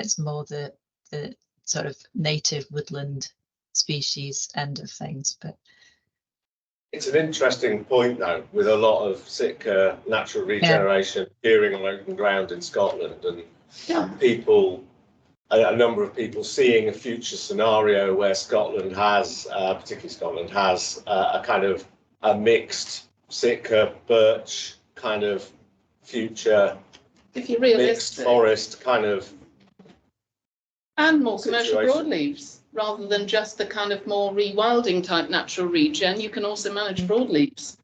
it's more the sort of native woodland species end of things. But it's an interesting point though, with a lot of Sitka natural regeneration appearing on open ground in Scotland, and people, a number of people seeing a future scenario where Scotland has, particularly Scotland, has a kind of a mixed Sitka birch kind of future, if you're realistic, mixed forest kind of, and more commercial broadleaves rather than just the kind of more rewilding type natural regen. You can also manage broadleaves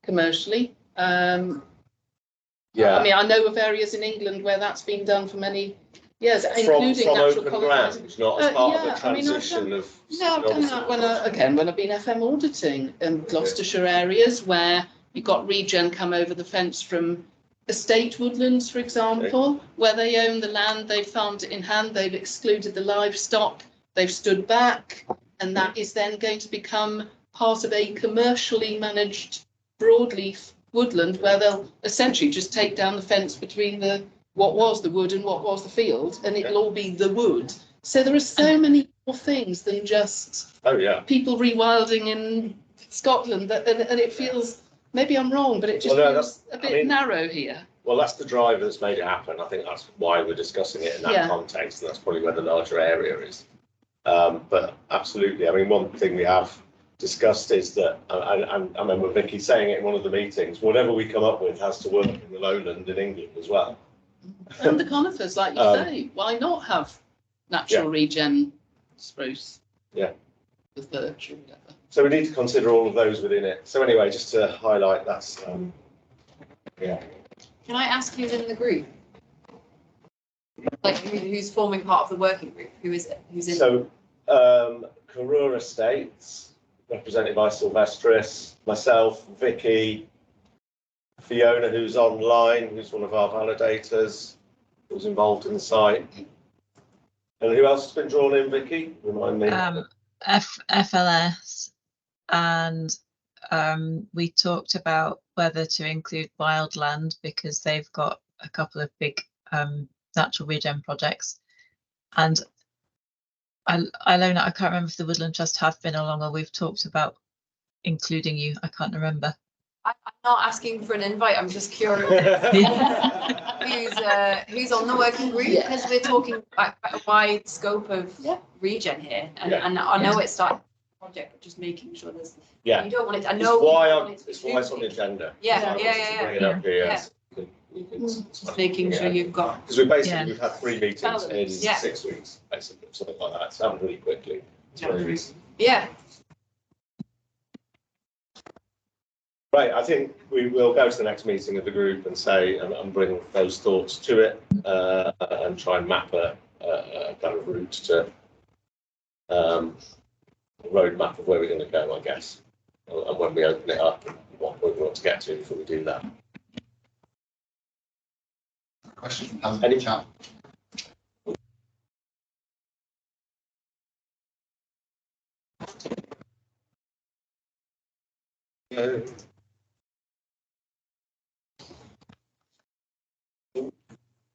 commercially. I mean, I know of areas in England where that's been done for many years, including from natural open ground, not as part of the transition of. No, I've done that when I've been FM auditing in Gloucestershire areas where you've got regen come over the fence from estate woodlands, for example, where they own the land, they've farmed it in hand, they've excluded the livestock, they've stood back, and that is then going to become part of a commercially managed broadleaf woodland where they'll essentially just take down the fence between what was the wood and what was the field, and it'll all be the wood. So there are so many more things than just people rewilding in Scotland, and it feels, maybe I'm wrong, but it just feels a bit narrow here. Well, that's the driver that's made it happen. I think that's why we're discussing it in that context, and that's probably where the larger area is. But absolutely, I mean, one thing we have discussed is that, and I remember Vicky saying it in one of the meetings, whatever we come up with has to work in the lowland in England as well. And the conifers, like you say, why not have natural regen spruce? Yeah. With birch or whatever. So we need to consider all of those within it. So anyway, just to highlight, that's Can I ask who's in the group? Like who's forming part of the working group? Who is it? Who's in? So Karura Estates, represented by Sylvestris, myself, Vicky, Fiona, who's online, who's one of our validators, who's involved in the site. And who else has been drawn in, Vicky? Remind me. FLS, and we talked about whether to include wildland because they've got a couple of big natural regen projects. And Ilona, I can't remember if the Woodland Trust have been along or we've talked about including you. I can't remember. I'm not asking for an invite. I'm just curious who's on the working group, because we're talking about a wide scope of regen here, and I know it's starting a project, but just making sure there's. You don't want it. I know. It's why it's on the agenda. Yeah. Bring it up here. Just making sure you've got. Because we've had 3 meetings in 6 weeks, basically, something like that. It's happened really quickly. Yeah. Right, I think we will go to the next meeting of the group and say and bring those thoughts to it and try and map a kind of route to a roadmap of where we're going to go, I guess, and when we open it up and what we want to get to before we do that. Question? Any chat?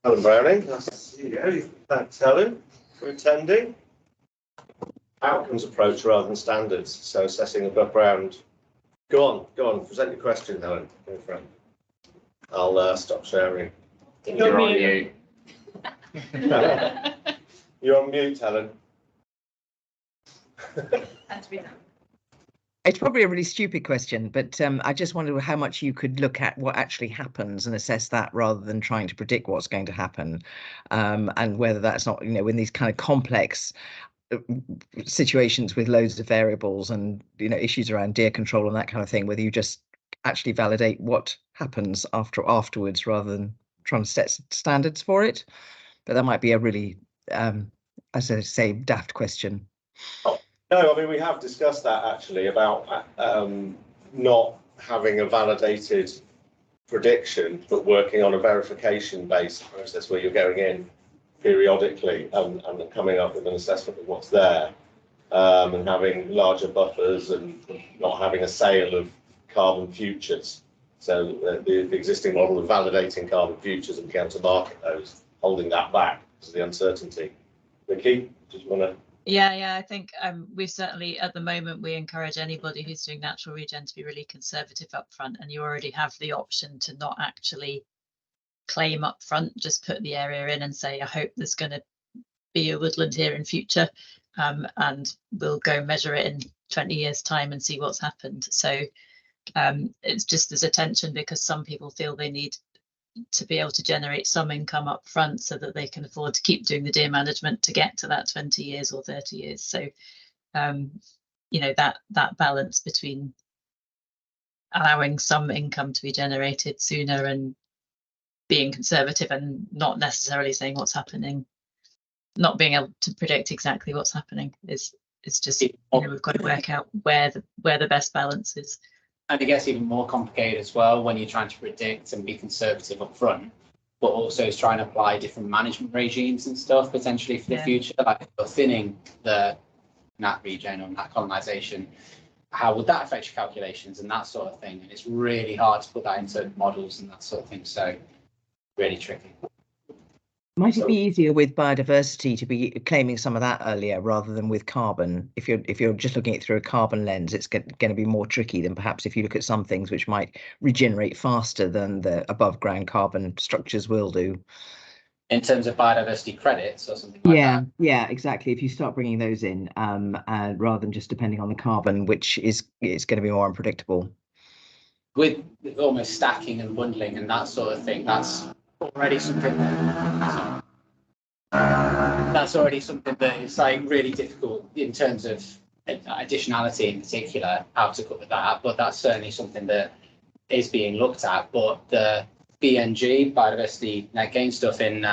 Helen Browning, nice to see you. Thanks, Helen, for attending. Outcomes approach rather than standards, so assessing above ground. Go on, present your question, Helen. Go for it. I'll stop sharing. You're on mute. You're on mute, Helen. It's probably a really stupid question, but I just wondered how much you could look at what actually happens and assess that rather than trying to predict what's going to happen, and whether that's not, in these kind of complex situations with loads of variables and issues around deer control and that kind of thing, whether you just actually validate what happens afterwards rather than trying to set standards for it. But that might be a really, as I say, daft question. No, I mean, we have discussed that actually about not having a validated prediction, but working on a verification-based process where you're going in periodically and coming up with an assessment of what's there, and having larger buffers and not having a sale of carbon futures. So the existing model of validating carbon futures and began to market those, holding that back because of the uncertainty. Vicky, did you want to? Yeah, I think we certainly, at the moment, we encourage anybody who's doing natural regen to be really conservative up front, and you already have the option to not actually claim up front, just put the area in and say, I hope there's going to be a woodland here in future, and we'll go measure it in 20 years time and see what's happened. So it's just there's a tension because some people feel they need to be able to generate some income up front so that they can afford to keep doing the deer management to get to that 20 years or 30 years. So you know, that balance between allowing some income to be generated sooner and being conservative and not necessarily saying what's happening, not being able to predict exactly what's happening is just, you know, we've got to work out where the best balance is. And it gets even more complicated as well when you're trying to predict and be conservative up front, but also is trying to apply different management regimes and stuff potentially for the future. Like if you're thinning the nat regen or nat colonization, how would that affect your calculations and that sort of thing? And it's really hard to put that into models and that sort of thing. So really tricky. Might it be easier with biodiversity to be claiming some of that earlier rather than with carbon? If you're just looking at it through a carbon lens, it's going to be more tricky than perhaps if you look at some things which might regenerate faster than the above ground carbon structures will do. In terms of biodiversity credits or something like that. Yeah, exactly. If you start bringing those in, rather than just depending on the carbon, which is going to be more unpredictable. With almost stacking and bundling and that sort of thing, that's already something that is like really difficult in terms of additionality in particular, how to cover that, but that's certainly something that is being looked at. But the BNG, biodiversity net gain stuff in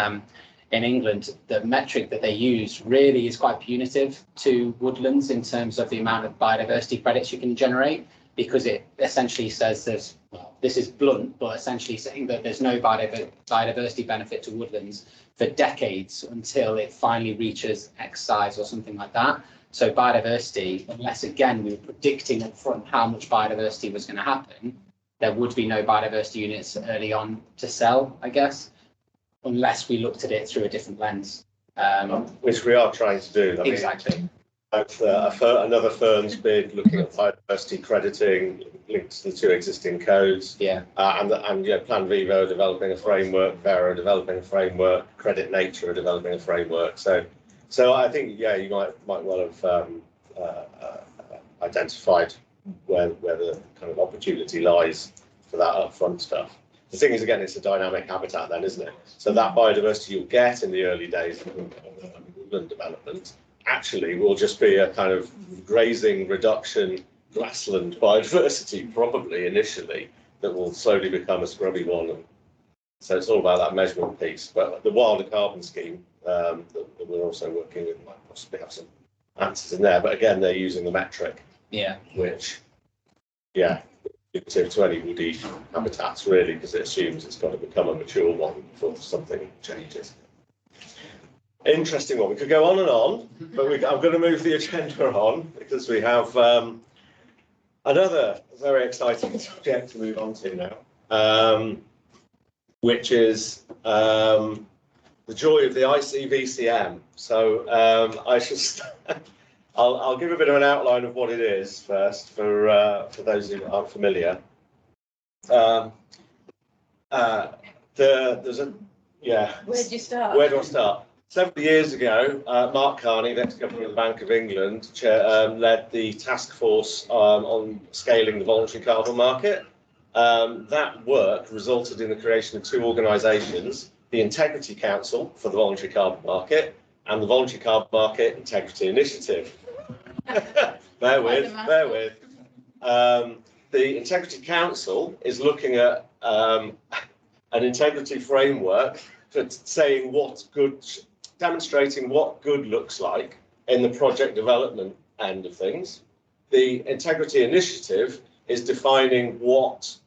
England, the metric that they use really is quite punitive to woodlands in terms of the amount of biodiversity credits you can generate, because it essentially says there's, well, this is blunt, but essentially saying that there's no biodiversity benefit to woodlands for decades until it finally reaches X size or something like that. So biodiversity, unless again we were predicting up front how much biodiversity was going to happen, there would be no biodiversity units early on to sell, I guess, unless we looked at it through a different lens. Which we are trying to do. Exactly. Another firm's bid looking at biodiversity crediting linked to the two existing codes. Yeah. And yeah, Plan Vivo are developing a framework, Vera are developing a framework, Credit Nature are developing a framework. So I think, yeah, you might well have identified where the kind of opportunity lies for that upfront stuff. The thing is, again, it's a dynamic habitat then, isn't it? So that biodiversity you'll get in the early days of woodland development actually will just be a kind of grazing reduction grassland biodiversity, probably initially, that will slowly become a scrubby one. And so it's all about that measurement piece. But the wilder carbon scheme that we're also working with might possibly have some answers in there. But again, they're using the metric. Yeah. Which, yeah, to any woody habitats really, because it assumes it's got to become a mature one before something changes. Interesting one. We could go on and on, but I'm going to move the agenda on because we have another very exciting subject to move on to now, which is the joy of the ICVCM. So I should. I'll give a bit of an outline of what it is first for those who aren't familiar. There's a Where do you start? Where do I start? Several years ago, Mark Carney, the ex-governor of the Bank of England, led the task force on scaling the voluntary carbon market. That work resulted in the creation of two organisations: the Integrity Council for the Voluntary Carbon Market and the Voluntary Carbon Market Integrity Initiative. bear with. The Integrity Council is looking at an integrity framework for saying demonstrating what good looks like in the project development end of things. The Integrity Initiative is defining what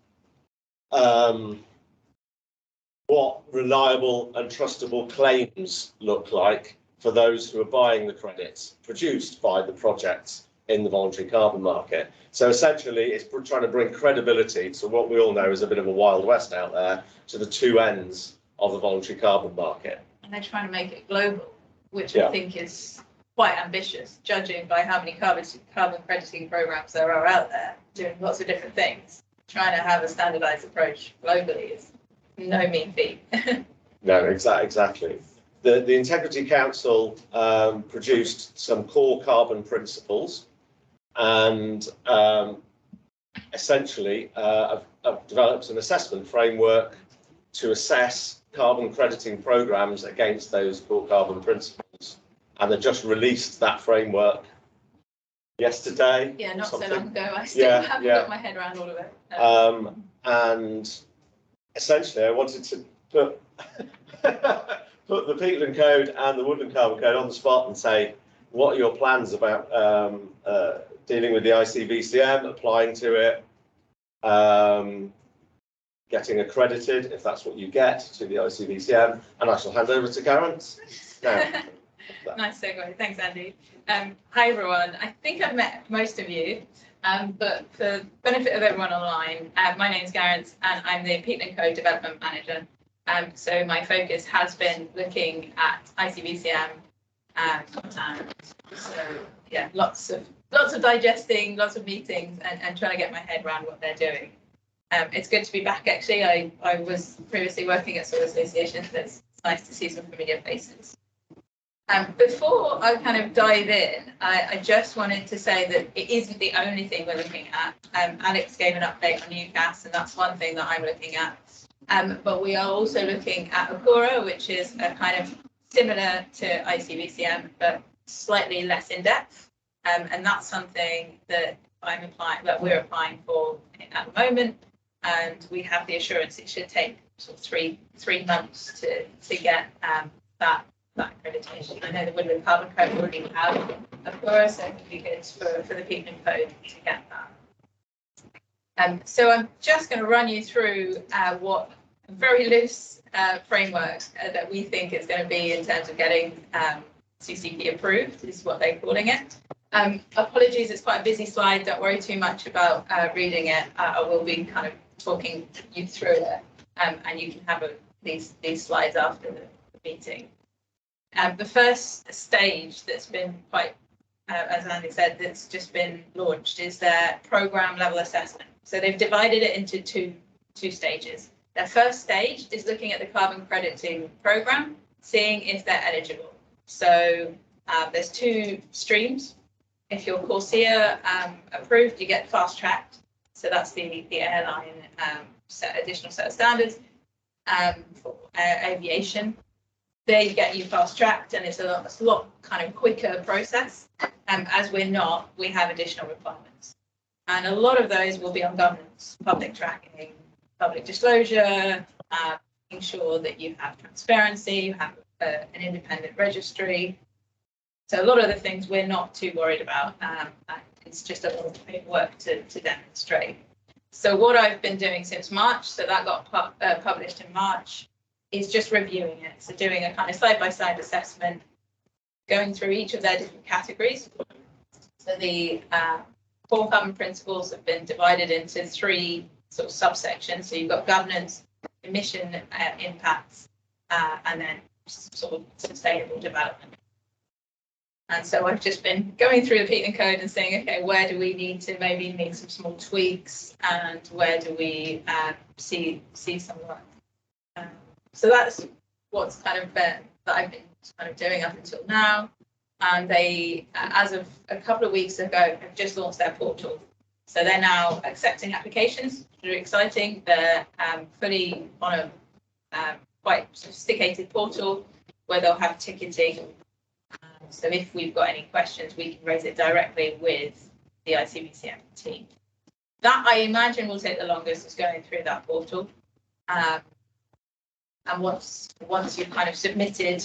reliable and trustable claims look like for those who are buying the credits produced by the projects in the voluntary carbon market. So essentially, it's trying to bring credibility to what we all know is a bit of a Wild West out there, to the two ends of the voluntary carbon market. and they're trying to make it global, which I think is quite ambitious, judging by how many carbon crediting programs there are out there doing lots of different things. Trying to have a standardized approach globally is no mean feat. No, exactly. The Integrity Council produced some core carbon principles, and essentially I've developed an assessment framework to assess carbon crediting programs against those core carbon principles, and they just released that framework yesterday. Yeah, not so long ago. I still haven't got my head around all of it. And essentially I wanted to put put the peatland code and the woodland carbon code on the spot and say, what are your plans about dealing with the ICVCM, applying to it, getting accredited, if that's what you get, to the ICVCM, and I shall hand over to Karen. Now, nice segue. Thanks, Andy. Hi, everyone. I think I've met most of you, but for the benefit of everyone online, my name is Garance, and I'm the Peatland Code Development Manager. So my focus has been looking at ICVCM, and so yeah, lots of digesting, lots of meetings, and trying to get my head around what they're doing. It's good to be back. Actually, I was previously working at Soil Association, so it's nice to see some familiar faces. Before I kind of dive in, I just wanted to say that it isn't the only thing we're looking at. Alex gave an update on UCAS, and that's one thing that I'm looking at. But we are also looking at Akura, which is a kind of similar to ICVCM, but slightly less in depth. And that's something that we're applying for at the moment. And we have the assurance it should take sort of three months to get that accreditation. I know the Woodland Carbon Code already have Akura, so it would be good for the Peatland Code to get that. So I'm just going to run you through what a very loose framework that we think is going to be in terms of getting CCP approved, is what they're calling it. Apologies, it's quite a busy slide. Don't worry too much about reading it. I will be kind of talking you through it, and you can have these slides after the meeting. The first stage that's been quite, as Andy said, that's just been launched is their program level assessment. So they've divided it into two stages. Their first stage is looking at the carbon crediting program, seeing if they're eligible. So there's two streams. If you're Corsia approved, you get fast tracked. So that's the airline additional set of standards for aviation. They get you fast tracked, and it's a lot kind of quicker process. As we're not, we have additional requirements. And a lot of those will be on governance, public tracking, public disclosure, making sure that you have transparency, you have an independent registry. So a lot of the things we're not too worried about. It's just a lot of paperwork to demonstrate. So what I've been doing since March, so that got published in March, is just reviewing it. So doing a kind of side-by-side assessment, going through each of their different categories. So the core carbon principles have been divided into three sort of subsections. So you've got governance, emission impacts, and then sort of sustainable development. And so I've just been going through the Peatland Code and saying, okay, where do we need to maybe make some small tweaks, and where do we see some work? So that's what's kind of that I've been kind of doing up until now. And they, as of a couple of weeks ago, have just launched their portal. So they're now accepting applications, which are exciting. They're fully on a quite sophisticated portal where they'll have ticketing. So if we've got any questions, we can raise it directly with the ICVCM team. That, I imagine, will take the longest, is going through that portal. And once you've kind of submitted,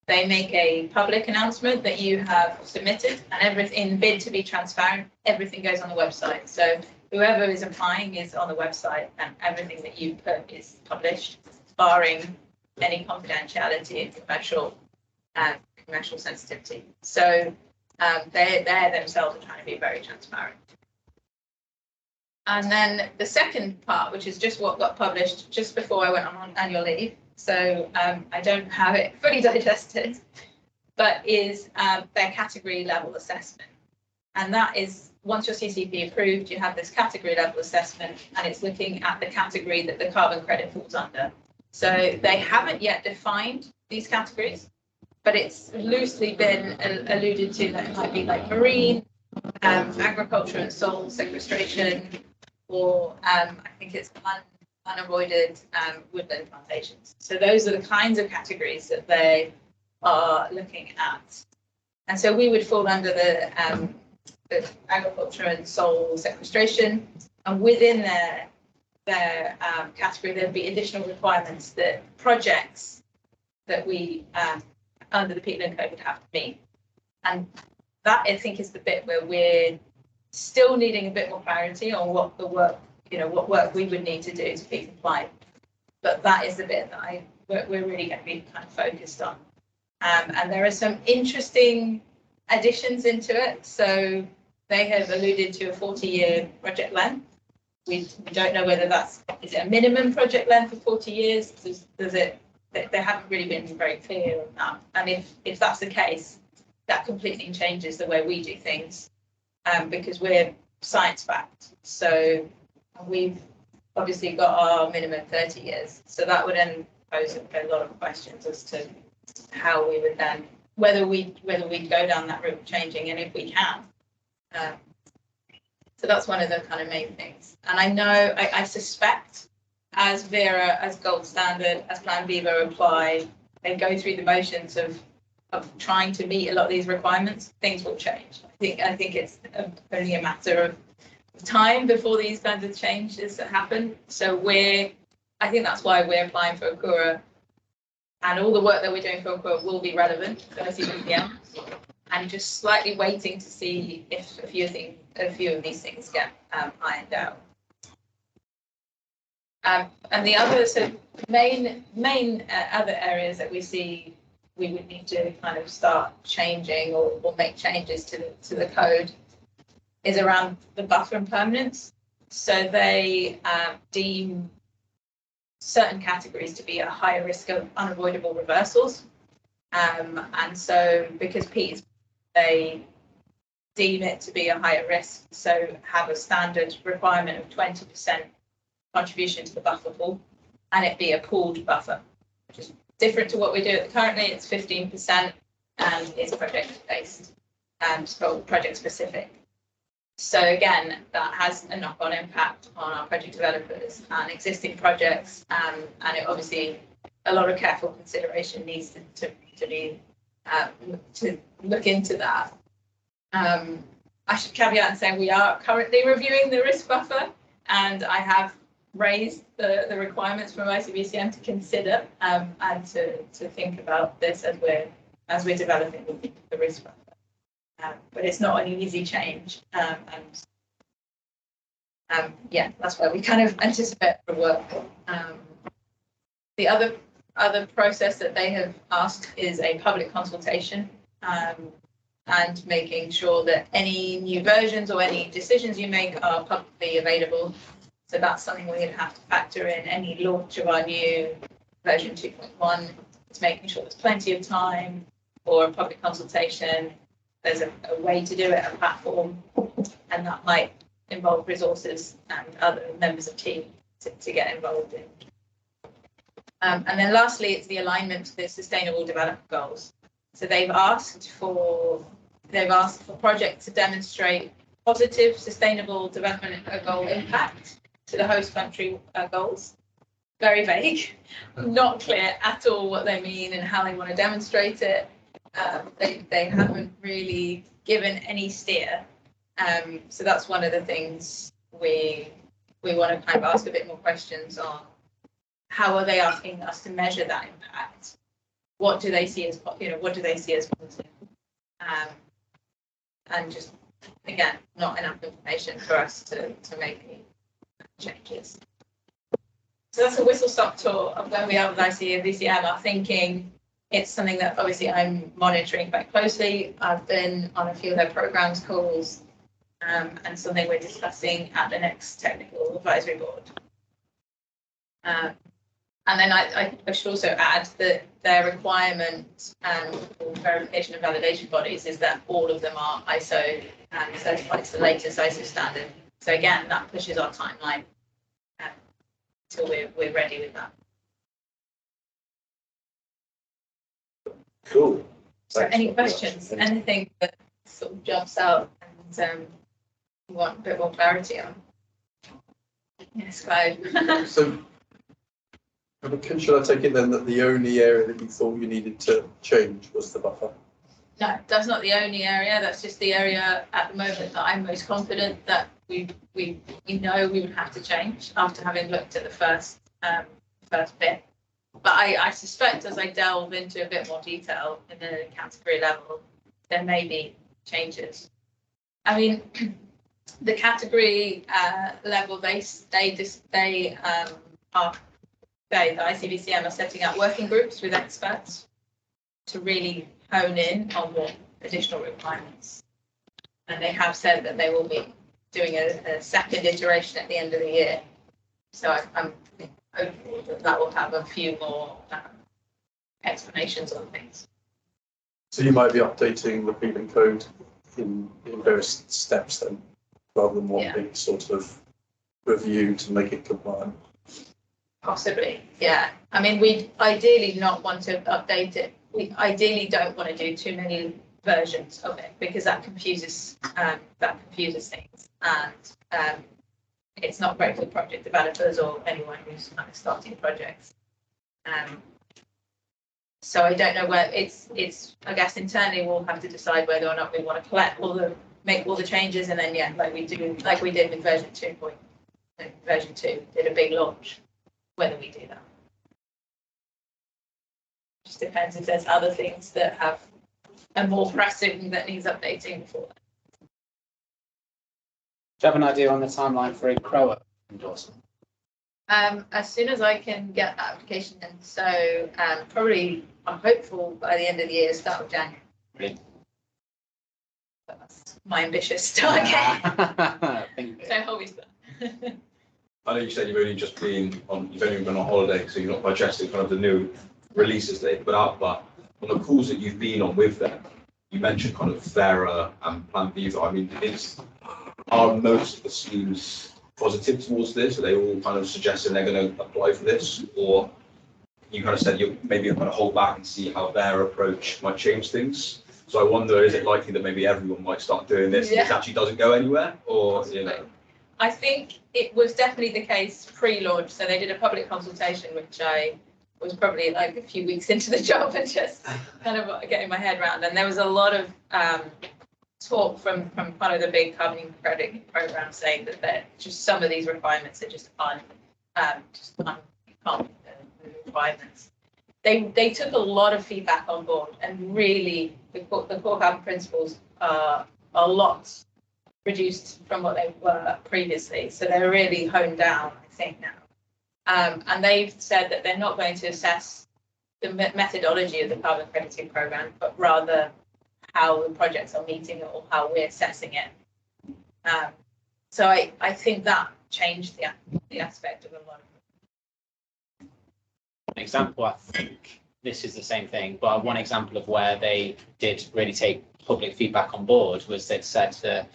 they make a public announcement that you have submitted, and everything, in bid to be transparent, everything goes on the website. So whoever is applying is on the website, and everything that you put is published, barring any confidentiality and commercial sensitivity. So they themselves are trying to be very transparent. And then the second part, which is just what got published just before I went on annual leave, so I don't have it fully digested, but is their category level assessment. And that is, once your CCP approved, you have this category level assessment, and it's looking at the category that the carbon credit falls under. So they haven't yet defined these categories, but it's loosely been alluded to that it might be like marine, agriculture and soil sequestration, or I think it's unavoided woodland plantations. So those are the kinds of categories that they are looking at. And so we would fall under the agriculture and soil sequestration, and within their category there'd be additional requirements that projects that we under the peatland code would have to meet. And that, I think, is the bit where we're still needing a bit more clarity on what the work, what work we would need to do to be compliant. But that is the bit that we're really going to be kind of focused on. And there are some interesting additions into it. So they have alluded to a 40-year project length. We don't know whether is it a minimum project length of 40 years? They haven't really been very clear on that. And if that's the case, that completely changes the way we do things, because we're science-backed. So we've obviously got our minimum 30 years. So that would then pose a lot of questions as to how we would then, whether we go down that route of changing, and if we can. So that's one of the kind of main things. And I know, I suspect, as Vera, as gold standard, as Plan Viva apply, they go through the motions of trying to meet a lot of these requirements, things will change. I think it's only a matter of time before these kinds of changes happen. So I think that's why we're applying for Akura, and all the work that we're doing for Akura will be relevant for ICBPM, and just slightly waiting to see if a few of these things get ironed out. And the other main other areas that we see we would need to kind of start changing or make changes to the code is around the buffer and permanence. So they deem certain categories to be at higher risk of unavoidable reversals. And so because peat, they deem it to be a higher risk, so have a standard requirement of 20% contribution to the buffer pool, and it be a pooled buffer, which is different to what we do currently. It's 15% and is project based and project specific. So again, that has a knock-on impact on our project developers and existing projects, and it obviously a lot of careful consideration needs to be to look into that. I should caveat and say we are currently reviewing the risk buffer, and I have raised the requirements from ICBCM to consider and to think about this as we're developing the risk buffer. But it's not an easy change, and yeah, that's why we kind of anticipate the work. The other process that they have asked is a public consultation, and making sure that any new versions or any decisions you make are publicly available. So that's something we're going to have to factor in any launch of our new version 2.1. It's making sure there's plenty of time for a public consultation. There's a way to do it, a platform, and that might involve resources and other members of team to get involved in. And then lastly, it's the alignment to the Sustainable Development Goals. So they've asked for projects to demonstrate positive Sustainable Development Goal impact to the host country goals. Very vague, not clear at all what they mean and how they want to demonstrate it. They haven't really given any steer. So that's one of the things we want to kind of ask a bit more questions on. How are they asking us to measure that impact? What do they see as positive? And just again, not enough information for us to make any changes. So that's a whistle-stop tour of where we are with ICBCM. Our thinking. It's something that obviously I'm monitoring quite closely. I've been on a few of their programs calls, and something we're discussing at the next technical advisory board. And then I should also add that their requirement for verification and validation bodies is that all of them are ISO certified to the latest ISO standard. So again, that pushes our timeline until we're ready with that. Cool. So Thanks any very much. questions? Anything that sort of jumps out and you want a bit more clarity on? Yes, Clive. So, should I take it then that the only area that you thought you needed to change was the buffer? No, that's not the only area. That's just the area at the moment that I'm most confident that we know we would have to change after having looked at the first bit. But I suspect as I delve into a bit more detail in the category level, there may be changes. I mean, the category level, the ICBCM are setting up working groups with experts to really hone in on what additional requirements. And they have said that they will be doing a second iteration at the end of the year. So I'm hopeful that that will have a few more explanations on things. So you might be updating the building code in various steps then, rather than one big sort of review to make it compliant. Possibly, yeah. I mean, we ideally not want to update it. We ideally don't want to do too many versions of it because that confuses things, and it's not great for project developers or anyone who's kind of starting projects. So I don't know where it's. I guess internally we'll have to decide whether or not we want to make all the changes, and then like we did with version 2. Version 2 did a big launch. Whether we do that just depends if there's other things that are more pressing that needs updating before that. Do you have an idea on the timeline for a CROA endorsement? As soon as I can get that application in, so probably I'm hopeful by the end of the year, start of January. Brilliant. That's my ambitious target. So hold me to that. I know you said you've only been on holiday, so you're not digesting kind of the new releases that they put out, but on the calls that you've been on with them, you mentioned kind of Vera and Plan Viva. I mean, are most of the schemes positive towards this? Are they all kind of suggesting they're going to apply for this? Or you kind of said you're maybe going to hold back and see how their approach might change things? So I wonder, is it likely that maybe everyone might start doing this and this actually doesn't go anywhere? Or, you know? I think it was definitely the case pre-launch. So they did a public consultation, which I was probably like a few weeks into the job and just kind of getting my head around. And there was a lot of talk from one of the big carbon credit programs saying that just some of these requirements are just requirements. They took a lot of feedback on board, and really the core carbon principles are a lot reduced from what they were previously. So they're really honed down, I think, now. And they've said that they're not going to assess the methodology of the carbon crediting program, but rather how the projects are meeting it or how we're assessing it. So I think that changed the aspect of a lot of it. An example, I think this is the same thing, but one example of where they did really take public feedback on board was they'd said that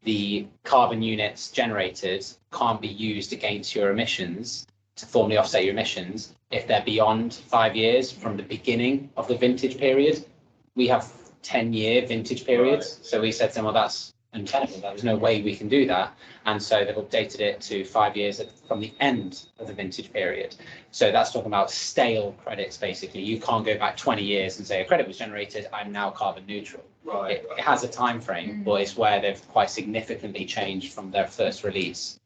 the carbon units generated can't be used against your emissions to formally offset your emissions if they're beyond 5 years from the beginning of the vintage period. We have 10-year vintage periods. Right. So we said to them, well, that's untenable. There's no way we can do that. And so they've updated it to 5 years from the end of the vintage period. So that's talking about stale credits, basically. You can't go back 20 years and say a credit was generated, I'm now carbon neutral. Right. It has a time frame, but it's where they've quite significantly changed from their first release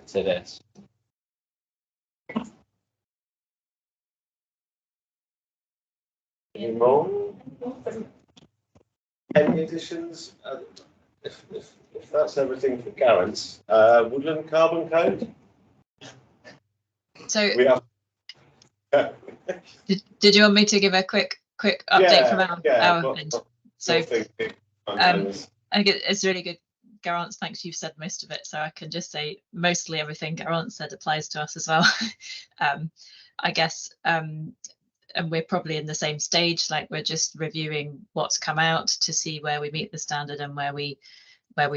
to this. Any more? Any additions? If that's everything for Garance, Woodland Carbon Code. So We have. did you want me to give a quick update from our end? So I think it's really good. Garance, thanks. You've said most of it, so I can just say mostly everything Garance said applies to us as well. I guess, and we're probably in the same stage, like we're just reviewing what's come out to see where we meet the standard and where we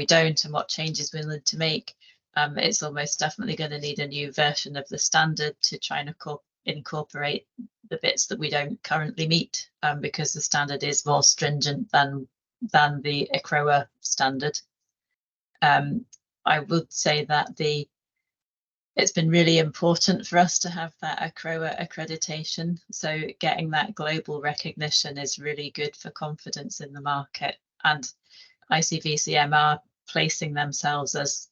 don't, and what changes we need to make. It's almost definitely going to need a new version of the standard to try and incorporate the bits that we don't currently meet, because the standard is more stringent than the ECROA standard. I would say that it's been really important for us to have that ECROA accreditation. So getting that global recognition is really good for confidence in the market, and ICVCM are placing themselves as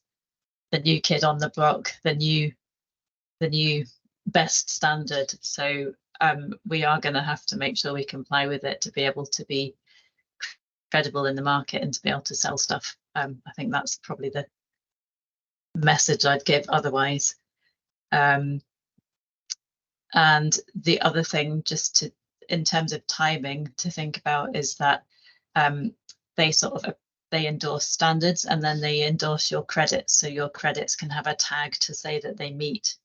the new kid on the block, the new best standard. So we are going to have to make sure we comply with it to be able to be credible in the market and to be able to sell stuff. I think that's probably the message I'd give otherwise. And the other thing, just to, in terms of timing, to think about is that they endorse standards and then they endorse your credits. So your credits can have a tag to say that they meet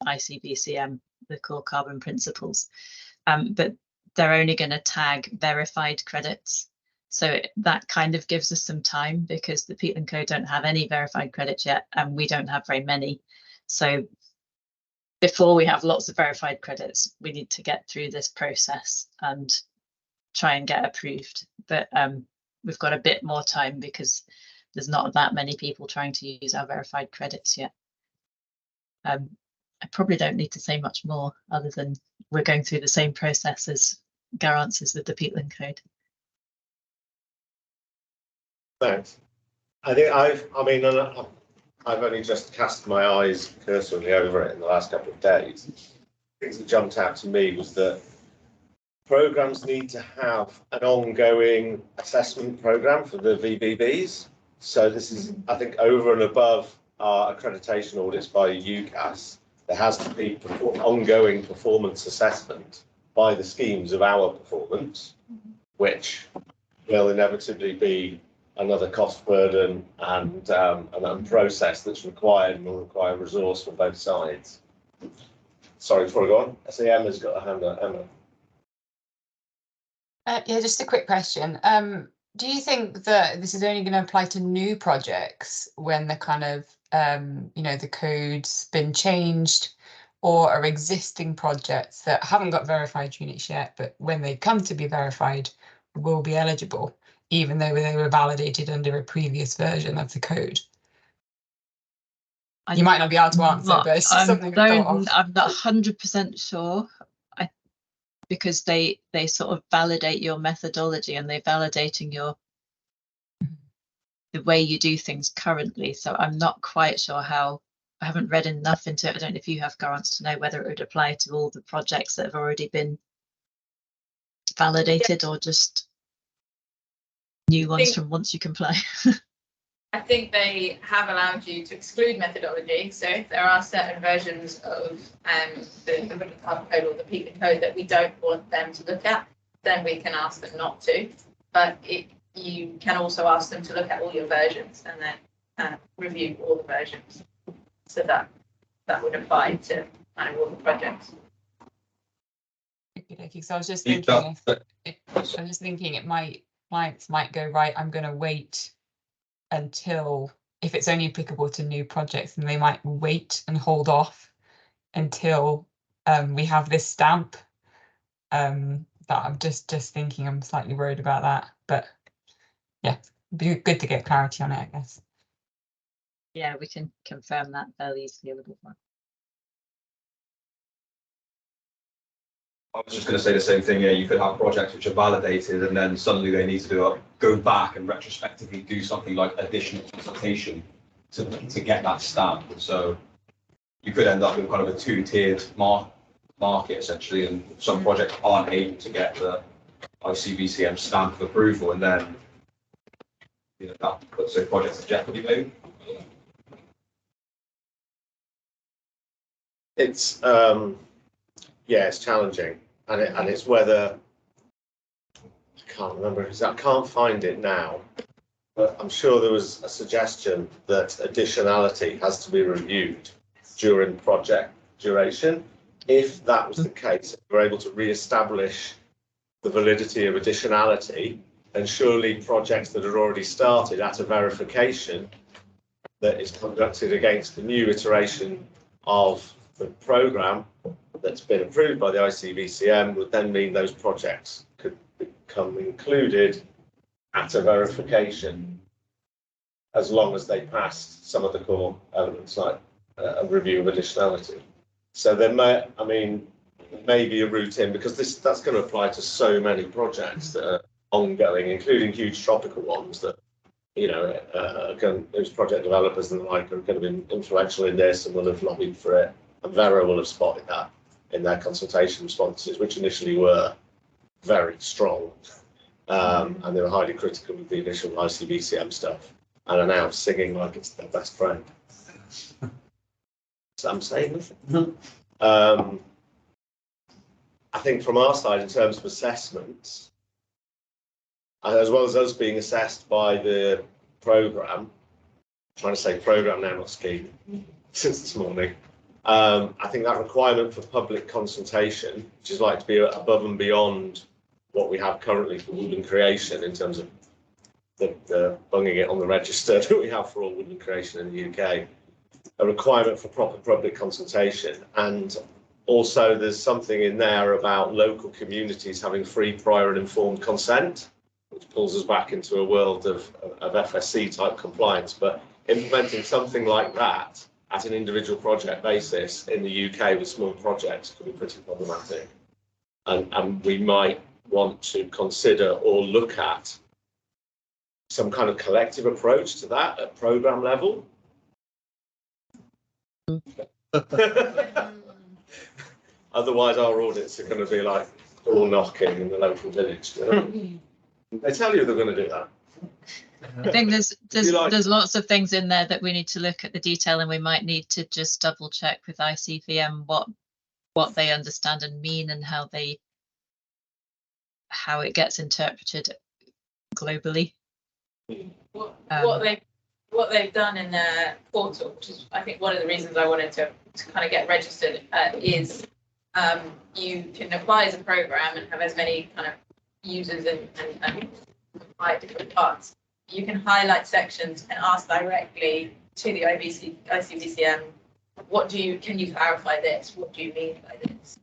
ICVCM, the core carbon principles. But they're only going to tag verified credits. So that kind of gives us some time, because the Peatland Code don't have any verified credits yet, and we don't have very many. So before we have lots of verified credits, we need to get through this process and try and get approved. But we've got a bit more time because there's not that many people trying to use our verified credits yet. I probably don't need to say much more other than we're going through the same process as Garance is with the Peatland Code. Thanks. I think I've only just cast my eyes cursorily over it in the last couple of days. Things that jumped out to me was that programs need to have an ongoing assessment program for the VBBs. So this is, I think, over and above our accreditation audits by UCAS. There has to be ongoing performance assessment by the schemes of our performance, which will inevitably be another cost burden and process that's required and will require resource from both sides. Sorry, before I go on, SEM has got a hand up. Emma. Yeah, just a quick question. Do you think that this is only going to apply to new projects when the kind of, the code's been changed, or are existing projects that haven't got verified units yet, but when they come to be verified, will be eligible, even though they were validated under a previous version of the code? You might not be able to answer, but it's just something I thought of. I'm not 100% sure, because they sort of validate your methodology and they're validating the way you do things currently. So I'm not quite sure how. I haven't read enough into it. I don't know if you have, Garance, to know whether it would apply to all the projects that have already been validated, or just new ones from once you comply. I think they have allowed you to exclude methodology. So if there are certain versions of the carbon code or the Peatland Code that we don't want them to look at, then we can ask them not to. But you can also ask them to look at all your versions and then review all the versions. So that would apply to kind of all the projects. Okay, so I was just thinking, clients might go, right, I'm going to wait until, if it's only applicable to new projects, and they might wait and hold off until we have this stamp. That I'm just thinking, I'm slightly worried about that, but yeah, be good to get clarity on it, I guess. Yeah, we can confirm that fairly easily a little more. I was just going to say the same thing. Yeah, you could have projects which are validated, and then suddenly they need to go back and retrospectively do something like additional consultation to get that stamp. So you could end up with kind of a two-tiered market essentially, and some projects aren't able to get the ICVCM stamp of approval, and then that puts those projects in jeopardy maybe. It's it's challenging, and it's whether, I can't remember, I can't find it now, but I'm sure there was a suggestion that additionality has to be reviewed during project duration. if that was the case, we're able to re-establish the validity of additionality, then surely projects that are already started at a verification that is conducted against the new iteration of the programme that's been approved by the ICVCM would then mean those projects could become included at a verification, as long as they passed some of the core elements like a review of additionality. So there may be a route in, because that's going to apply to so many projects that are ongoing, including huge tropical ones that, you know, those project developers and the like are going to be influential in this and will have lobbied for it. And Vera will have spotted that in their consultation responses, which initially were very strong. And they were highly critical of the initial ICVCM stuff and are now singing like it's their best friend. So I'm saying nothing. I think from our side, in terms of assessments, as well as us being assessed by the programme, I'm trying to say programme now, not scheme, since this morning, I think that requirement for public consultation, which is like to be above and beyond what we have currently for woodland creation in terms of the bunging it on the register that we have for all woodland creation in the UK, a requirement for proper public consultation. And also there's something in there about local communities having free, prior and informed consent, which pulls us back into a world of FSC type compliance. But implementing something like that at an individual project basis in the UK with small projects could be pretty problematic. And we might want to consider or look at some kind of collective approach to that at programme level. Otherwise, our audits are going to be like all knocking in the local village. You know? They tell you they're going to do that. I think there's lots of things in there that we need to look at the detail, and we might need to just double check with ICVM what they understand and mean, and how it gets interpreted globally. What they've done in their portal, which is I think one of the reasons I wanted to kind of get registered, is you can apply as a program and have as many kind of users and apply different parts. You can highlight sections and ask directly to the ICVCM, can you clarify this? What do you mean by this?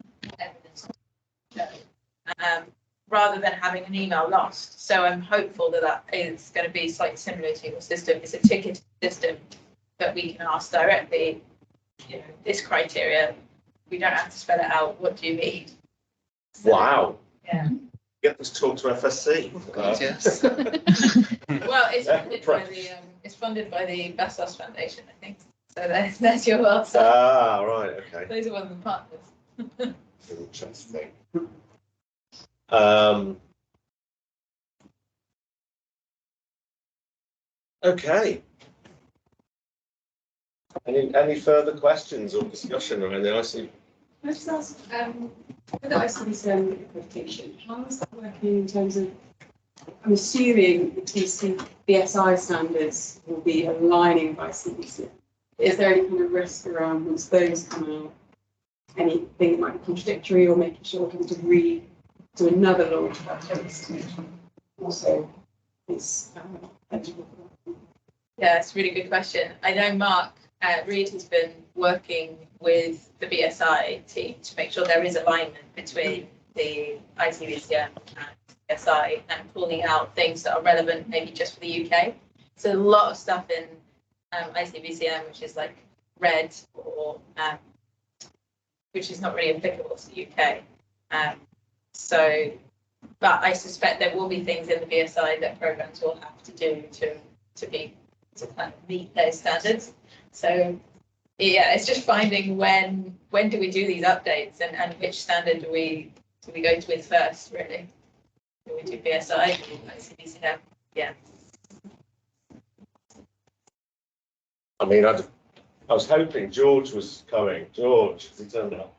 Rather than having an email lost. So I'm hopeful that is going to be slightly similar to your system. It's a ticket system that we can ask directly, you know, this criteria. We don't have to spell it out. What do you mean? So, wow. Yeah. Get this talk to FSC. Yes. Well, it's funded by the Bastos Foundation, I think. So there's your answer. Ah, right, okay. Those are one of the partners. Interesting. Okay. Any further questions or discussion or anything? I see. Can I just ask, with the ICVCM accreditation, how is that working in terms of, I'm assuming the BSI standards will be aligning with ICVCM. Is there any kind of risk around once those come out, anything that might be contradictory, or making sure having to do another launch of that case to make sure also is eligible for that? Yeah, it's a really good question. I know Mark Reid has been working with the BSI team to make sure there is alignment between the ICVCM and BSI and pulling out things that are relevant maybe just for the UK. So a lot of stuff in ICVCM, which is like red or which is not really applicable to the UK. But I suspect there will be things in the BSI that programs will have to do to kind of meet those standards. So yeah, it's just finding when do we do these updates and which standard do we go with first, really? Do we do BSI, ICVCM? Yeah. I mean, I was hoping George was coming. George, has he turned up?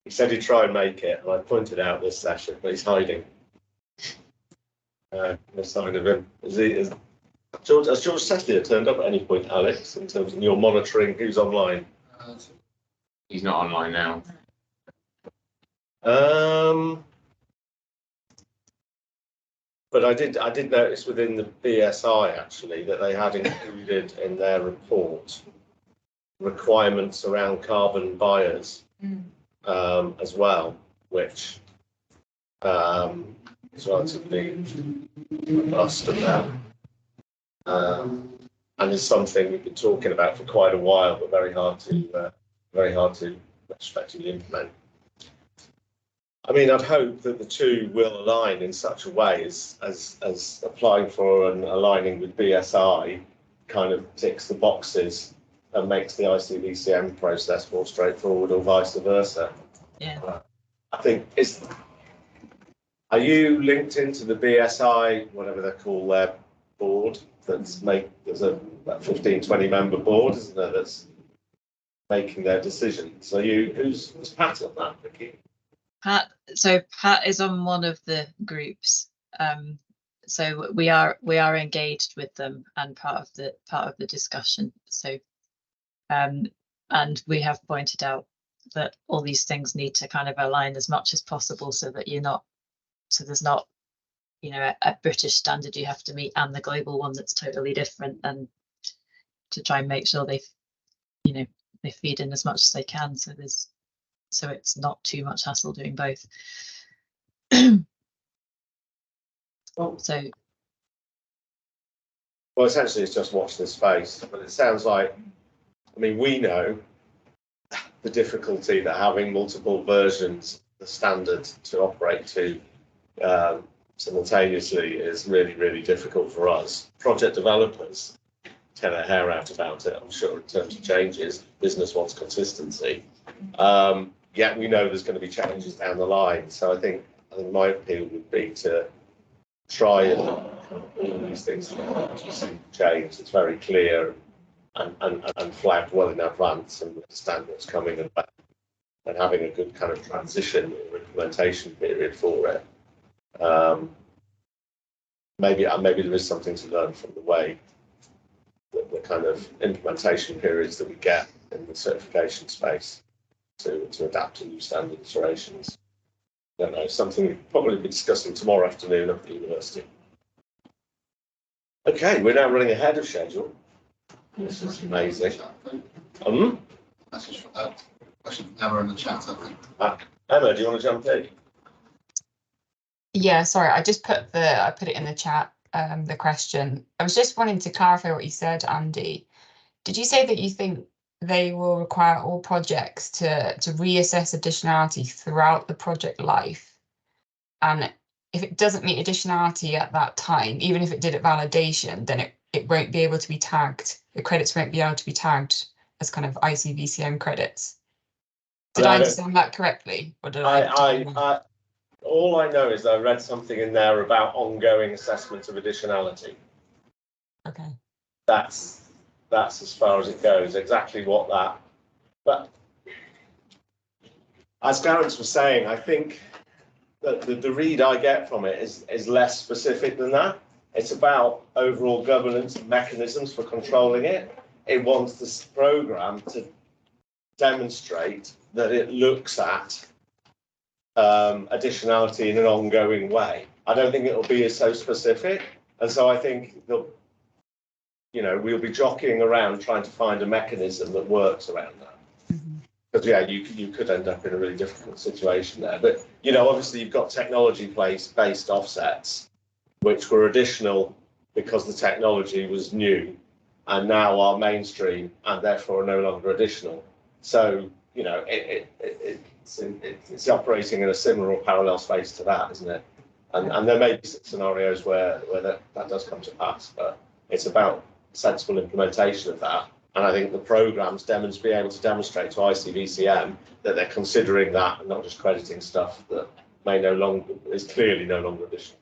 He said he'd try and make it, and I pointed out this session, but he's hiding. No sign of him. Has George Settler turned up at any point, Alex, in terms of your monitoring who's online? He's not online now. But I did notice within the BSI actually that they had included in their report requirements around carbon buyers as well, which is relatively robust of them. And is something we've been talking about for quite a while, but very hard to retrospectively implement. I mean, I'd hope that the two will align in such a way as applying for and aligning with BSI kind of ticks the boxes and makes the ICVCM process more straightforward, or vice versa. Yeah. I think are you linked into the BSI, whatever they call their board? There's a 15-20 member board, isn't there? That's making their decisions. So who's Pat on that, Vicky? Pat is on one of the groups. So we are engaged with them and part of the discussion. So and we have pointed out that all these things need to kind of align as much as possible so that there's not a British standard you have to meet and the global one that's totally different, and to try and make sure they feed in as much as they can, so it's not too much hassle doing both. Well, essentially it's just watch this space, but it sounds like, I mean, we know the difficulty that having multiple versions of the standard to operate to simultaneously is really, really difficult for us. Project developers tear their hair out about it, I'm sure, in terms of changes. Business wants consistency. Yet we know there's going to be challenges down the line. So I think my appeal would be to try and all these things change. It's very clear and flagged well in advance, and understand what's coming and having a good kind of transition or implementation period for it. Maybe there is something to learn from the way the kind of implementation periods that we get in the certification space to adapt to new standard iterations. I don't know, something we'll probably be discussing tomorrow afternoon at the university. Okay, we're now running ahead of schedule. This is amazing. That's just a question from Emma in the chat, I think. Emma, do you want to jump in? Yeah, sorry, I just put it in the chat, the question. I was just wanting to clarify what you said, Andy. Did you say that you think they will require all projects to reassess additionality throughout the project life? And if it doesn't meet additionality at that time, even if it did at validation, then it won't be able to be tagged. The credits won't be able to be tagged as kind of ICVCM credits. Did I understand that correctly? Or did I all I know is I read something in there about ongoing assessment of additionality. Okay. That's as far as it goes. Exactly what that. But as Gareth was saying, I think that the read I get from it is less specific than that. It's about overall governance and mechanisms for controlling it. It wants this program to demonstrate that it looks at additionality in an ongoing way. I don't think it'll be so specific, and so I think we'll be jockeying around trying to find a mechanism that works around that. Because you could end up in a really difficult situation there. But obviously you've got technology-based offsets, which were additional because the technology was new, and now are mainstream and therefore are no longer additional. So it's operating in a similar or parallel space to that, isn't it? And there may be scenarios where that does come to pass, but it's about sensible implementation of that. And I think the programmes be able to demonstrate to ICVCM that they're considering that and not just crediting stuff that is clearly no longer additional.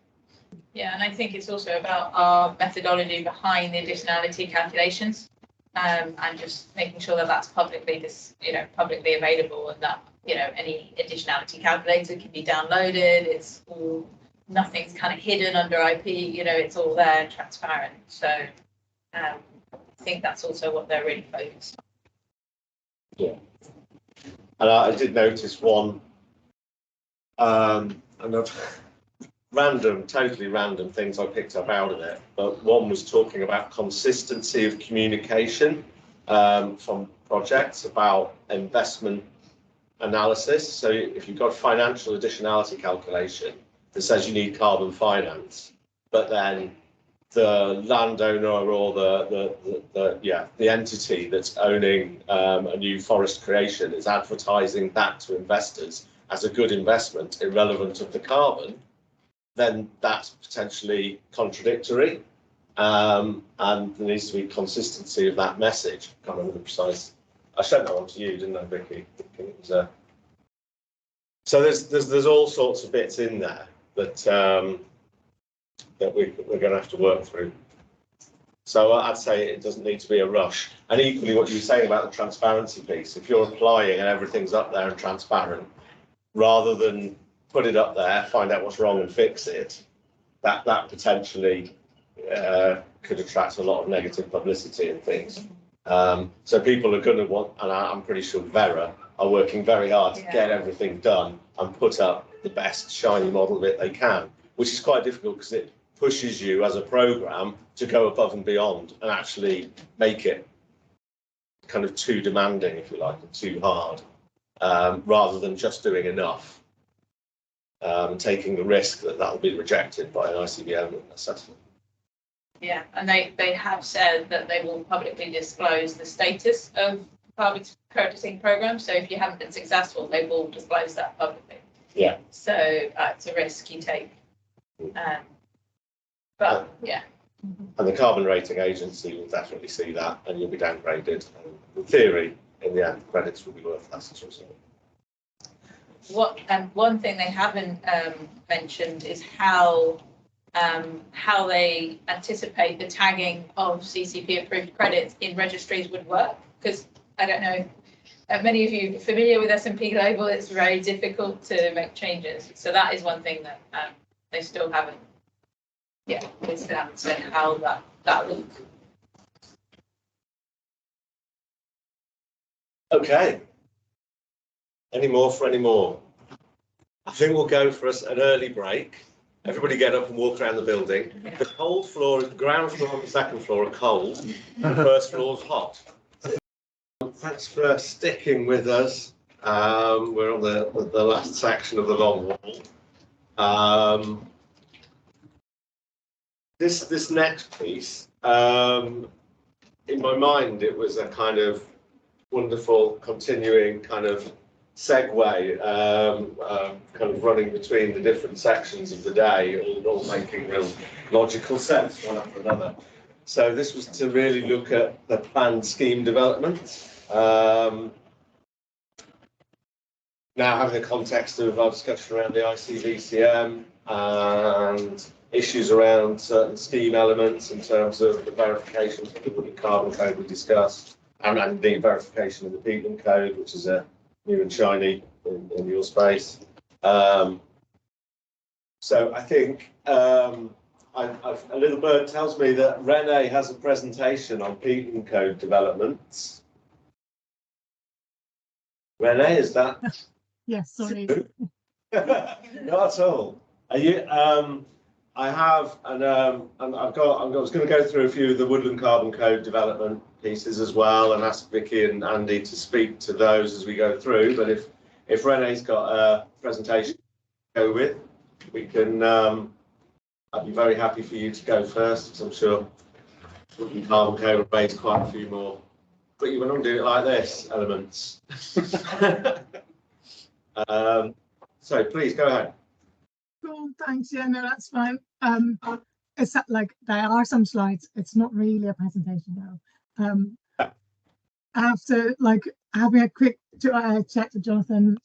Yeah, and I think it's also about our methodology behind the additionality calculations, and just making sure that that's publicly available, and that any additionality calculator can be downloaded. It's all, nothing's kind of hidden under IP. It's all there, transparent. So I think that's also what they're really focused on. Yeah. And I did notice one, and totally random things I picked up out of it, but one was talking about consistency of communication from projects about investment analysis. So if you've got a financial additionality calculation that says you need carbon finance, but then the landowner or the entity that's owning a new forest creation is advertising that to investors as a good investment, irrelevant of the carbon, then that's potentially contradictory. And there needs to be consistency of that message. I can't remember the precise. I sent that one to you, didn't I, Vicky? It was, so there's all sorts of bits in there that that we're going to have to work through. So I'd say it doesn't need to be a rush. And equally, what you were saying about the transparency piece, if you're applying and everything's up there and transparent, rather than put it up there, find out what's wrong and fix it, that potentially could attract a lot of negative publicity and things. So people are going to want, and I'm pretty sure Vera are working very hard to get everything done and put up the best shiny model of it they can, which is quite difficult because it pushes you as a program to go above and beyond and actually make it kind of too demanding, if you like, and too hard, rather than just doing enough, taking the risk that will be rejected by an ICBM assessment. Yeah, and they have said that they will publicly disclose the status of carbon crediting programs. So if you haven't been successful, they will disclose that publicly. Yeah. So it's a risk you take. But yeah. And the carbon rating agency will definitely see that, and you'll be downgraded. And in theory, in the end, credits will be worth less as a result. One thing they haven't mentioned is how they anticipate the tagging of CCP approved credits in registries would work, because I don't know, many of you are familiar with S&P Global, it's very difficult to make changes. So that is one thing that they still haven't, they still haven't said how that will. Okay. Any more for any more? I think we'll go for an early break. Everybody get up and walk around the building. The cold floor, the ground floor and the second floor are cold. The first floor is hot. Thanks for sticking with us. We're on the last section of the long haul. This next piece, in my mind, it was a kind of wonderful continuing kind of segue, kind of running between the different sections of the day, all making real logical sense one after another. So this was to really look at the planned scheme development. Now having the context of our discussion around the ICVCM and issues around certain scheme elements in terms of the verification of the carbon code we discussed, and the verification of the peatland code, which is a new and shiny in your space. So I think a little bird tells me that Renee has a presentation on peatland code developments. Renee, is that? Yes, sorry. Not at all. Are you? I have, and I was going to go through a few of the woodland carbon code development pieces as well, and ask Vicky and Andy to speak to those as we go through. But if Renee's got a presentation to go with, we can. I'd be very happy for you to go first, because I'm sure woodland carbon code will raise quite a few more. But you wouldn't do it like this, elements. So please go ahead. Cool, thanks. Yeah, no, that's fine. It's like there are some slides. It's not really a presentation though. After like having a quick chat to Jonathan,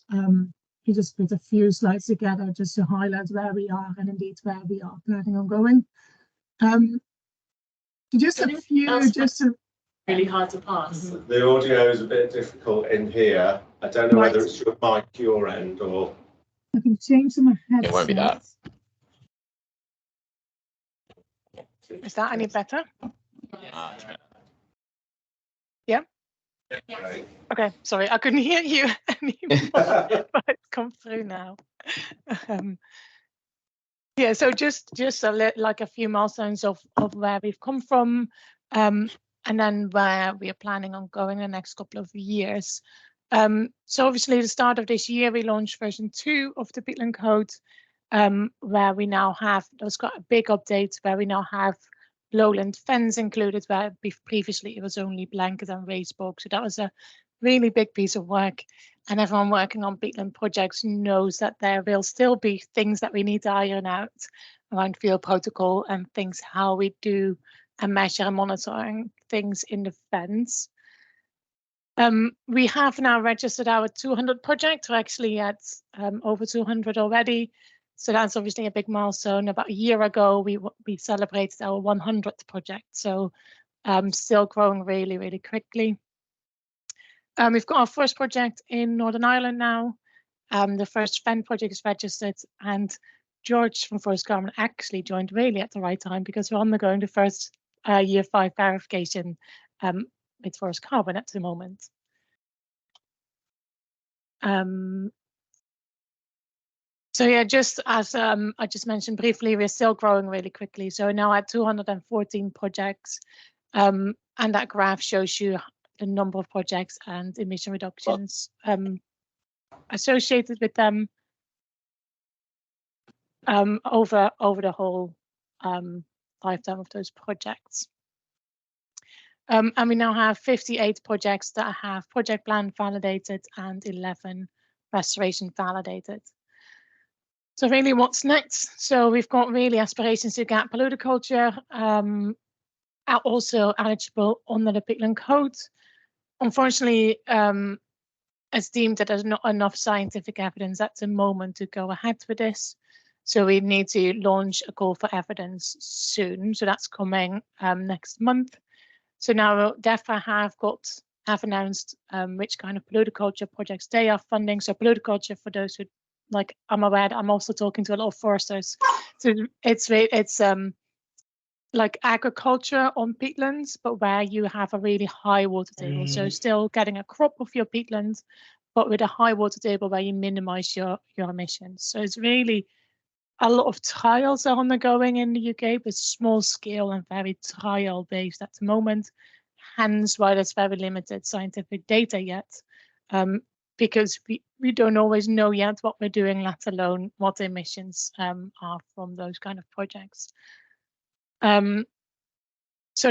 he just put a few slides together just to highlight where we are and indeed where we are planning on going. Just a few, just to really hard to pass. The audio is a bit difficult in here. I don't know whether it's your mic, your end, or. I can change my headset. It won't be that. Is that any better? Ah, Yeah. Okay, sorry, I couldn't hear you anymore, but it's come through now. Yeah, so just like a few milestones of where we've come from, and then where we are planning on going the next couple of years. So obviously, the start of this year, we launched version 2 of the peatland code, where we now have, there's got a big update where we now have lowland fence included, where previously it was only blanket and raised bog. So that was a really big piece of work. And everyone working on peatland projects knows that there will still be things that we need to iron out around field protocol and things how we do and measure and monitoring things in the fence. We have now registered our 200 project. We're actually at over 200 already. So that's obviously a big milestone. About a year ago, we celebrated our 100th project. So still growing really, really quickly. We've got our first project in Northern Ireland now. The first FEN project is registered, and George from Forest Carbon actually joined really at the right time because we're undergoing the first year 5 verification with Forest Carbon at the moment. So yeah, just as I just mentioned briefly, we're still growing really quickly. So now at 214 projects, and that graph shows you the number of projects and emission reductions associated with them over the whole lifetime of those projects. And we now have 58 projects that have project plan validated and 11 restoration validated. So really what's next? So we've got really aspirations to get polluter are also eligible under the peatland code. Unfortunately, it's deemed that there's not enough scientific evidence at the moment to go ahead with this. So we need to launch a call for evidence soon. So that's coming next month. So now DEFRA have announced which kind of polluter projects they are funding. So polluter, for those who, like, I'm aware that I'm also talking to a lot of foresters. So it's like agriculture on peatlands, but where you have a really high water table. So still getting a crop of your peatlands, but with a high water table where you minimize your emissions. So it's really a lot of trials are undergoing in the UK, but small scale and very trial based at the moment. Hence why there's very limited scientific data yet, because we don't always know yet what we're doing, let alone what the emissions are from those kind of projects. So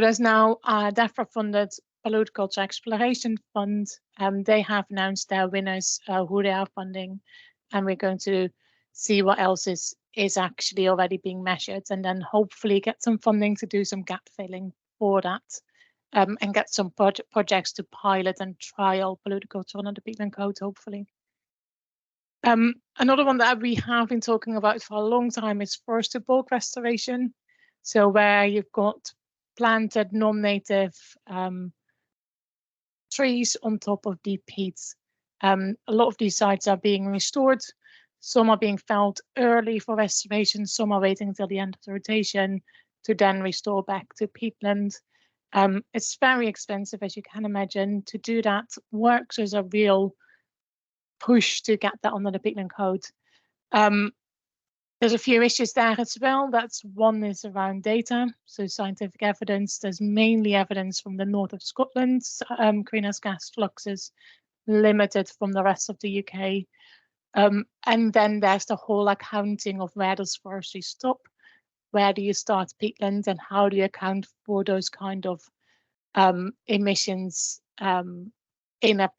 there's now a DEFRA funded Polluter Exploration Fund. They have announced their winners, who they are funding, and we're going to see what else is actually already being measured, and then hopefully get some funding to do some gap filling for that, and get some projects to pilot and trial polluter under the peatland code, hopefully. Another one that we have been talking about for a long time is forest bulk restoration. So where you've got planted non-native trees on top of deep heaths. A lot of these sites are being restored. Some are being felled early for restoration. Some are waiting until the end of the rotation to then restore back to peatland. It's very expensive, as you can imagine, to do that work. So there's a real push to get that under the peatland code. There's a few issues there as well. That's one is around data, so scientific evidence. There's mainly evidence from the north of Scotland. Greenhouse gas flux is limited from the rest of the UK. And then there's the whole accounting of where does forestry stop, where do you start peatland, and how do you account for those kind of emissions in a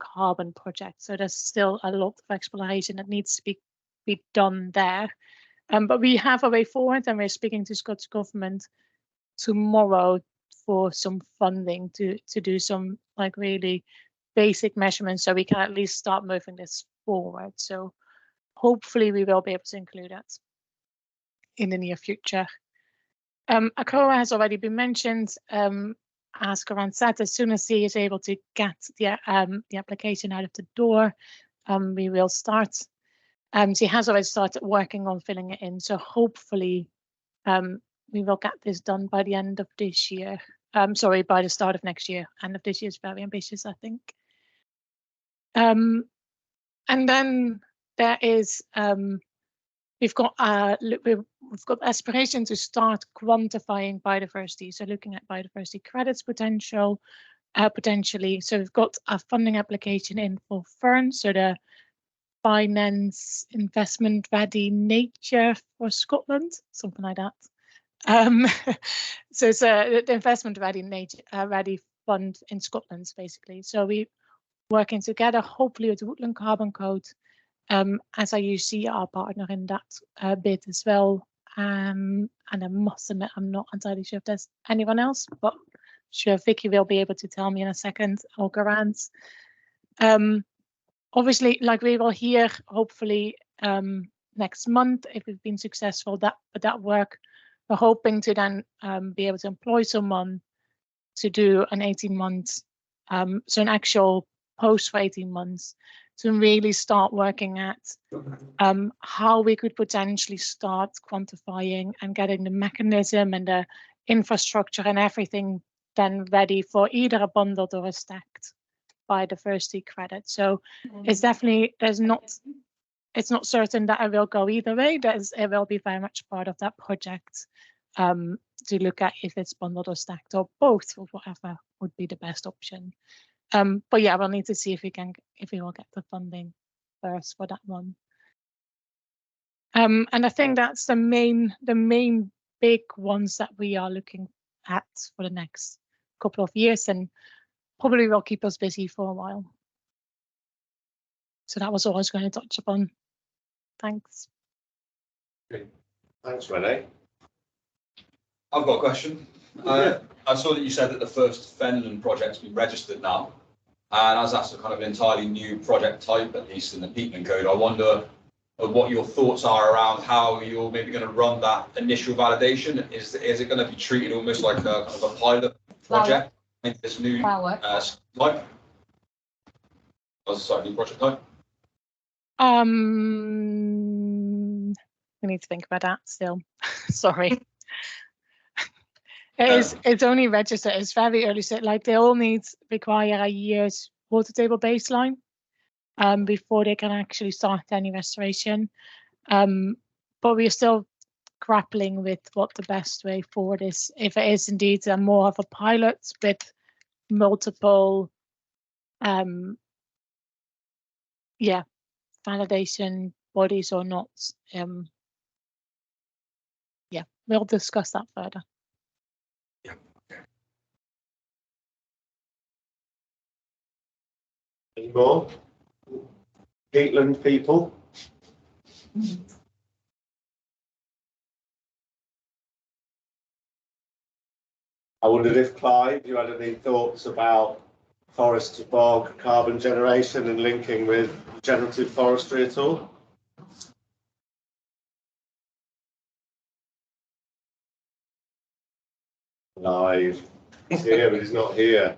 carbon project. So there's still a lot of exploration that needs to be done there. But we have a way forward, and we're speaking to Scottish Government tomorrow for some funding to do some like really basic measurements, so we can at least start moving this forward. So hopefully we will be able to include that in the near future. ACOA has already been mentioned. As Karan said, as soon as he is able to get the application out of the door, we will start. He has already started working on filling it in, so hopefully we will get this done by the end of this year. Sorry, by the start of next year. End of this year is very ambitious, I think. And then there is we've got aspiration to start quantifying biodiversity. So looking at biodiversity credits potentially. So we've got a funding application in for FERN, so the Finance Investment Ready Nature for Scotland, something like that. So it's the Investment Ready Nature Ready Fund in Scotland, basically. So we working together, hopefully with the Woodland Carbon Code, as I see our partner in that bid as well. And I must admit, I'm not entirely sure if there's anyone else, but sure Vicky will be able to tell me in a second, or Garant. Obviously, like we will hear, hopefully next month, if we've been successful that work, we're hoping to then be able to employ someone to do an 18-month, so an actual post for 18 months, to really start working at how we could potentially start quantifying and getting the mechanism and the infrastructure and everything then ready for either a bundled or a stacked biodiversity credit. So it's definitely, it's not certain that it will go either way. It will be very much part of that project to look at if it's bundled or stacked or both, or whatever would be the best option. But yeah, we'll need to see if we will get the funding first for that one. And I think that's the main big ones that we are looking at for the next couple of years, and probably will keep us busy for a while. So that was all I was going to touch upon. Thanks. Thanks, Renee. I've got a question. I saw that you said that the first Fenland project's been registered now, and as that's a kind of an entirely new project type, at least in the peatland code, I wonder what your thoughts are around how you're maybe going to run that initial validation. Is it going to be treated almost like a kind of a pilot project in this new type? Oh, sorry, new project type. We need to think about that still. Sorry. It's only registered. It's very early. So like they all require a year's water table baseline before they can actually start any restoration. But we're still grappling with what the best way forward is. If it is indeed more of a pilot with multiple validation bodies or not. Yeah, we'll discuss that further. Yeah. Any more? Peatland people? I wondered if, Clive, you had any thoughts about forest to bog carbon generation and linking with regenerative forestry at all? Clive, he's here, but he's not here.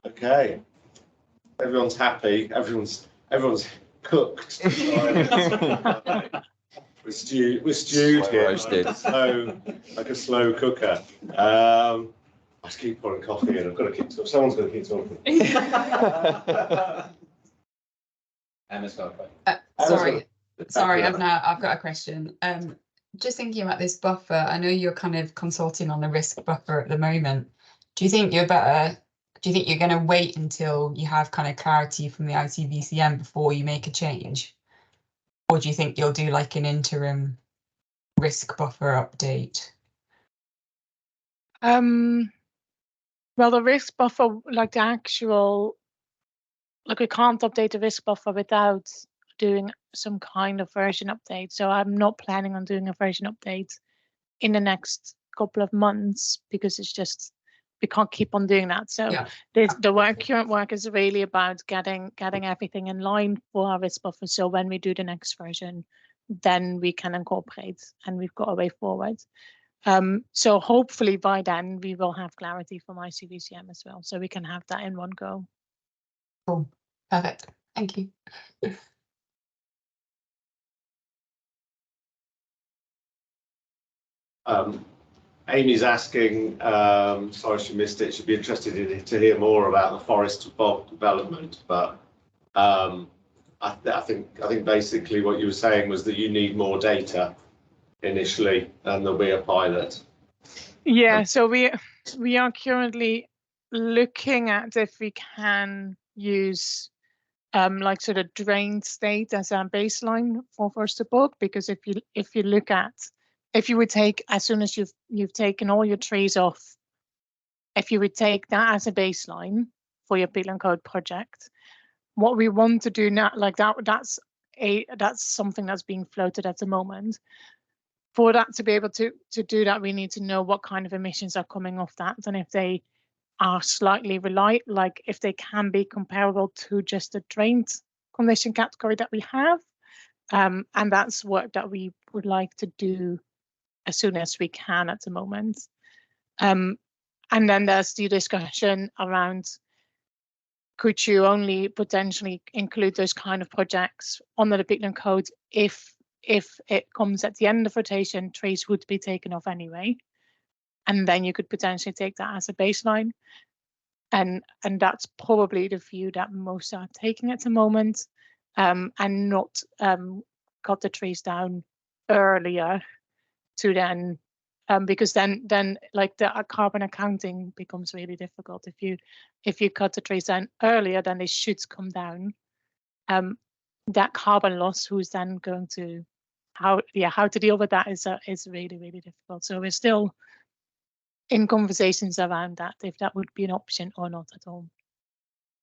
Okay, everyone's happy. Everyone's cooked. We're stewed here, like a slow cooker. I just keep pouring coffee in. I've got to keep talking. Someone's got to keep talking. Emma's got a question. Sorry, I've got a question. Just thinking about this buffer, I know you're kind of consulting on the risk buffer at the moment. Do you think you're going to wait until you have kind of clarity from the ICVCM before you make a change? Or do you think you'll do like an interim risk buffer update? Well, the risk buffer, like we can't update the risk buffer without doing some kind of version update. So I'm not planning on doing a version update in the next couple of months, because it's just, we can't keep on doing that. So the current work is really about getting everything in line for our risk buffer. So when we do the next version, then we can incorporate, and we've got a way forward. So hopefully by then we will have clarity from ICVCM as well, so we can have that in one go. Cool, perfect. Thank you. Amy's asking, sorry she missed it, she'd be interested to hear more about the forest to bog development, but I think basically what you were saying was that you need more data initially, and there'll be a pilot. Yeah, so we are currently looking at if we can use like sort of drained state as a baseline for forest to bog, because if you look at, if you would take, as soon as you've taken all your trees off, if you would take that as a baseline for your peatland code project, what we want to do now, like that's something that's being floated at the moment. For that to be able to do that, we need to know what kind of emissions are coming off that, and if they are slightly like if they can be comparable to just a drained condition category that we have. And that's work that we would like to do as soon as we can at the moment. And then there's the discussion around, could you only potentially include those kind of projects under the peatland code if it comes at the end of rotation, trees would be taken off anyway, and then you could potentially take that as a baseline. And that's probably the view that most are taking at the moment, and not cut the trees down earlier to then, because then like the carbon accounting becomes really difficult. If you cut the trees down earlier, then they should come down. That carbon loss, who's then going to, how to deal with that is really, really difficult. So we're still in conversations around that, if that would be an option or not at all.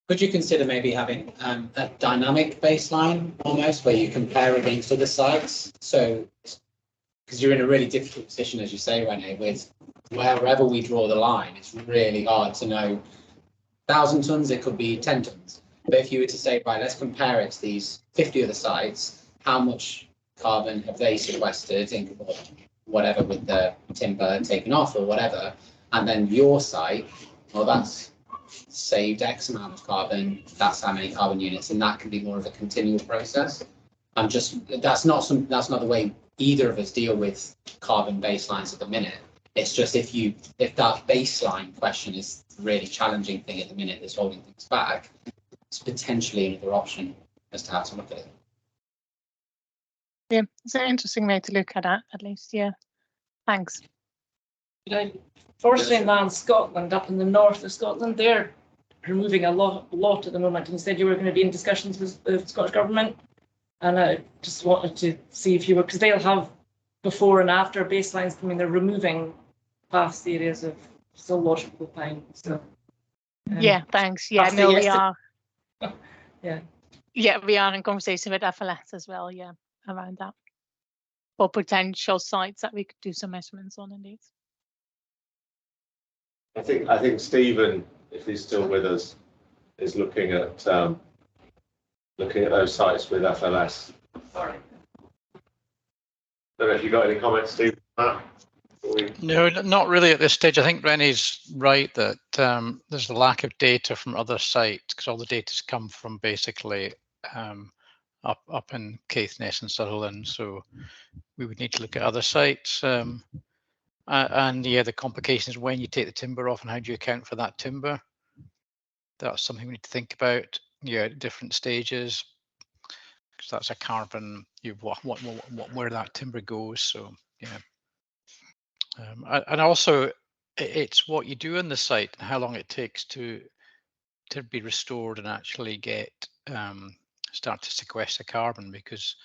Could you consider maybe having a dynamic baseline almost, where you compare against other sites? So, because you're in a really difficult position, as you say, Renee, with wherever we draw the line, it's really hard to know. 1,000 tons, it could be 10 tons. But if you were to say, right, let's compare it to these 50 other sites, how much carbon have they sequestered in whatever, with the timber taken off or whatever, and then your site, well, that's saved X amount of carbon, that's how many carbon units, and that can be more of a continual process. That's not the way either of us deal with carbon baselines at the minute. It's just if that baseline question is the really challenging thing at the minute that's holding things back, it's potentially another option as to how to look at it. Yeah, it's an interesting way to look at that, at least. Yeah, thanks. Forestry and Land Scotland, up in the north of Scotland, they're removing a lot at the moment. And you said you were going to be in discussions with the Scottish Government, and I just wanted to see if you were, because they'll have before and after baselines. I mean, they're removing vast areas of zoological pine. So yeah, thanks. Yeah, no, we are. Yeah, we are in conversation with FLS as well. Yeah, around that, or potential sites that we could do some measurements on, indeed. I think Stephen, if he's still with us, is looking at those sites with FLS. Sorry. Don't know if you got any comments, Stephen. No, not really at this stage. I think Renee's right that there's a lack of data from other sites, because all the data's come from basically up in Caithness and Sutherland. So we would need to look at other sites. And yeah, the complications when you take the timber off and how do you account for that timber? That's something we need to think about. Yeah, at different stages, because that's a carbon. Where that timber goes. So yeah, and also it's what you do on the site and how long it takes to be restored and actually get start to sequester carbon, because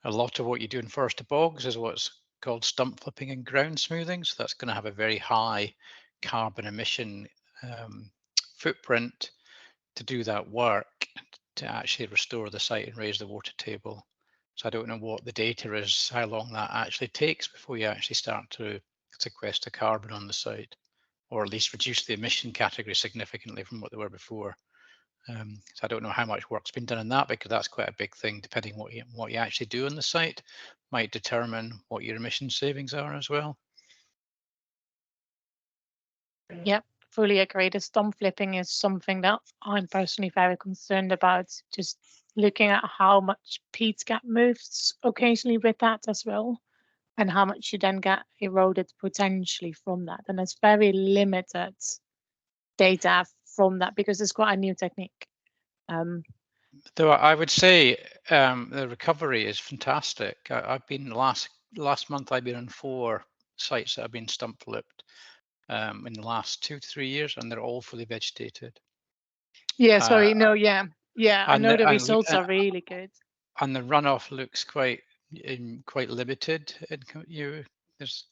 a lot of what you do in forest to bogs is what's called stump flipping and ground smoothing. So that's going to have a very high carbon emission footprint to do that work, to actually restore the site and raise the water table. So I don't know what the data is, how long that actually takes before you actually start to sequester carbon on the site, or at least reduce the emission category significantly from what they were before. So I don't know how much work's been done on that, because that's quite a big thing. Depending what you actually do on the site might determine what your emission savings are as well. Yep, fully agree. The stump flipping is something that I'm personally very concerned about. Just looking at how much peat gap moves occasionally with that as well. and how much you then get eroded potentially from that. And there's very limited data from that because it's quite a new technique. Though I would say the recovery is fantastic. I've been last month. I've been on 4 sites that have been stump flipped in the last 2 to 3 years, and they're all fully vegetated. Yeah, sorry, no, yeah. I know the results are really good. And the runoff looks quite limited. There's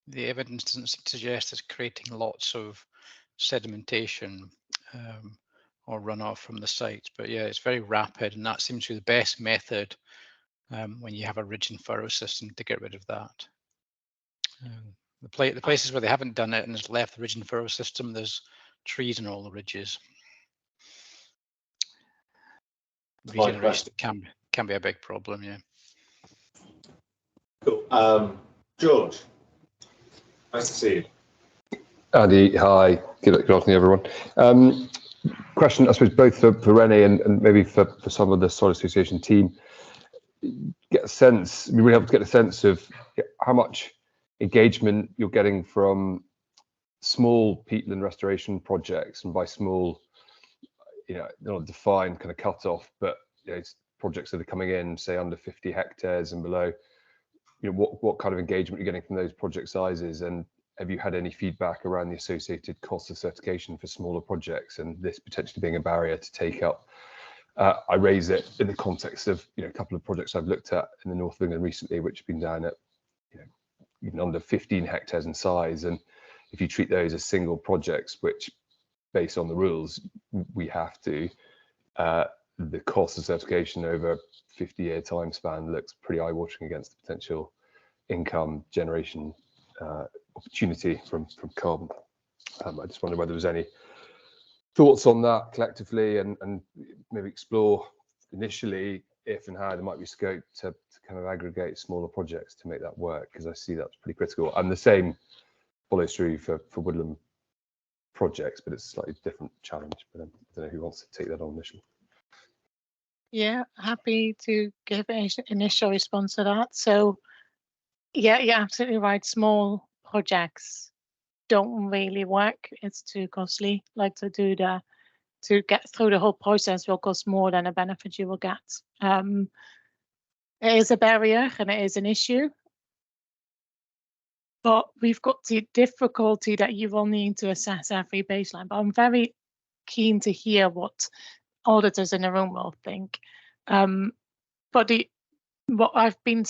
the evidence doesn't suggest it's creating lots of sedimentation or runoff from the sites. But yeah, it's very rapid, and that seems to be the best method when you have a ridge and furrow system to get rid of that. The places where they haven't done it and it's left the ridge and furrow system, there's trees on all the ridges. Regeneration can be a big problem, yeah. Cool. George, nice to see you. Andy, hi. Good afternoon, everyone. Question, I suppose, both for Rennie and maybe for some of the Soil Association team. Get a sense, we really help to get a sense of how much engagement you're getting from small peatland restoration projects, and by small, they're not defined kind of cut off, but it's projects that are coming in, say, under 50 hectares and below. What kind of engagement you're getting from those project sizes, and have you had any feedback around the associated cost of certification for smaller projects, and this potentially being a barrier to take up? I raise it in the context of a couple of projects I've looked at in the north of England recently, which have been down at even under 15 hectares in size, and if you treat those as single projects, which based on the rules we have to, the cost of certification over a 50-year time span looks pretty eye-watering against the potential income generation opportunity from carbon. I just wonder whether there's any thoughts on that collectively, and maybe explore initially if and how there might be scope to kind of aggregate smaller projects to make that work, because I see that's pretty critical. And the same follows through for woodland projects, but it's a slightly different challenge. But I don't know who wants to take that on initially. Yeah, happy to give an initial response to that. So yeah, you're absolutely right. Small projects don't really work. It's too costly. Like to get through the whole process will cost more than a benefit you will get. It is a barrier and it is an issue. But we've got the difficulty that you will need to assess every baseline. But I'm very keen to hear what auditors in the room will think. But what I've been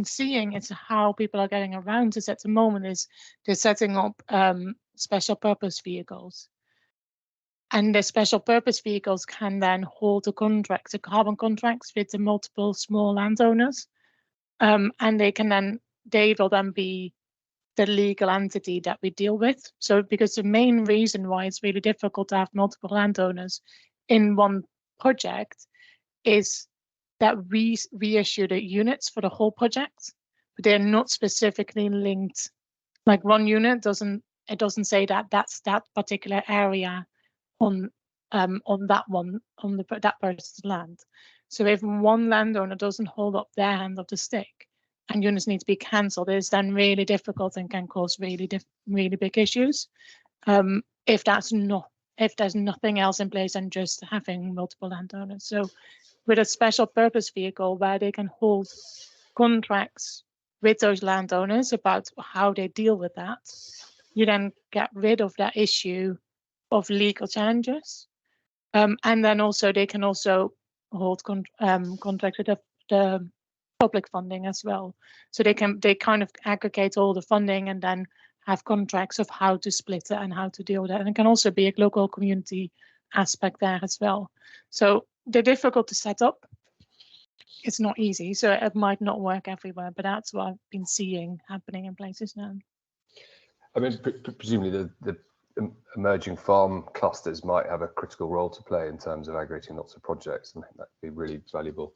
seeing is how people are getting around this at the moment is they're setting up special purpose vehicles. And the special purpose vehicles can then hold the contracts, the carbon contracts with the multiple small landowners. And they will then be the legal entity that we deal with. So because the main reason why it's really difficult to have multiple landowners in one project is that we issue the units for the whole project, but they're not specifically linked. Like one unit doesn't say that that's that particular area on that person's land. So if one landowner doesn't hold up their end of the stick and units need to be cancelled, it's then really difficult and can cause really big issues. If there's nothing else in place than just having multiple landowners. So with a special purpose vehicle where they can hold contracts with those landowners about how they deal with that, you then get rid of that issue of legal challenges. And then also they can also hold contracts with the public funding as well. So they kind of aggregate all the funding and then have contracts of how to split it and how to deal with it. And it can also be a local community aspect there as well. So they're difficult to set up. It's not easy, so it might not work everywhere, but that's what I've been seeing happening in places now. I mean, presumably the emerging farm clusters might have a critical role to play in terms of aggregating lots of projects, and that could be really valuable.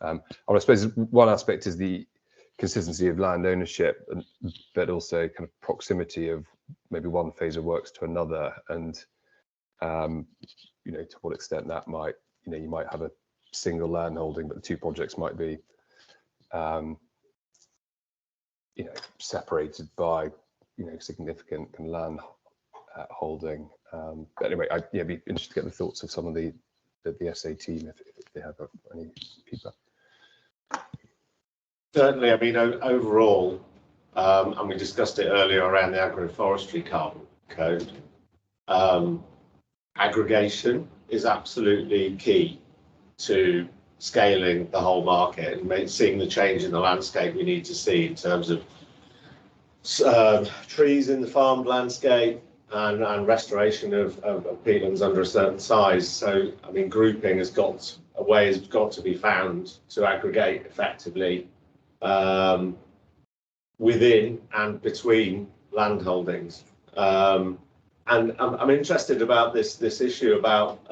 I suppose one aspect is the consistency of land ownership, but also kind of proximity of maybe one phase of works to another, and to what extent that might, you might have a single land holding, but the two projects might be you know, separated by, you know, significant land holding. But anyway, I'd be interested to get the thoughts of some of the SA team if they have any feedback. Certainly, I mean, overall, and we discussed it earlier around the agroforestry carbon code, aggregation is absolutely key to scaling the whole market and seeing the change in the landscape we need to see in terms of trees in the farmed landscape and restoration of peatlands under a certain size. So, I mean, grouping has got to be found to aggregate effectively within and between land holdings. And I'm interested about this issue about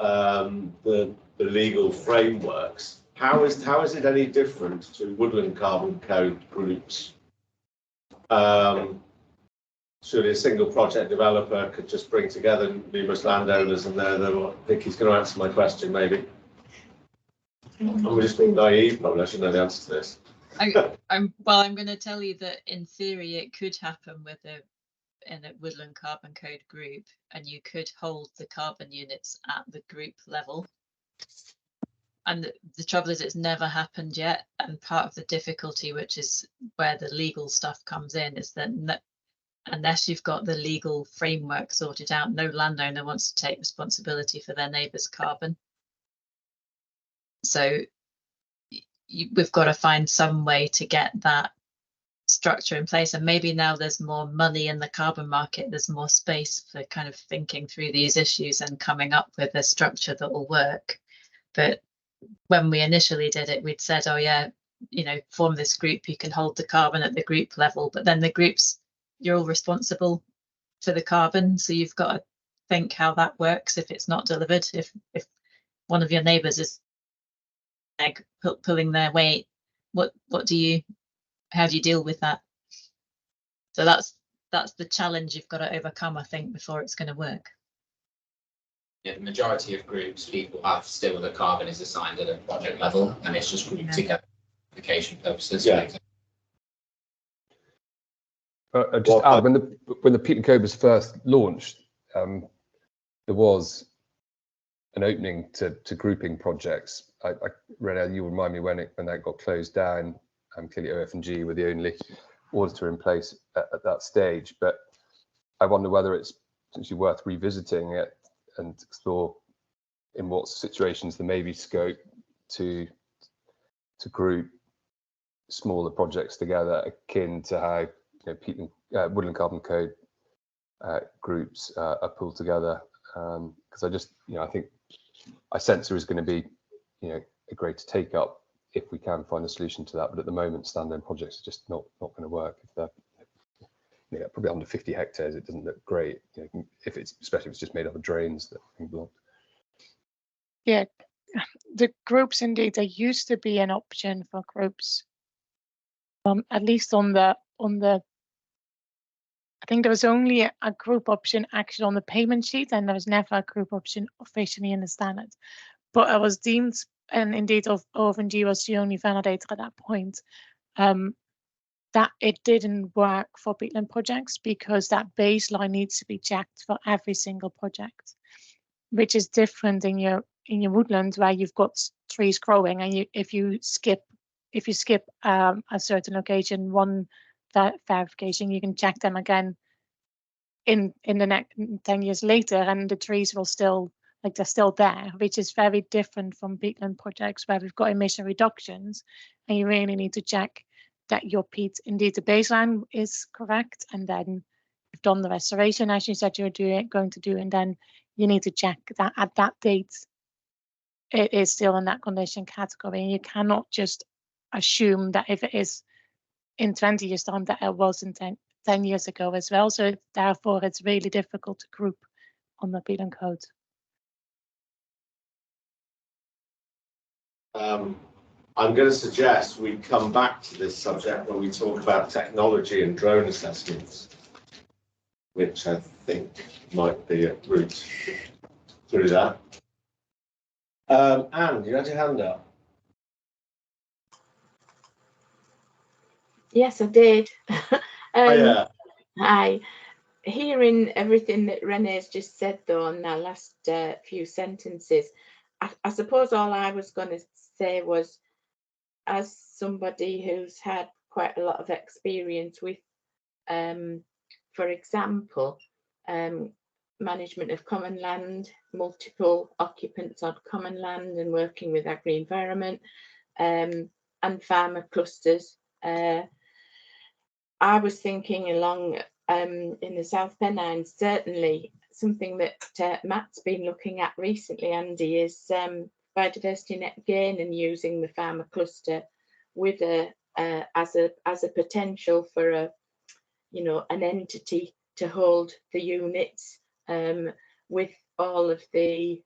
the legal frameworks. How is it any different to woodland carbon code groups? Surely a single project developer could just bring together numerous landowners, and I think he's going to answer my question maybe. I'm just being naive, probably. I should know the answer to this. I'm going to tell you that in theory it could happen in a woodland carbon code group, and you could hold the carbon units at the group level. And the trouble is it's never happened yet. And part of the difficulty, which is where the legal stuff comes in, is that unless you've got the legal framework sorted out, no landowner wants to take responsibility for their neighbour's carbon. So we've got to find some way to get that structure in place. And maybe now there's more money in the carbon market, there's more space for kind of thinking through these issues and coming up with a structure that will work. But when we initially did it, we'd said, oh yeah, you know, form this group, you can hold the carbon at the group level, but then the groups, you're all responsible for the carbon. So you've got to think how that works if it's not delivered. If one of your neighbours is pulling their weight, how do you deal with that? So that's the challenge you've got to overcome, I think, before it's going to work. Yeah, the majority of groups, people have still the carbon is assigned at a project level, and it's just grouped together for application purposes. Yeah. Just add, when the peatland code was first launched, there was an opening to grouping projects. René, you remind me when that got closed down. Clearly OF&G were the only auditor in place at that stage, but I wonder whether it's potentially worth revisiting it and explore in what situations there may be scope to group smaller projects together, akin to how, you know, peatland, woodland carbon code groups are pulled together. Because I think I sense there is going to be, you know, a greater take up if we can find a solution to that. But at the moment, standalone projects are just not going to work. If they're, you know, probably under 50 hectares, it doesn't look great. You know, especially if it's just made up of drains that can block. Yeah, the groups indeed, there used to be an option for groups. At least on the I think there was only a group option actually on the payment sheet, and there was never a group option officially in the standard. But it was deemed, and indeed OF&G was the only validator at that point, that it didn't work for peatland projects because that baseline needs to be checked for every single project, which is different in your woodland where you've got trees growing, and if you skip a certain location, one verification, you can check them again in the next 10 years later, and the trees will still, like, they're still there, which is very different from peatland projects where we've got emission reductions, and you really need to check that your peat, indeed the baseline is correct, and then you've done the restoration as you said you were going to do, and then you need to check that at that date it is still in that condition category. And you cannot just assume that if it is in 20 years time that it was in 10 years ago as well. So therefore it's really difficult to group on the peatland code. I'm going to suggest we come back to this subject when we talk about technology and drone assessments, which I think might be a route through that. Anne, you had your hand up. Yes, I did. Yeah. Hi. Hearing everything that Renee's just said, though, in our last few sentences, I suppose all I was going to say was, as somebody who's had quite a lot of experience with, for example, management of common land, multiple occupants on common land, and working with agri-environment and farmer clusters, I was thinking along in the South Pennines, certainly something that Matt's been looking at recently, Andy, is biodiversity net gain and using the farmer cluster with as a potential for a, you know, an entity to hold the units with all of the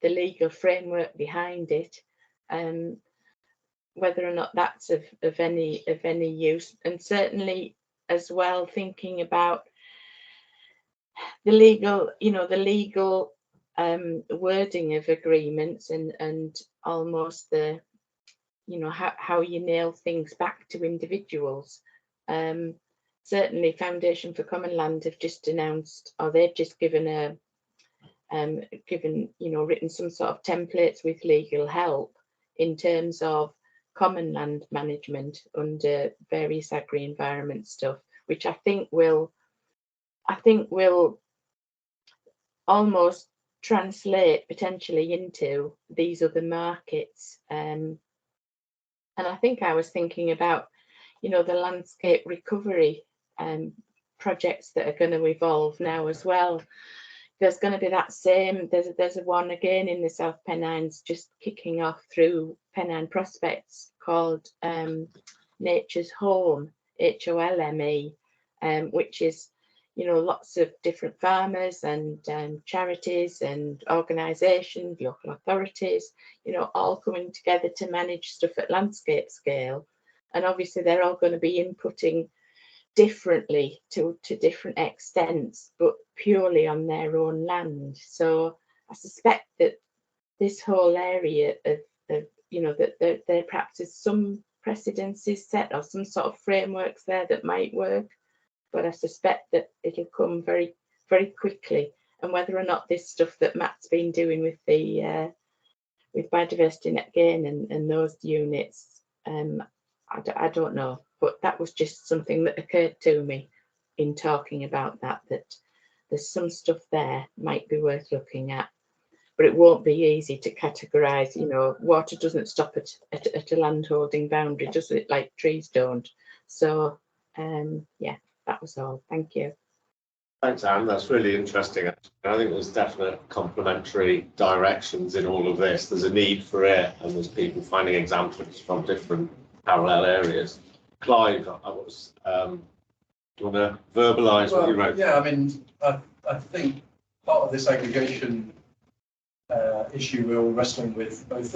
legal framework behind it. Whether or not that's of any use, and certainly as well thinking about the legal, you know, the legal wording of agreements and almost the, you know, how you nail things back to individuals. Certainly Foundation for Common Land have just announced, or they've just given a you know, written some sort of templates with legal help in terms of common land management under various agri-environment stuff, which I think will almost translate potentially into these other markets. And I think I was thinking about, you know, the landscape recovery projects that are going to evolve now as well. There's going to be that same, there's a one again in the South Pennines just kicking off through Pennine Prospects called Nature's Home, HOLME, which is, you know, lots of different farmers and charities and organisations, local authorities, you know, all coming together to manage stuff at landscape scale. And obviously they're all going to be inputting differently to different extents, but purely on their own land. So I suspect that this whole area of you know, that there perhaps is some precedences set or some sort of frameworks there that might work, but I suspect that it'll come very, very quickly. And whether or not this stuff that Matt's been doing with the with biodiversity net gain and those units, I don't know, but that was just something that occurred to me in talking about that there's some stuff there might be worth looking at, but it won't be easy to categorise. You know, water doesn't stop at a land holding boundary, does it, like trees don't? So yeah, that was all. Thank you. Thanks, Anne. That's really interesting. I think there's definite complementary directions in all of this. There's a need for it, and there's people finding examples from different parallel areas. Clive, do you want to verbalise what you wrote? Yeah, I mean, I think part of this aggregation issue we're all wrestling with, both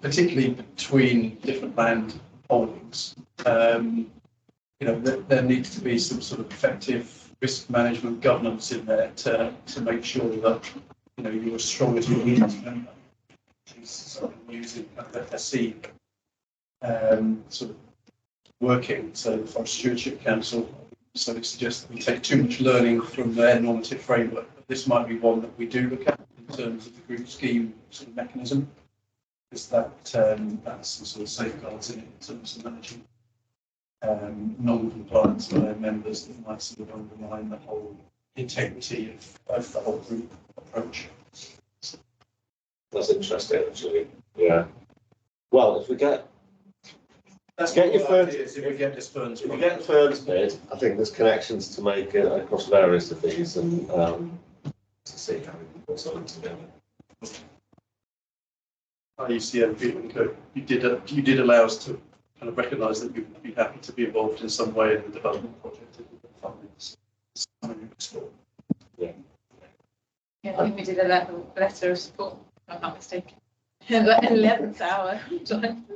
particularly between different land holdings. You know, there needs to be some sort of effective risk management governance in there to make sure that, you know, you're as strong as you need to remember. Using FSC sort of working, so the Forest Stewardship Council, so it suggests that we take too much learning from their normative framework, but this might be one that we do look at in terms of the group scheme sort of mechanism, because that's some sort of safeguards in it in terms of managing non-compliance by their members that might sort of undermine the whole integrity of the whole group approach. That's interesting, actually. Yeah. Well, if we get your ferns, if we get ferns bid, I think there's connections to make it across various of these, and to see how we can put something together. UCM, you did allow us to kind of recognise that you'd be happy to be involved in some way in the development project. Yeah. Yeah, I think we did a letter of support, if I'm not mistaken. 11th hour.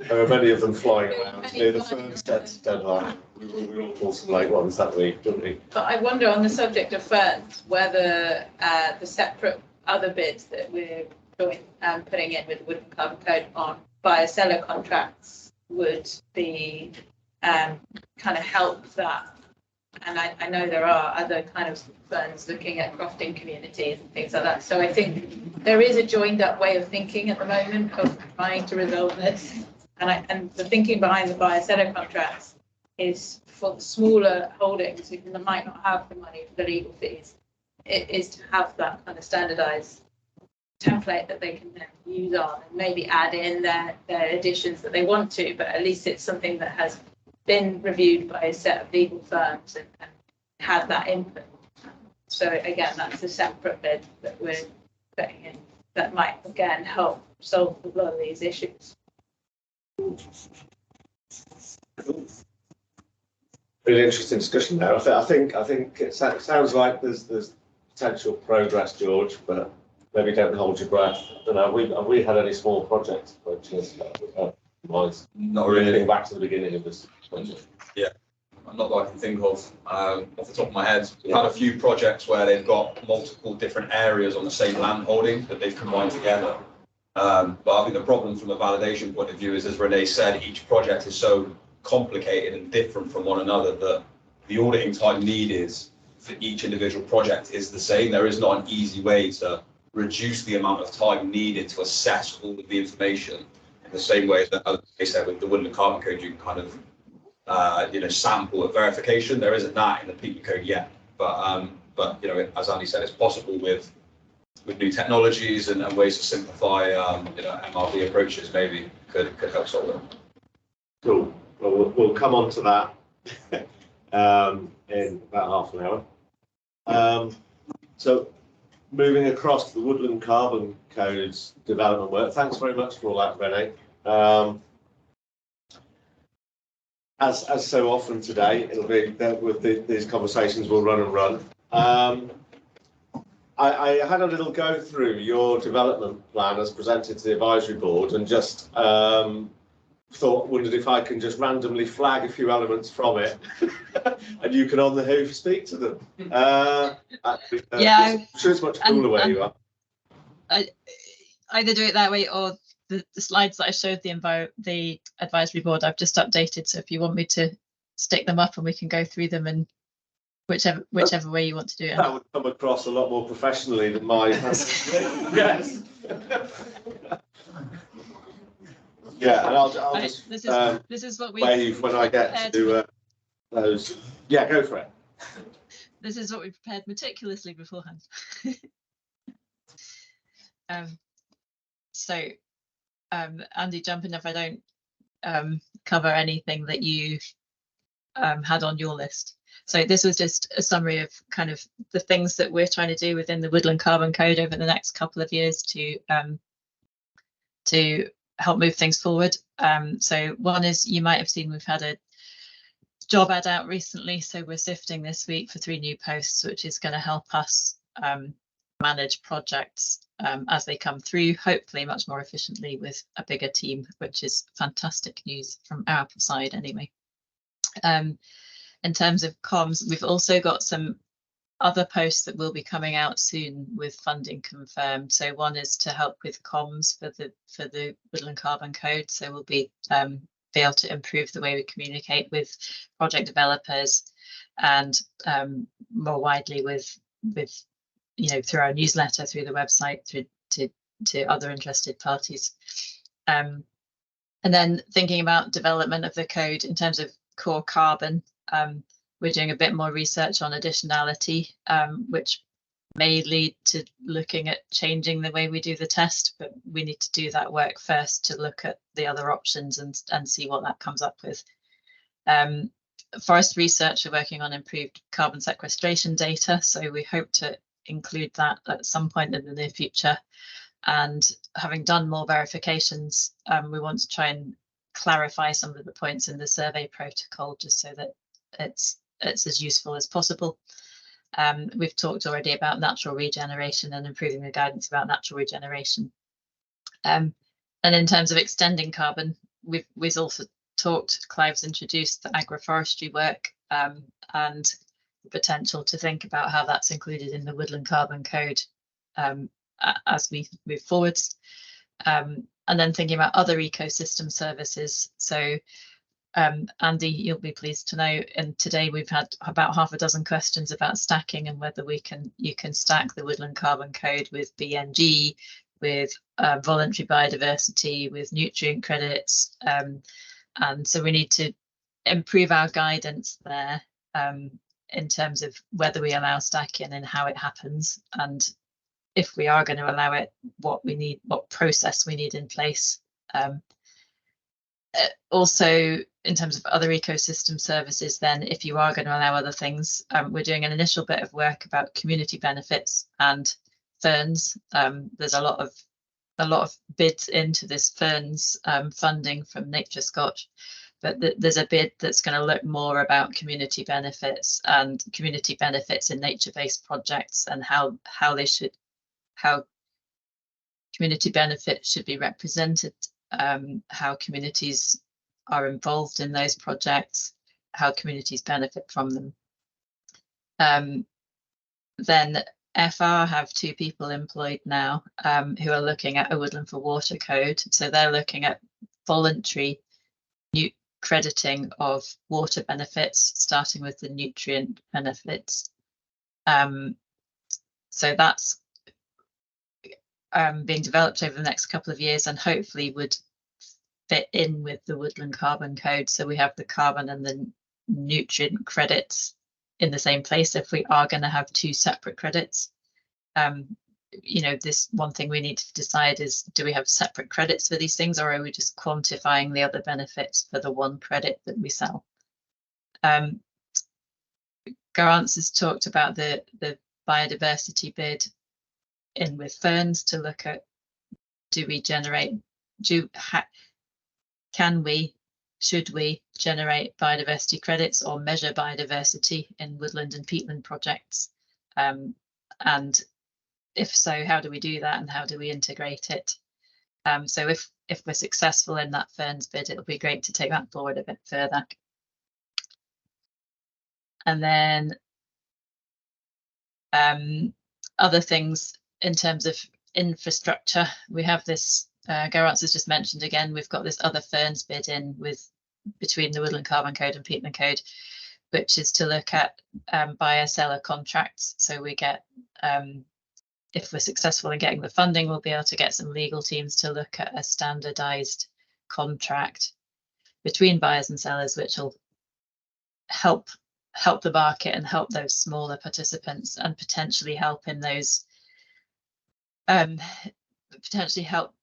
There are many of them flying around near the firm's deadline. We all bought some late ones that week, didn't we? But I wonder, on the subject of ferns, whether the separate other bids that we're putting in with Wood and Carbon Code on buyer-seller contracts would be kind of help that. And I know there are other kind of funds looking at crofting communities and things like that. So I think there is a joined up way of thinking at the moment of trying to resolve this. And the thinking behind the buyer-seller contracts is for the smaller holdings who might not have the money for the legal fees. It is to have that kind of standardised template that they can then use on and maybe add in their additions that they want to, but at least it's something that has been reviewed by a set of legal firms and had that input. So again, that's a separate bid that we're putting in that might again help solve a lot of these issues. Really interesting discussion there. I think it sounds like there's potential progress, George, but maybe don't hold your breath. I don't know. Have we had any small projects approaching us? Not really. Back to the beginning of this project. Yeah, not that I can think of off the top of my head. We've had a few projects where they've got multiple different areas on the same land holding that they've combined together. But I think the problem from a validation point of view is, as Renee said, each project is so complicated and different from one another that the auditing time needed for each individual project is the same. There is not an easy way to reduce the amount of time needed to assess all of the information in the same way that, as they said, with the Woodland Carbon Code, you can kind of sample a verification. There isn't that in the Peatland Code yet, but as Andy said, it's possible with new technologies and ways to simplify MRV approaches. Maybe could help solve it. Cool. Well, we'll come on to that in about half an hour. So moving across to the Woodland Carbon Code's development work. Thanks very much for all that, Renee. As so often today, it'll be that with these conversations will run and run. I had a little go through your development plan as presented to the advisory board and just wondered if I can just randomly flag a few elements from it and you can on the hoof speak to them. Yeah, I'm sure it's much cooler where you are. Either do it that way or the slides that I showed the advisory board I've just updated, so if you want me to stick them up and we can go through them and whichever way you want to do it. That would come across a lot more professionally than mine. Yes. Yeah, and I'll just this is what we wave when I get to those. Yeah, go for it. This is what we prepared meticulously beforehand. Andy, jump in if I don't cover anything that you had on your list. So this was just a summary of kind of the things that we're trying to do within the Woodland Carbon Code over the next couple of years to help move things forward. So one is, you might have seen we've had a job ad out recently, so we're sifting this week for 3 new posts, which is going to help us manage projects as they come through, hopefully much more efficiently with a bigger team, which is fantastic news from our side anyway. In terms of comms, we've also got some other posts that will be coming out soon with funding confirmed. So one is to help with comms for the Woodland Carbon Code. So we'll be able to improve the way we communicate with project developers and more widely with through our newsletter, through the website, to other interested parties. And then thinking about development of the code in terms of core carbon, we're doing a bit more research on additionality, which may lead to looking at changing the way we do the test, but we need to do that work first to look at the other options and see what that comes up with. Forest research are working on improved carbon sequestration data, so we hope to include that at some point in the near future. And having done more verifications, we want to try and clarify some of the points in the survey protocol just so that it's as useful as possible. We've talked already about natural regeneration and improving the guidance about natural regeneration. And in terms of extending carbon, we've also talked, Clive's introduced the agroforestry work and the potential to think about how that's included in the Woodland Carbon Code as we move forwards. And then thinking about other ecosystem services. So Andy, you'll be pleased to know, and today we've had about half a dozen questions about stacking and whether you can stack the woodland carbon code with BNG, with voluntary biodiversity, with nutrient credits, and so we need to improve our guidance there in terms of whether we allow stacking and how it happens, and if we are going to allow it, what process we need in place. Also, in terms of other ecosystem services, then if you are going to allow other things, we're doing an initial bit of work about community benefits and ferns. There's a lot of bids into this ferns funding from Nature Scotch, but there's a bid that's going to look more about community benefits in nature-based projects, and how community benefits should be represented, how communities are involved in those projects, how communities benefit from them. Then FR have 2 people employed now who are looking at a Woodland for Water code. So they're looking at voluntary crediting of water benefits, starting with the nutrient benefits. So that's being developed over the next couple of years, and hopefully would fit in with the woodland carbon code. So we have the carbon and the nutrient credits in the same place if we are going to have 2 separate credits. You know, this one thing we need to decide is, do we have separate credits for these things, or are we just quantifying the other benefits for the one credit that we sell? Garance has talked about the biodiversity bid in with ferns to look at, should we generate biodiversity credits or measure biodiversity in woodland and peatland projects? And if so, how do we do that, and how do we integrate it? So if we're successful in that ferns bid, it'll be great to take that forward a bit further. And then other things in terms of infrastructure, we have this, Garance has just mentioned again, we've got this other ferns bid in between the Woodland Carbon Code and Peatland Code, which is to look at buyer-seller contracts. So we get, if we're successful in getting the funding, we'll be able to get some legal teams to look at a standardized contract between buyers and sellers, which will help the market and help those smaller participants, and potentially help in those potentially help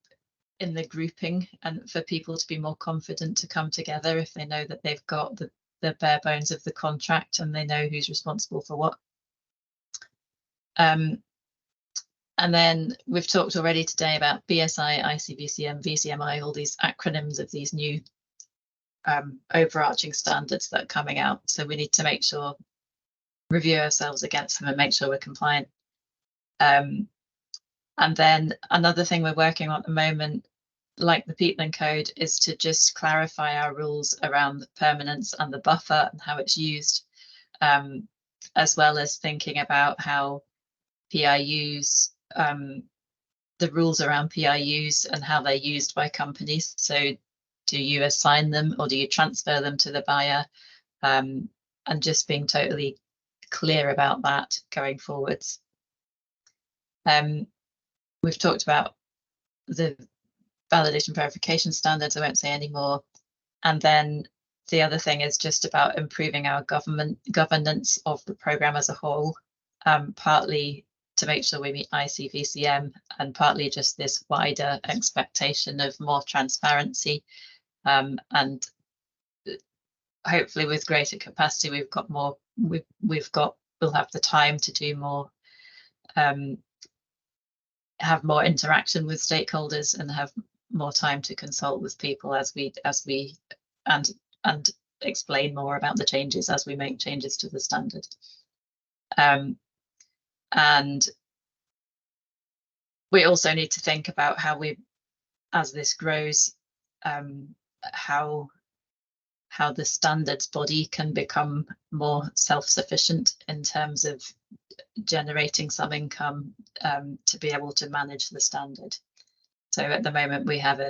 in the grouping, and for people to be more confident to come together if they know that they've got the bare bones of the contract and they know who's responsible for what. And then we've talked already today about BSI, ICVCM, VCMI, all these acronyms of these new overarching standards that are coming out. So we need to make sure, review ourselves against them and make sure we're compliant. And then another thing we're working on at the moment, like the Peatland Code, is to just clarify our rules around the permanence and the buffer and how it's used, as well as thinking about how PIUs, the rules around PIUs and how they're used by companies. So do you assign them or do you transfer them to the buyer? And just being totally clear about that going forwards. We've talked about the validation verification standards. I won't say any more. And then the other thing is just about improving our governance of the programme as a whole, partly to make sure we meet ICVCM, and partly just this wider expectation of more transparency. And hopefully with greater capacity, we've got more, we'll have the time to do more, have more interaction with stakeholders and have more time to consult with people as we and explain more about the changes as we make changes to the standard. And we also need to think about how we, as this grows, how the standards body can become more self-sufficient in terms of generating some income to be able to manage the standard. So at the moment we have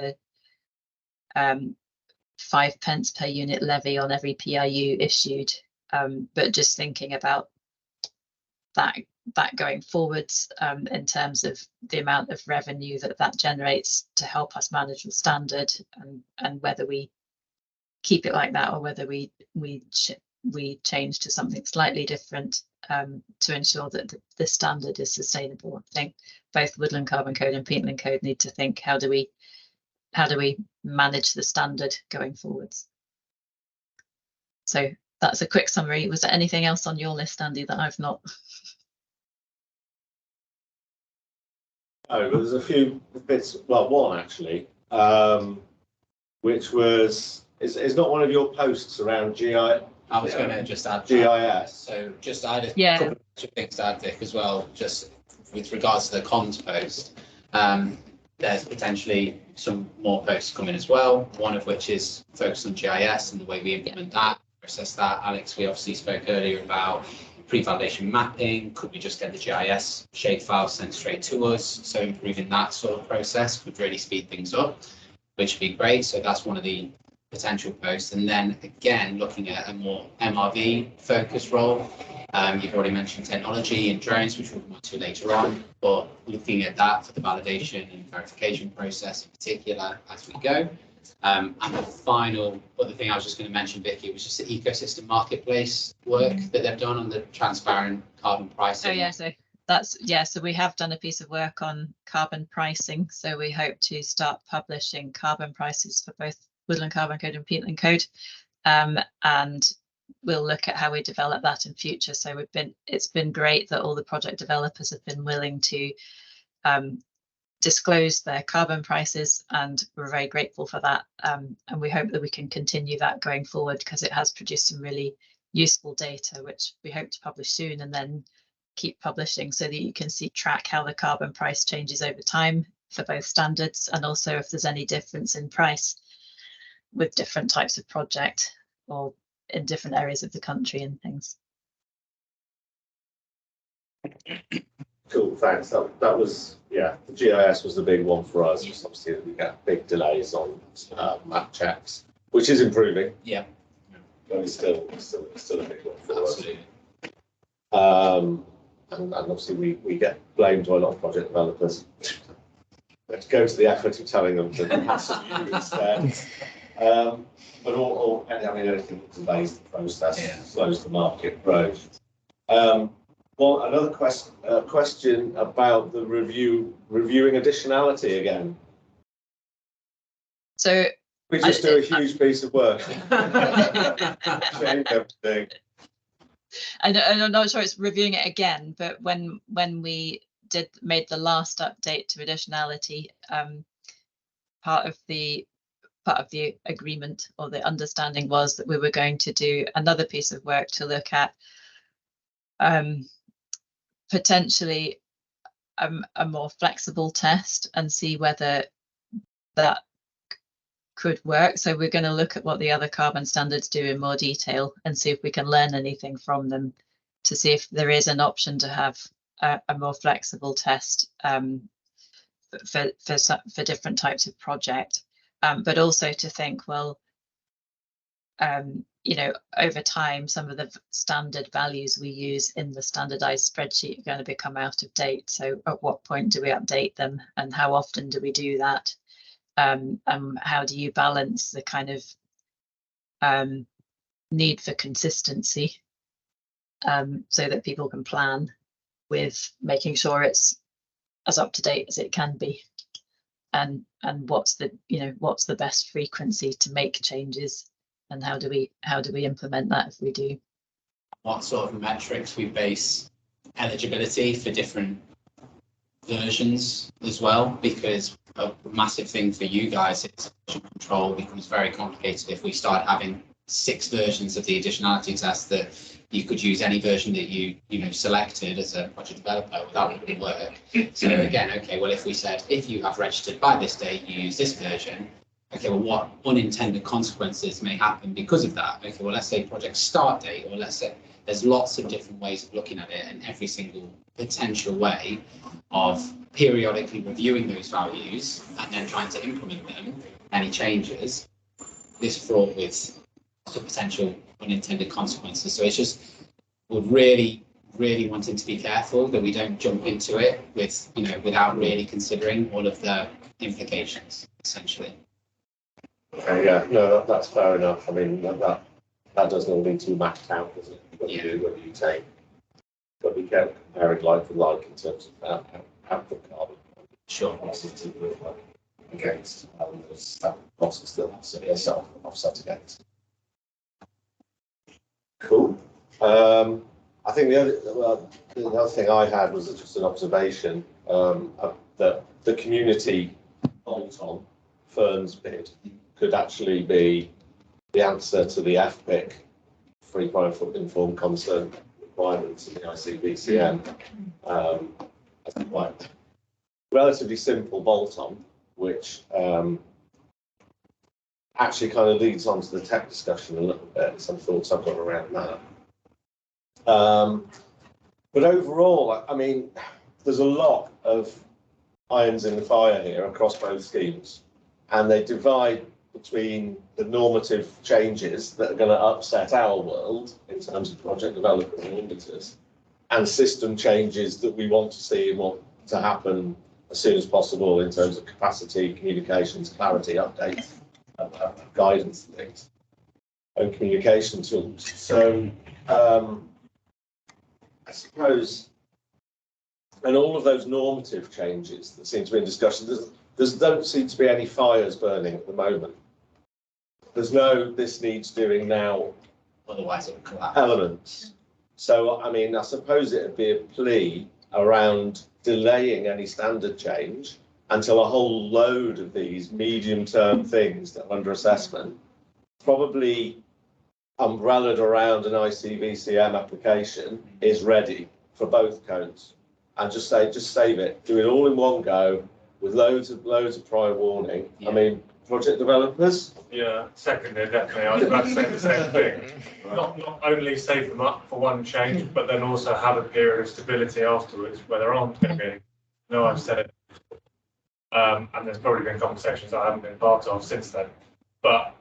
5p per unit levy on every PIU issued, but just thinking about that going forwards in terms of the amount of revenue that generates to help us manage the standard, and whether we keep it like that or whether we change to something slightly different to ensure that the standard is sustainable. I think both Woodland Carbon Code and Peatland Code need to think, how do we manage the standard going forwards? So that's a quick summary. Was there anything else on your list, Andy, that I've not? Oh, but there's a few bits. Well, one actually, which was is not one of your posts around GI. I was going to just add GIS. That. So just add a couple of things to add, Vic, as well, just with regards to the cons post. There's potentially some more posts coming as well, one of which is focused on GIS and the way we implement that, process that. Alex, we obviously spoke earlier about pre-validation mapping. Could we just get the GIS shapefile sent straight to us? So improving that sort of process would really speed things up, which would be great. So that's one of the potential posts. And then again, looking at a more MRV focused role. You've already mentioned technology and drones, which we'll come on to later on, but looking at that for the validation and verification process in particular as we go. And the final other thing I was just going to mention, Vicky, was just the ecosystem marketplace work that they've done on the transparent carbon pricing. Oh yeah, so that's so we have done a piece of work on carbon pricing. So we hope to start publishing carbon prices for both Woodland Carbon Code and Peatland Code, and we'll look at how we develop that in future. So it's been great that all the project developers have been willing to disclose their carbon prices, and we're very grateful for that. And we hope that we can continue that going forward, because it has produced some really useful data, which we hope to publish soon and then keep publishing, so that you can track how the carbon price changes over time for both standards, and also if there's any difference in price with different types of project or in different areas of the country and things. Cool, thanks. That was, the GIS was the big one for us. Just obviously we get big delays on map checks, which is improving. Yeah. But it's still a big one for Absolutely. Us. And obviously we get blamed by a lot of project developers. Let's go to the effort of telling them to pass it through instead. But anything that delays the process, slows the market growth. Well, another question about the reviewing additionality again. So we just do a huge piece of work. Change everything. I'm not sure it's reviewing it again, but when we made the last update to additionality, part of the agreement or the understanding was that we were going to do another piece of work to look at potentially a more flexible test and see whether that could work. So we're going to look at what the other carbon standards do in more detail and see if we can learn anything from them, to see if there is an option to have a more flexible test for different types of project, but also to think, well, over time, some of the standard values we use in the standardized spreadsheet are going to become out of date. So at what point do we update them, and how often do we do that? How do you balance the kind of need for consistency so that people can plan, with making sure it's as up to date as it can be, and what's the best frequency to make changes, and how do we implement that if we do? What sort of metrics we base eligibility for different versions as well, because a massive thing for you guys is version control becomes very complicated if we start having 6 versions of the additionality test, that you could use any version that you selected as a project developer without really work. So again, okay, well, if we said, if you have registered by this date, you use this version, okay, well, what unintended consequences may happen because of that? Okay, well, let's say project start date, or let's say there's lots of different ways of looking at it, and every single potential way of periodically reviewing those values and then trying to implement them, any changes. is fraught with some potential unintended consequences. So it's just, we're really wanting to be careful that we don't jump into it with, without really considering all of the implications, essentially. Okay, yeah, no, that's fair enough. I mean, that does not need to be maxed out, does it? What you do, what you take. But we can compare it like for like in terms of output carbon. Sure. Against that process that offset against. Cool. I think the other thing I had was just an observation that the community bolt-on Ferns bid could actually be the answer to the FPIC, free prior informed consent requirements in the ICBCM. That's quite relatively simple bolt-on, which actually kind of leads on to the tech discussion a little bit. Some thoughts I've got around that. But overall, I mean, there's a lot of irons in the fire here across both schemes, and they divide between the normative changes that are going to upset our world in terms of project developers and auditors, and system changes that we want to see and want to happen as soon as possible in terms of capacity, communications, clarity, updates, guidance and things, and communication tools. So I suppose, and all of those normative changes that seem to be in discussion, there don't seem to be any fires burning at the moment. There's no this needs doing now, otherwise it would collapse elements. So I mean, I suppose it would be a plea around delaying any standard change until a whole load of these medium-term things that are under assessment, probably umbrellaed around an ICBCM application, is ready for both codes, and just save it, do it all in one go with loads of prior warning. Yeah. I mean, project developers. Yeah, secondly, definitely. I was about to say the same thing. Not only save them up for one change, but then also have a period of stability afterwards where there aren't going to be any. No, I've said it. And there's probably been conversations I haven't been part of since then. But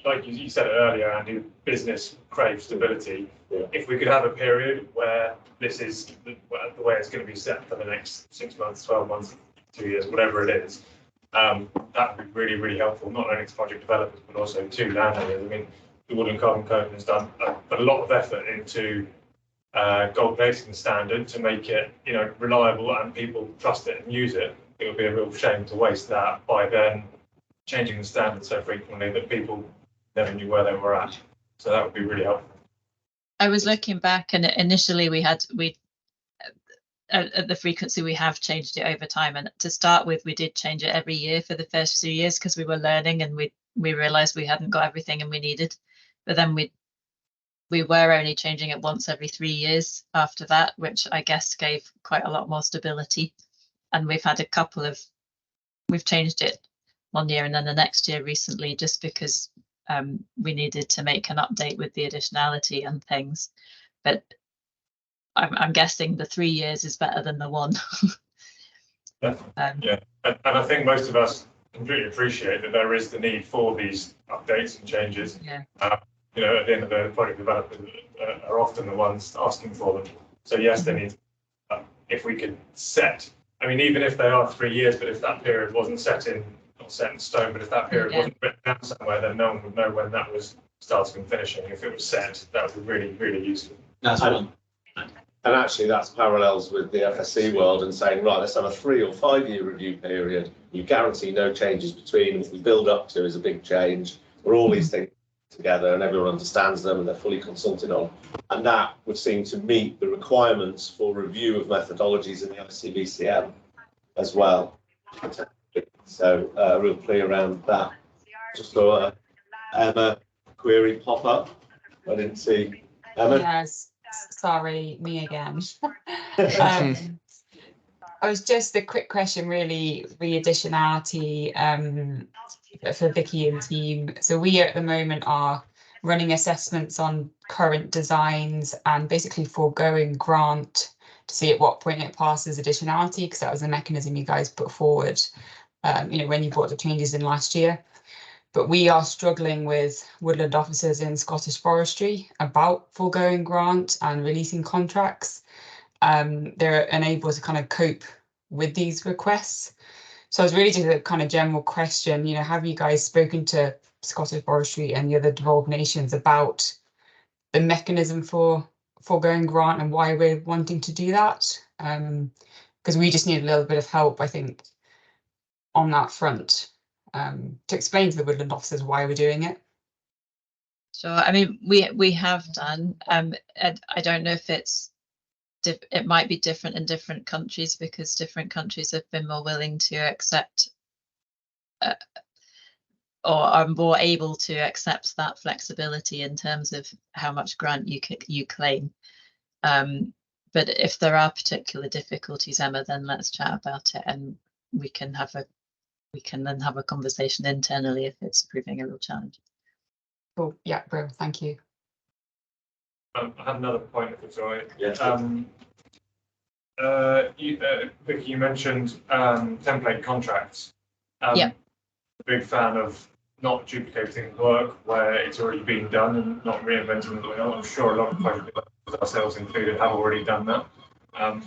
like you said earlier, Andy, business craves stability. Yeah. If we could have a period where this is the way it's going to be set for the next 6 months, 12 months, 2 years, whatever it is, that would be really, really helpful, not only to project developers, but also to landowners. I mean, the Wood and Carbon Code has done a lot of effort into gold plating the standard to make it, reliable and people trust it and use it. It would be a real shame to waste that by then changing the standard so frequently that people never knew where they were at. So that would be really helpful. I was looking back, and initially we at the frequency we have changed it over time, and to start with we did change it every year for the first few years because we were learning and we realized we hadn't got everything and we needed, but then we were only changing it once every 3 years after that, which I guess gave quite a lot more stability. And we've had we've changed it 1 year and then the next year recently, just because we needed to make an update with the additionality and things. But I'm guessing the 3 years is better than the one. Yeah, and I think most of us completely appreciate that there is the need for these updates and changes. Yeah. At the end of the project, developers are often the ones asking for them. So yes, they need. If we could set, I mean, even if they are 3 years, but if that period wasn't not set in stone, but if that period wasn't written down somewhere, then no one would know when that was starting and finishing. If it was set, that would be really, really useful. That's one. And actually, that's parallels with the FSC world and saying, right, let's have a 3 or 5 year review period. You guarantee no changes between. What we build up to is a big change, where all these things together and everyone understands them and they're fully consulted on. And that would seem to meet the requirements for review of methodologies in the ICBCM as well. So a real plea around that. Just saw Emma query pop up. I didn't see Emma. Yes. Sorry, me again. I was just a quick question, really, the additionality for Vicky and team. So we at the moment are running assessments on current designs and basically foregoing grant to see at what point it passes additionality, because that was the mechanism you guys put forward, when you brought the changes in last year. but we are struggling with woodland officers in Scottish Forestry about foregoing grant and releasing contracts. They're unable to kind of cope with these requests. So it's really just a kind of general question, you know, have you guys spoken to Scottish Forestry and the other devolved nations about the mechanism for foregoing grant and why we're wanting to do that? Because we just need a little bit of help, I think, on that front, to explain to the woodland officers why we're doing it. So, I mean, we have done. I don't know if it might be different in different countries, because different countries have been more willing to accept or are more able to accept that flexibility in terms of how much grant you claim. But if there are particular difficulties, Emma, then let's chat about it, and we can then have a conversation internally if it's proving a real challenge. Cool. Yeah, bro. Thank you. I have another point, if it's all right. Yes. Vicky, you mentioned template contracts. Yeah. Big fan of not duplicating work where it's already been done and not reinventing the wheel. I'm sure a lot of project developers, ourselves included, have already done that.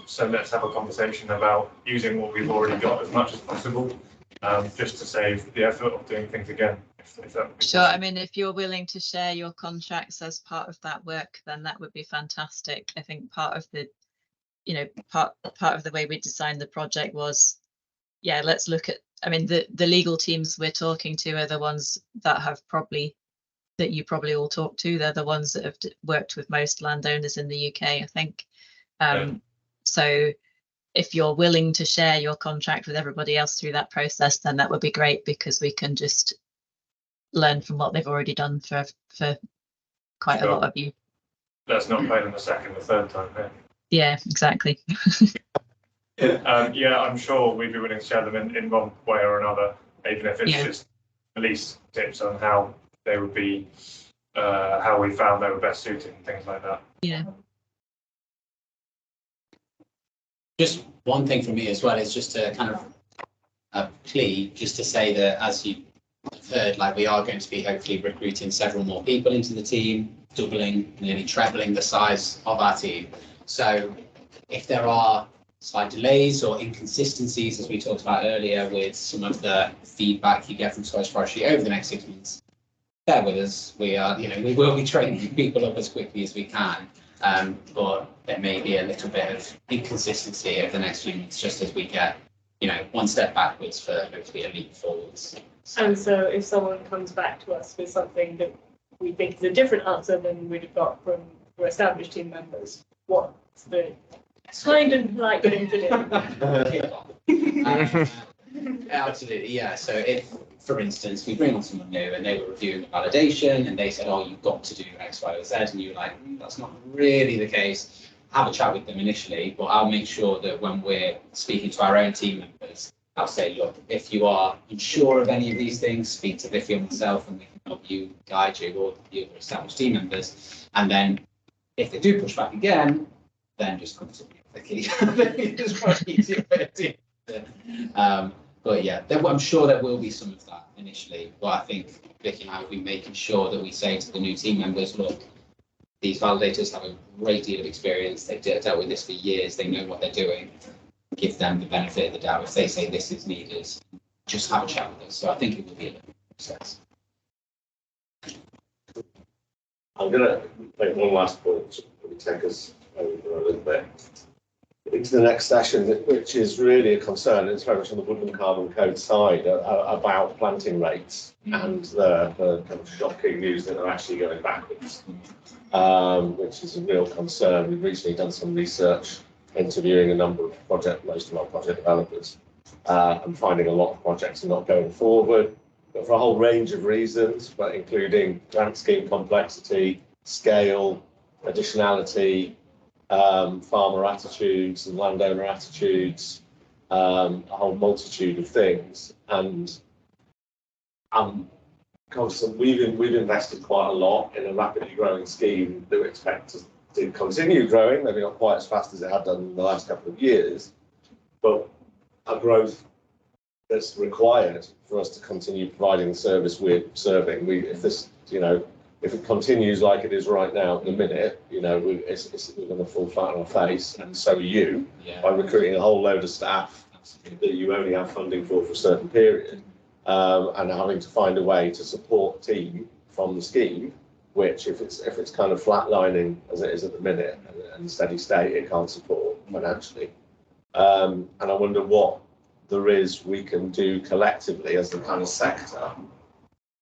So let's have a conversation about using what we've already got as much as possible, just to save the effort of doing things again. If that would be Sure. I mean, if you're willing to share your contracts as part of that work, then that would be fantastic. I think part of the, you know, part of the way we designed the project was, yeah, let's look at, I mean, the legal teams we're talking to are the ones that you probably all talk to. They're the ones that have worked with most landowners in the UK, I think. So if you're willing to share your contract with everybody else through that process, then that would be great, because we can just learn from what they've already done for quite a lot of you. Let's not play them a second or third time. Yeah, exactly. Yeah, I'm sure we'd be willing to share them in one way or another, even if it's just at least tips on how they would be, how we found they were best suited and things like that. Yeah. Just one thing from me as well is just to kind of a plea, just to say that, as you have heard, like, we are going to be hopefully recruiting several more people into the team, doubling, nearly trebling the size of our team. So if there are slight delays or inconsistencies, as we talked about earlier, with some of the feedback you get from Scottish Forestry over the next 6 months, bear with us. We are, you know, we will be training people up as quickly as we can. But there may be a little bit of inconsistency over the next few months, just as we get, you know, one step backwards for hopefully a leap forwards. And so if someone comes back to us with something that we think is a different answer than we'd have got from established team members, what's the kind and polite thing to do? Absolutely, yeah. So if, for instance, we bring on someone new and they were reviewing validation and they said, oh, you've got to do X, Y, or Z, and you're like, that's not really the case, have a chat with them initially, but I'll make sure that when we're speaking to our own team members, I'll say, look, if you are unsure of any of these things, speak to Vicky or myself and we can help you, guide you, or the other established team members. And then if they do push back again, then just come to me, Vicky. It's probably easier way of doing it. But yeah, I'm sure there will be some of that initially. But I think Vicky and I will be making sure that we say to the new team members, look, these validators have a great deal of experience. They've dealt with this for years. They know what they're doing. Give them the benefit of the doubt. If they say this is needed, just have a chat with us. So I think it will be a little process. I'm going to make one last point to take us over a little bit into the next session, which is really a concern. It's very much on the Woodland Carbon Code side about planting rates and the kind of shocking news that they're actually going backwards, which is a real concern. We've recently done some research interviewing a number of most of our project developers, and finding a lot of projects are not going forward, but for a whole range of reasons, but including grant scheme complexity, scale, additionality, farmer attitudes and landowner attitudes, a whole multitude of things. And I'm constant. We've invested quite a lot in a rapidly growing scheme that we expect to continue growing, maybe not quite as fast as it had done in the last couple of years, but our growth that's required for us to continue providing the service we're serving. If this, if it continues like it is right now at the minute, we're going to fall flat on our face, and so are you, by recruiting a whole load of staff that you only have funding for a certain period, and having to find a way to support team from the scheme, which if it's kind of flatlining as it is at the minute and steady state, it can't support financially. And I wonder what there is we can do collectively as the kind of sector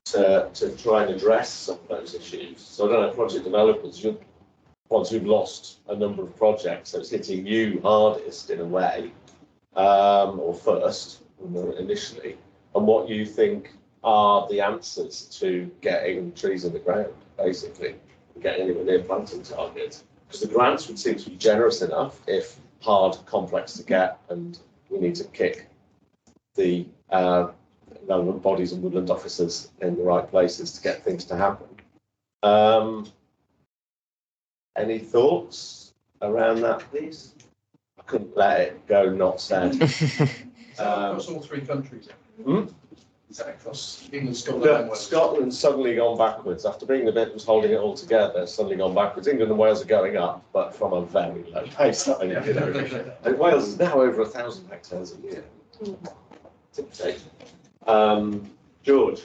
to try and address some of those issues. So I don't know, project developers, once you've lost a number of projects, so it's hitting you hardest in a way, or first initially, and what you think are the answers to getting trees in the ground, basically, getting it within planting targets. Because the grants would seem to be generous enough, if hard, complex to get, and we need to kick the relevant bodies and woodland officers in the right places to get things to happen. Any thoughts around that, please? I couldn't let it go not said. Across all three countries? Is that across England, Scotland, and Wales? Scotland's suddenly gone backwards. After being the bit that was holding it all together, it's suddenly gone backwards. England and Wales are going up, but from a very low pace. And Wales is now over 1,000 hectares a year. George.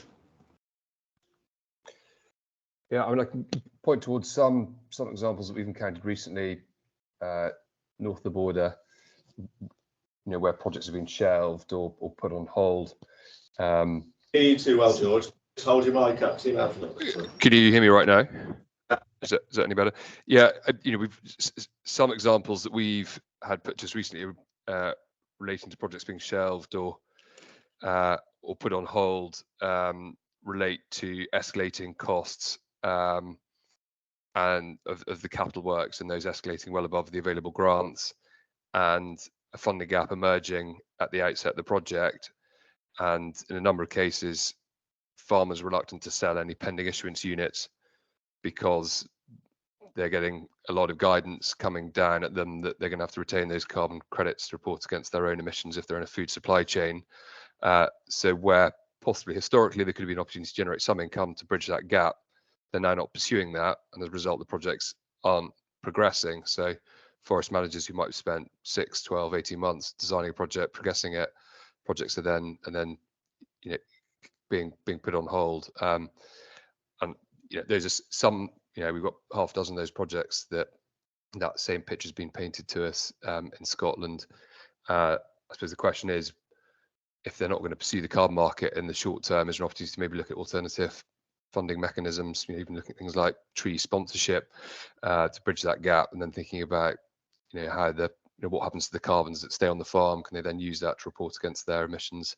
Yeah, I mean, I can point towards some examples that we've encountered recently, north of the border, where projects have been shelved or put on hold. You too well, George. Just hold your mic up. Can you hear me right now? Is that any better? Yeah, we've some examples that we've had put just recently relating to projects being shelved or put on hold relate to escalating costs and of the capital works, and those escalating well above the available grants, and a funding gap emerging at the outset of the project, and in a number of cases farmers reluctant to sell any pending issuance units because they're getting a lot of guidance coming down at them that they're going to have to retain those carbon credits to report against their own emissions if they're in a food supply chain. So where possibly historically there could have been an opportunity to generate some income to bridge that gap, they're now not pursuing that, and as a result the projects aren't progressing. So forest managers who might have spent 6, 12, 18 months designing a project, progressing it, projects are then being put on hold. And there's just some, we've got half a dozen of those projects that same picture has been painted to us in Scotland. I suppose the question is, if they're not going to pursue the carbon market in the short term, is there an opportunity to maybe look at alternative funding mechanisms, even looking at things like tree sponsorship to bridge that gap, and then thinking about how what happens to the carbons that stay on the farm? Can they then use that to report against their emissions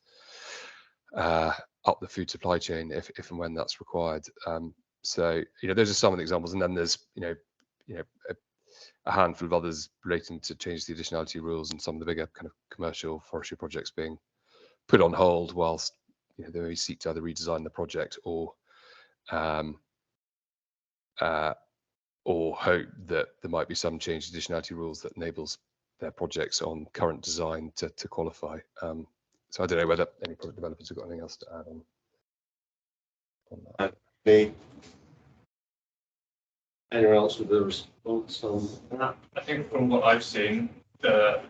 up the food supply chain if and when that's required? So those are some of the examples, and then there's a handful of others relating to change the additionality rules and some of the bigger kind of commercial forestry projects being put on hold whilst they may seek to either redesign the project or hope that there might be some change to additionality rules that enables their projects on current design to qualify. So I don't know whether any product developers have got anything else to add on that. Anyone else with a response on that? I think from what I've seen, the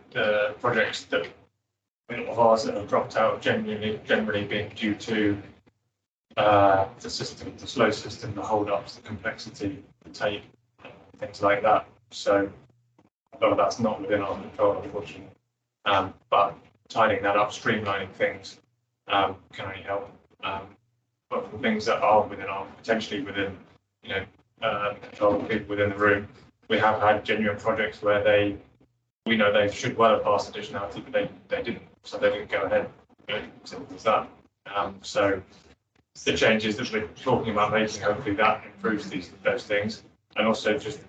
projects that of ours that have dropped out generally being due to the system, the slow system, the hold-ups, the complexity, the tape, things like that. So that's not within our control, unfortunately. But tidying that up, streamlining things can only help. But for things that are potentially within control of people within the room, we have had genuine projects where we know they should well have passed additionality, but they didn't, so they didn't go ahead. Simple as that. So the changes that we're talking about making, hopefully that improves those things, and also just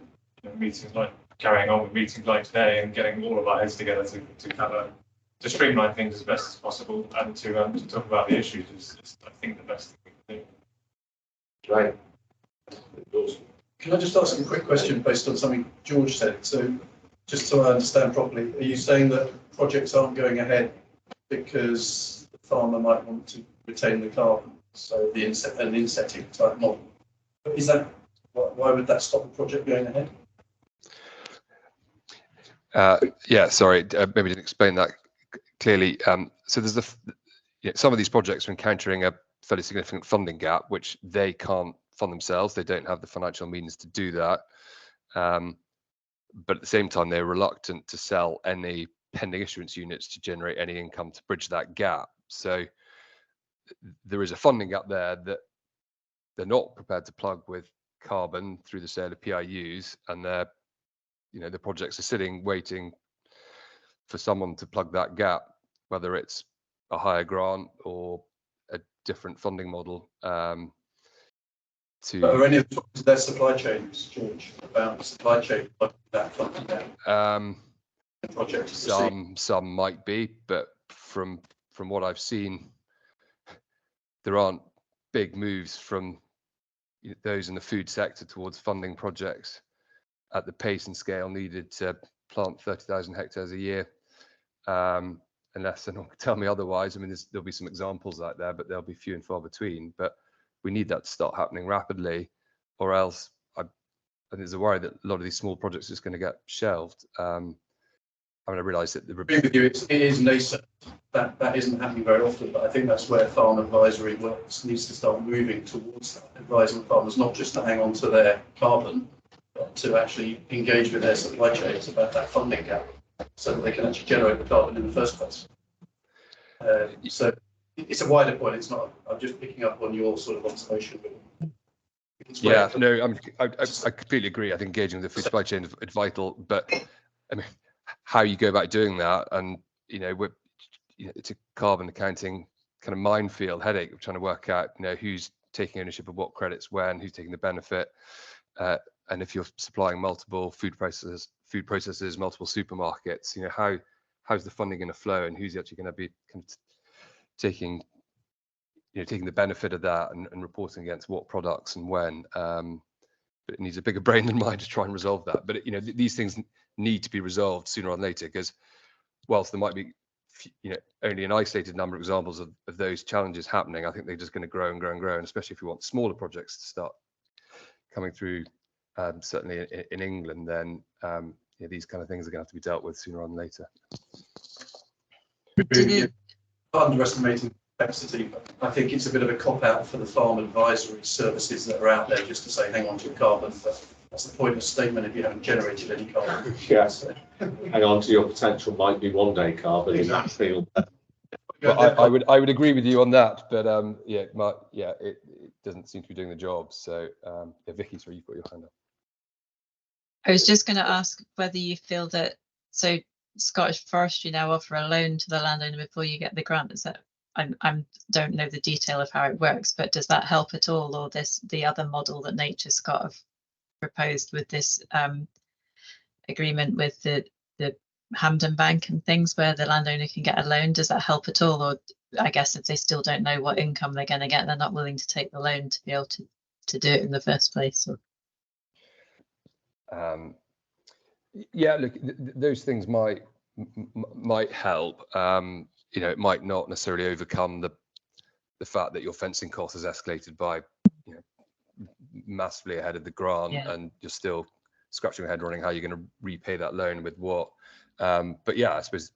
meetings like carrying on with meetings like today and getting all of our heads together to streamline things as best as possible and to talk about the issues is I think the best thing we can do. Right. Can I just ask a quick question based on something George said? So just so I understand properly, are you saying that projects aren't going ahead because the farmer might want to retain the carbon, so an insetting type model. But is that, why would that stop the project going ahead? Yeah, sorry, maybe didn't explain that clearly. So there's some of these projects are encountering a fairly significant funding gap, which they can't fund themselves. They don't have the financial means to do that. But at the same time, they're reluctant to sell any pending issuance units to generate any income to bridge that gap. So there is a funding gap there that they're not prepared to plug with carbon through the sale of PIUs, and the projects are sitting waiting for someone to plug that gap, whether it's a higher grant or a different funding model. Are any of their supply chains, George, about supply chain that funding gap? Some might be, but from what I've seen, there aren't big moves from those in the food sector towards funding projects at the pace and scale needed to plant 30,000 hectares a year, unless someone can tell me otherwise. I mean, there'll be some examples out there, but they'll be few and far between. But we need that to start happening rapidly, or else I think there's a worry that a lot of these small projects are just going to get shelved. I mean, I realise that agree with you, it is nascent. That isn't happening very often, but I think that's where farm advisory works, needs to start moving towards that, advising farmers not just to hang on to their carbon, but to actually engage with their supply chains about that funding gap, so that they can actually generate the carbon in the first place. So it's a wider point. It's not. I'm just picking up on your sort of observation. Yeah, no, I completely agree. I think engaging with the food supply chain is vital, but I mean, how you go about doing that, and it's a carbon accounting kind of minefield headache of trying to work out, who's taking ownership of what credits when, who's taking the benefit, and if you're supplying multiple food processors, multiple supermarkets, how's the funding going to flow, and who's actually going to be kind of taking the benefit of that and reporting against what products and when. But it needs a bigger brain than mine to try and resolve that. But these things need to be resolved sooner or later, because whilst there might be only an isolated number of examples of those challenges happening, I think they're just going to grow and grow and grow. And especially if we want smaller projects to start coming through, certainly in England, then these kind of things are going to have to be dealt with sooner rather than later. Underestimating complexity, but I think it's a bit of a cop-out for the farm advisory services that are out there just to say hang on to your carbon, but that's the pointless statement if you haven't generated any carbon. Yes, hang on to your potential might be one day carbon in that field. Well, I would agree with you on that, but it doesn't seem to be doing the job. So Vicky, sorry, you've got your hand up. I was just going to ask whether you feel that Scottish Forestry now offer a loan to the landowner before you get the grant. Is that I don't know the detail of how it works, but does that help at all, or the other model that Nature's Scot have proposed with this agreement with the Hampden Bank and things, where the landowner can get a loan? Does that help at all, or I guess if they still don't know what income they're going to get, they're not willing to take the loan to be able to do it in the first place? Or yeah, look, those things might help. It might not necessarily overcome the fact that your fencing cost has escalated by massively ahead of the grant, and you're still scratching your head wondering how you're going to repay that loan with what. But yeah, I suppose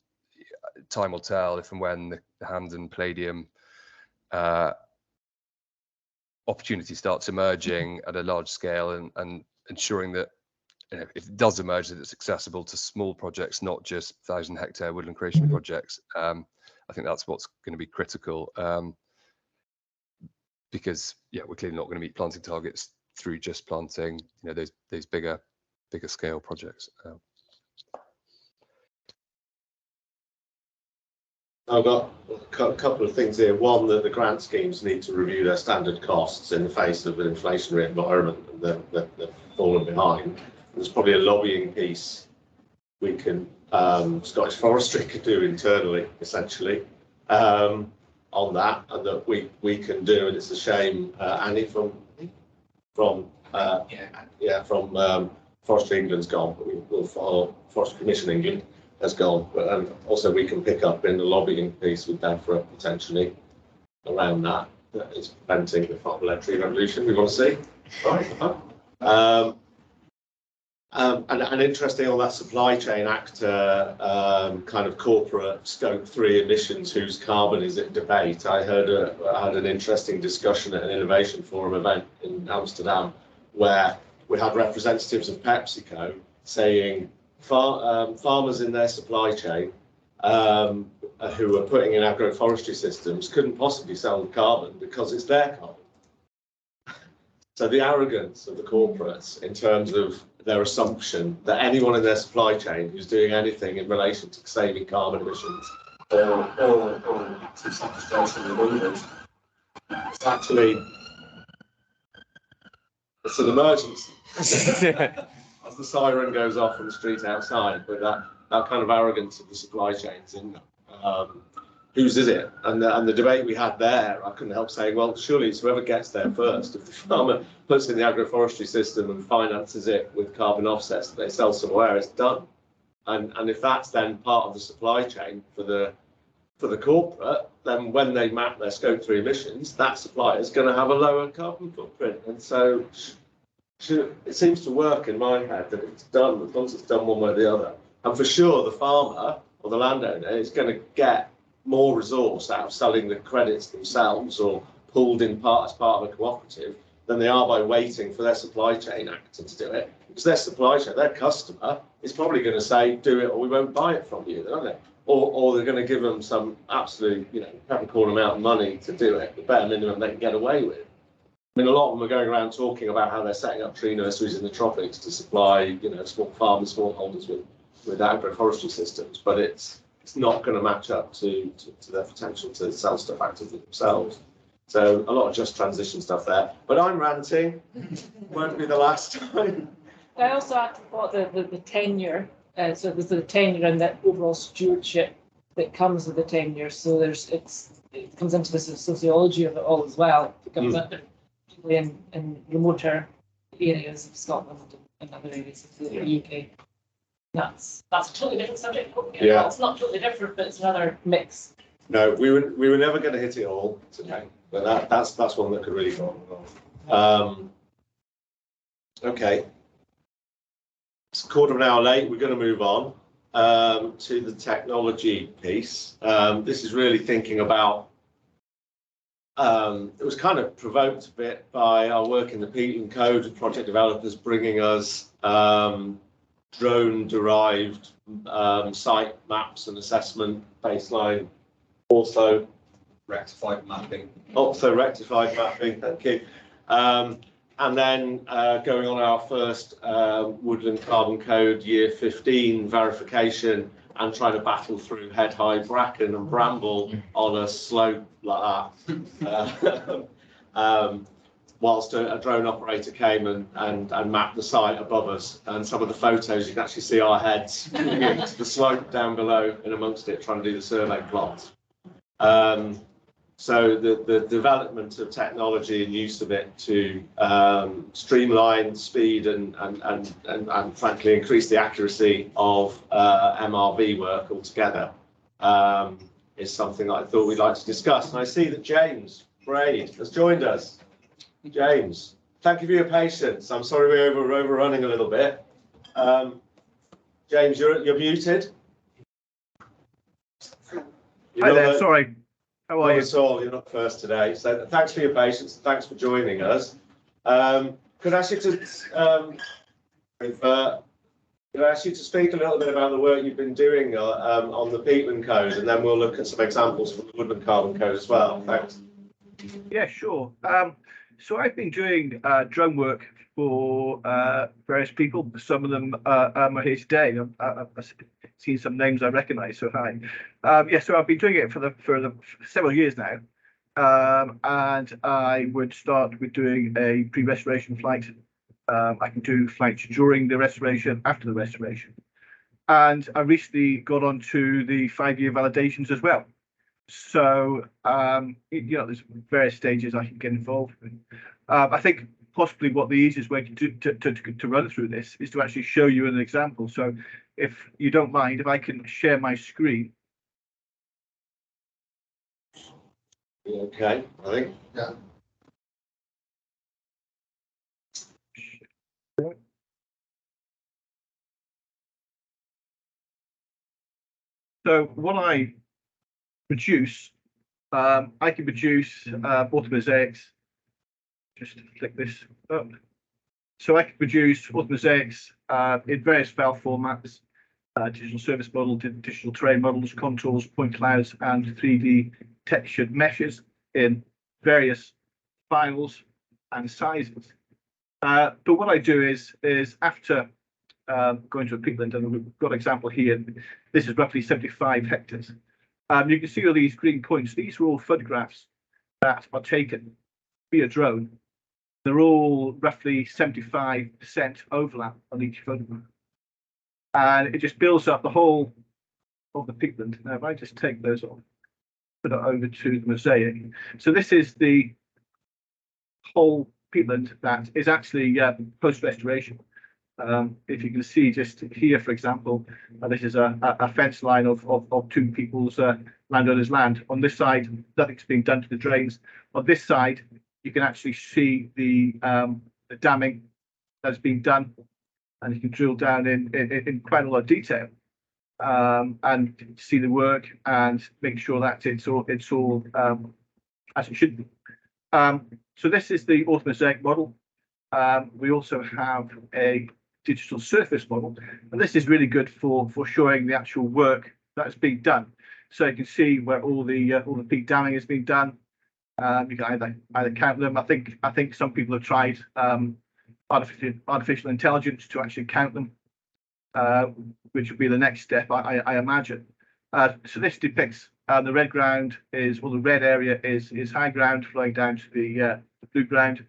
time will tell if and when the Hampden Palladium opportunity starts emerging at a large scale, and ensuring that if it does emerge, that it's accessible to small projects, not just 1,000-hectare woodland creation projects. I think that's what's going to be critical, because we're clearly not going to meet planting targets through just planting those bigger scale projects. I've got a couple of things here. One, that the grant schemes need to review their standard costs in the face of an inflationary environment that they've fallen behind. There's probably a lobbying piece we can, Scottish Forestry could do internally, essentially, on that, and that we can do. And it's a shame, Annie from Forestry England's gone, but we'll follow Forestry Commission England. has gone. But also we can pick up in the lobbying piece with DEFRA potentially around that. That is preventing the parliamentary revolution we want to see. Right. And interesting on that supply chain actor kind of corporate scope 3 emissions, whose carbon is it debate. I had an interesting discussion at an innovation forum event in Amsterdam where we had representatives of PepsiCo saying farmers in their supply chain who are putting in agroforestry systems couldn't possibly sell the carbon because it's their carbon. So the arrogance of the corporates in terms of their assumption that anyone in their supply chain who's doing anything in relation to saving carbon emissions or to sequestration removals, it's actually it's an emergency. As the siren goes off on the street outside, but that kind of arrogance of the supply chains in whose is it? And the debate we had there, I couldn't help saying, well, surely it's whoever gets there first. If the farmer puts in the agroforestry system and finances it with carbon offsets that they sell somewhere, it's done. And if that's then part of the supply chain for the corporate, then when they map their scope 3 emissions, that supplier is going to have a lower carbon footprint. And so it seems to work in my head that it's done, as long as it's done one way or the other. And for sure, the farmer or the landowner is going to get more resource out of selling the credits themselves or pooled in part as part of a cooperative than they are by waiting for their supply chain actor to do it. Because their supply chain, their customer, is probably going to say, do it or we won't buy it from you, aren't they? Or they're going to give them some absolute, peppercorn amount of money to do it, the bare minimum they can get away with. I mean, a lot of them are going around talking about how they're setting up tree nurseries in the tropics to supply, small farmers, smallholders with agroforestry systems, but it's not going to match up to their potential to sell stuff actively themselves. So a lot of just transition stuff there. But I'm ranting. Won't be the last time. I also had to thought the tenure. So there's the tenure and that overall stewardship that comes with the tenure. So it comes into the sociology of it all as well. It comes under particularly in remoter areas of Scotland and other areas of the UK. That's a totally different subject. Yeah. Well, it's not totally different, but it's another mix. No, we were never going to hit it all today, but that's one that could really go on. Okay, it's a quarter of an hour late. We're going to move on to the technology piece. This is really thinking about. It was kind of provoked a bit by our work in the Peatland Code, project developers bringing us drone-derived site maps and assessment baseline, also rectified mapping. Thank you. And then going on our first Woodland Carbon Code Year 15 verification and trying to battle through head-high bracken and bramble on a slope like that. Whilst a drone operator came and mapped the site above us, and some of the photos you can actually see our heads into the slope down below and amongst it trying to do the survey plots. So the development of technology and use of it to streamline speed and frankly increase the accuracy of MRV work altogether is something that I thought we'd like to discuss. And I see that James Braid has joined us. James, thank you for your patience. I'm sorry we're overrunning a little bit. James, you're muted. Hi there, sorry. How are you? Not at all, you're not first today. So thanks for your patience and thanks for joining us. Could I ask you to speak a little bit about the work you've been doing on the Peatland Code, and then we'll look at some examples from the Woodland Carbon Code as well. Thanks. Yeah, sure. So I've been doing drone work for various people. Some of them are here today. I've seen some names I recognise. So hi. Yeah, so I've been doing it for several years now, and I would start with doing a pre-restoration flight. I can do flights during the restoration, after the restoration, and I recently got onto the 5-year validations as well. So, there's various stages I can get involved with. I think possibly what the easiest way to run through this is to actually show you an example. So if you don't mind, if I can share my screen. Okay, I think. Yeah. So what I produce, I can produce automosaics. Just click this up. So I can produce automosaics in various file formats, digital service model, digital terrain models, contours, point clouds, and 3D textured meshes in various files and sizes. But what I do is after going to a peatland, and we've got an example here. This is roughly 75 hectares. You can see all these green points. These are all photographs that are taken via drone. They're all roughly 75% overlap on each photograph. And it just builds up the whole of the peatland. Now, if I just take those off, put it over to the mosaic. So this is the whole peatland that is actually post-restoration. If you can see just here, for example, this is a fence line of two people's landowners' land. On this side, nothing's being done to the drains. On this side, you can actually see the damming that's been done, and you can drill down in quite a lot of detail and see the work and make sure that it's all as it should be. So this is the automosaic model. We also have a digital surface model, and this is really good for showing the actual work that's being done. So you can see where all the peat damming has been done. You can either count them. I think some people have tried artificial intelligence to actually count them, which would be the next step, I imagine. So this depicts the red ground is, well, the red area is high ground flowing down to the blue ground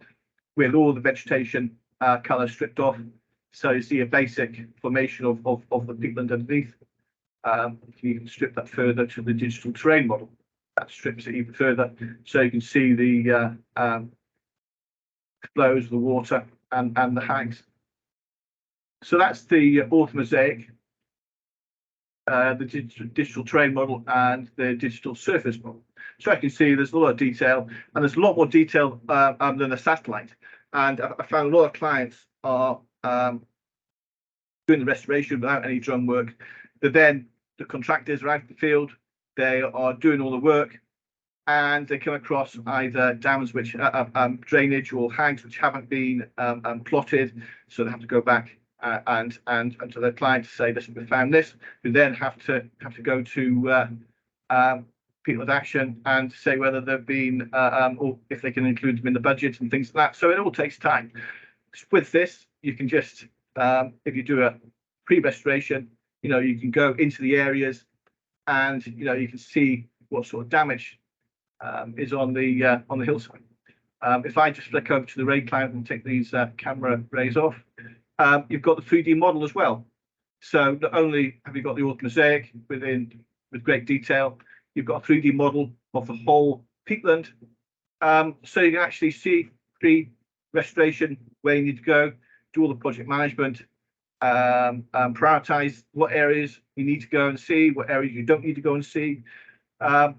with all the vegetation colour stripped off. So you see a basic formation of the peatland underneath. You can strip that further to the digital terrain model. That strips it even further, so you can see the flows of the water and the hags. So that's the automosaic, the digital terrain model, and the digital surface model. So I can see there's a lot of detail, and there's a lot more detail than a satellite. And I found a lot of clients are doing the restoration without any drone work. But then the contractors are out in the field, they are doing all the work, and they come across either dams which drainage or hags which haven't been plotted, so they have to go back and to their client to say, listen, we found this. We then have to go to people with action and say whether they've been or if they can include them in the budget and things like that. So it all takes time. With this, you can just if you do a pre-restoration, you can go into the areas and you can see what sort of damage is on the hillside. If I just flick over to the ray cloud and take these camera rays off, you've got the 3D model as well. So not only have you got the automosaic with great detail, you've got a 3D model of the whole peatland. So you can actually see pre-restoration where you need to go, do all the project management, prioritize what areas you need to go and see, what areas you don't need to go and see. And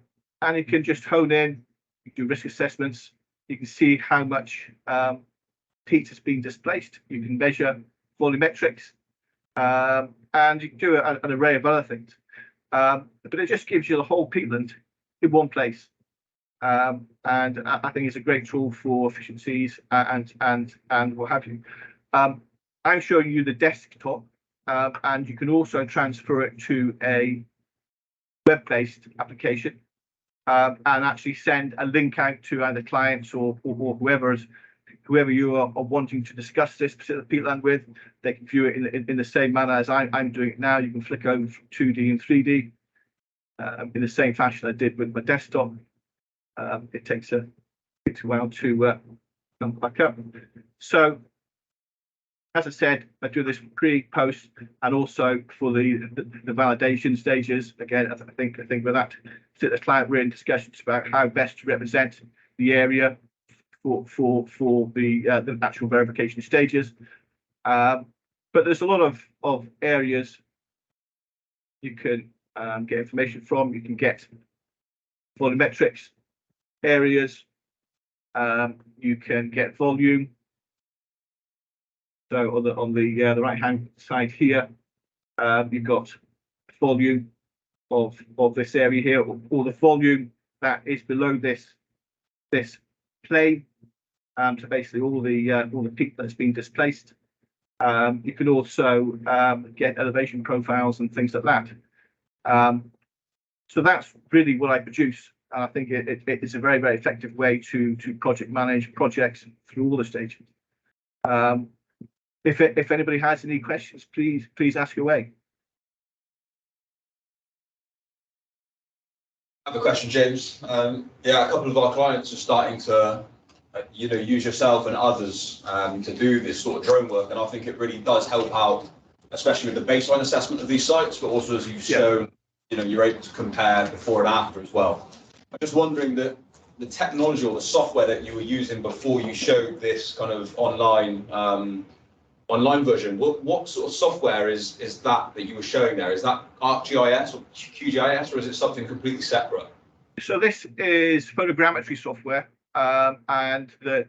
you can just hone in, you can do risk assessments, you can see how much peat has been displaced, you can measure volumetrics, and you can do an array of other things. But it just gives you the whole peatland in one place. And I think it's a great tool for efficiencies and what have you. I'm showing you the desktop, and you can also transfer it to a web-based application. And actually send a link out to either clients or whoever you are wanting to discuss this particular peatland with. They can view it in the same manner as I'm doing it now. You can flick over from 2D and 3D in the same fashion I did with my desktop. It takes a while to come back up. So, as I said, I do this pre, post, and also for the validation stages. Again, I think with that particular client, we're in discussions about how best to represent the area for the actual verification stages. But there's a lot of areas you can get information from. You can get volumetrics, areas. You can get volume. So on the right hand side here, you've got volume of this area here, or the volume that is below this plane. So basically all the peak that's been displaced. You can also get elevation profiles and things like that. So that's really what I produce. And I think it's a very, very effective way to project manage projects through all the stages. If anybody has any questions, please ask away. I have a question, James. Yeah, a couple of our clients are starting to, use yourself and others to do this sort of drone work, and I think it really does help out, especially with the baseline assessment of these sites, but also as you've shown, you're able to compare before and after as well. I'm just wondering that the technology or the software that you were using before you showed this kind of online version, what sort of software is that you were showing there? Is that ArcGIS or QGIS, or is it something completely separate? So this is photogrammetry software, and the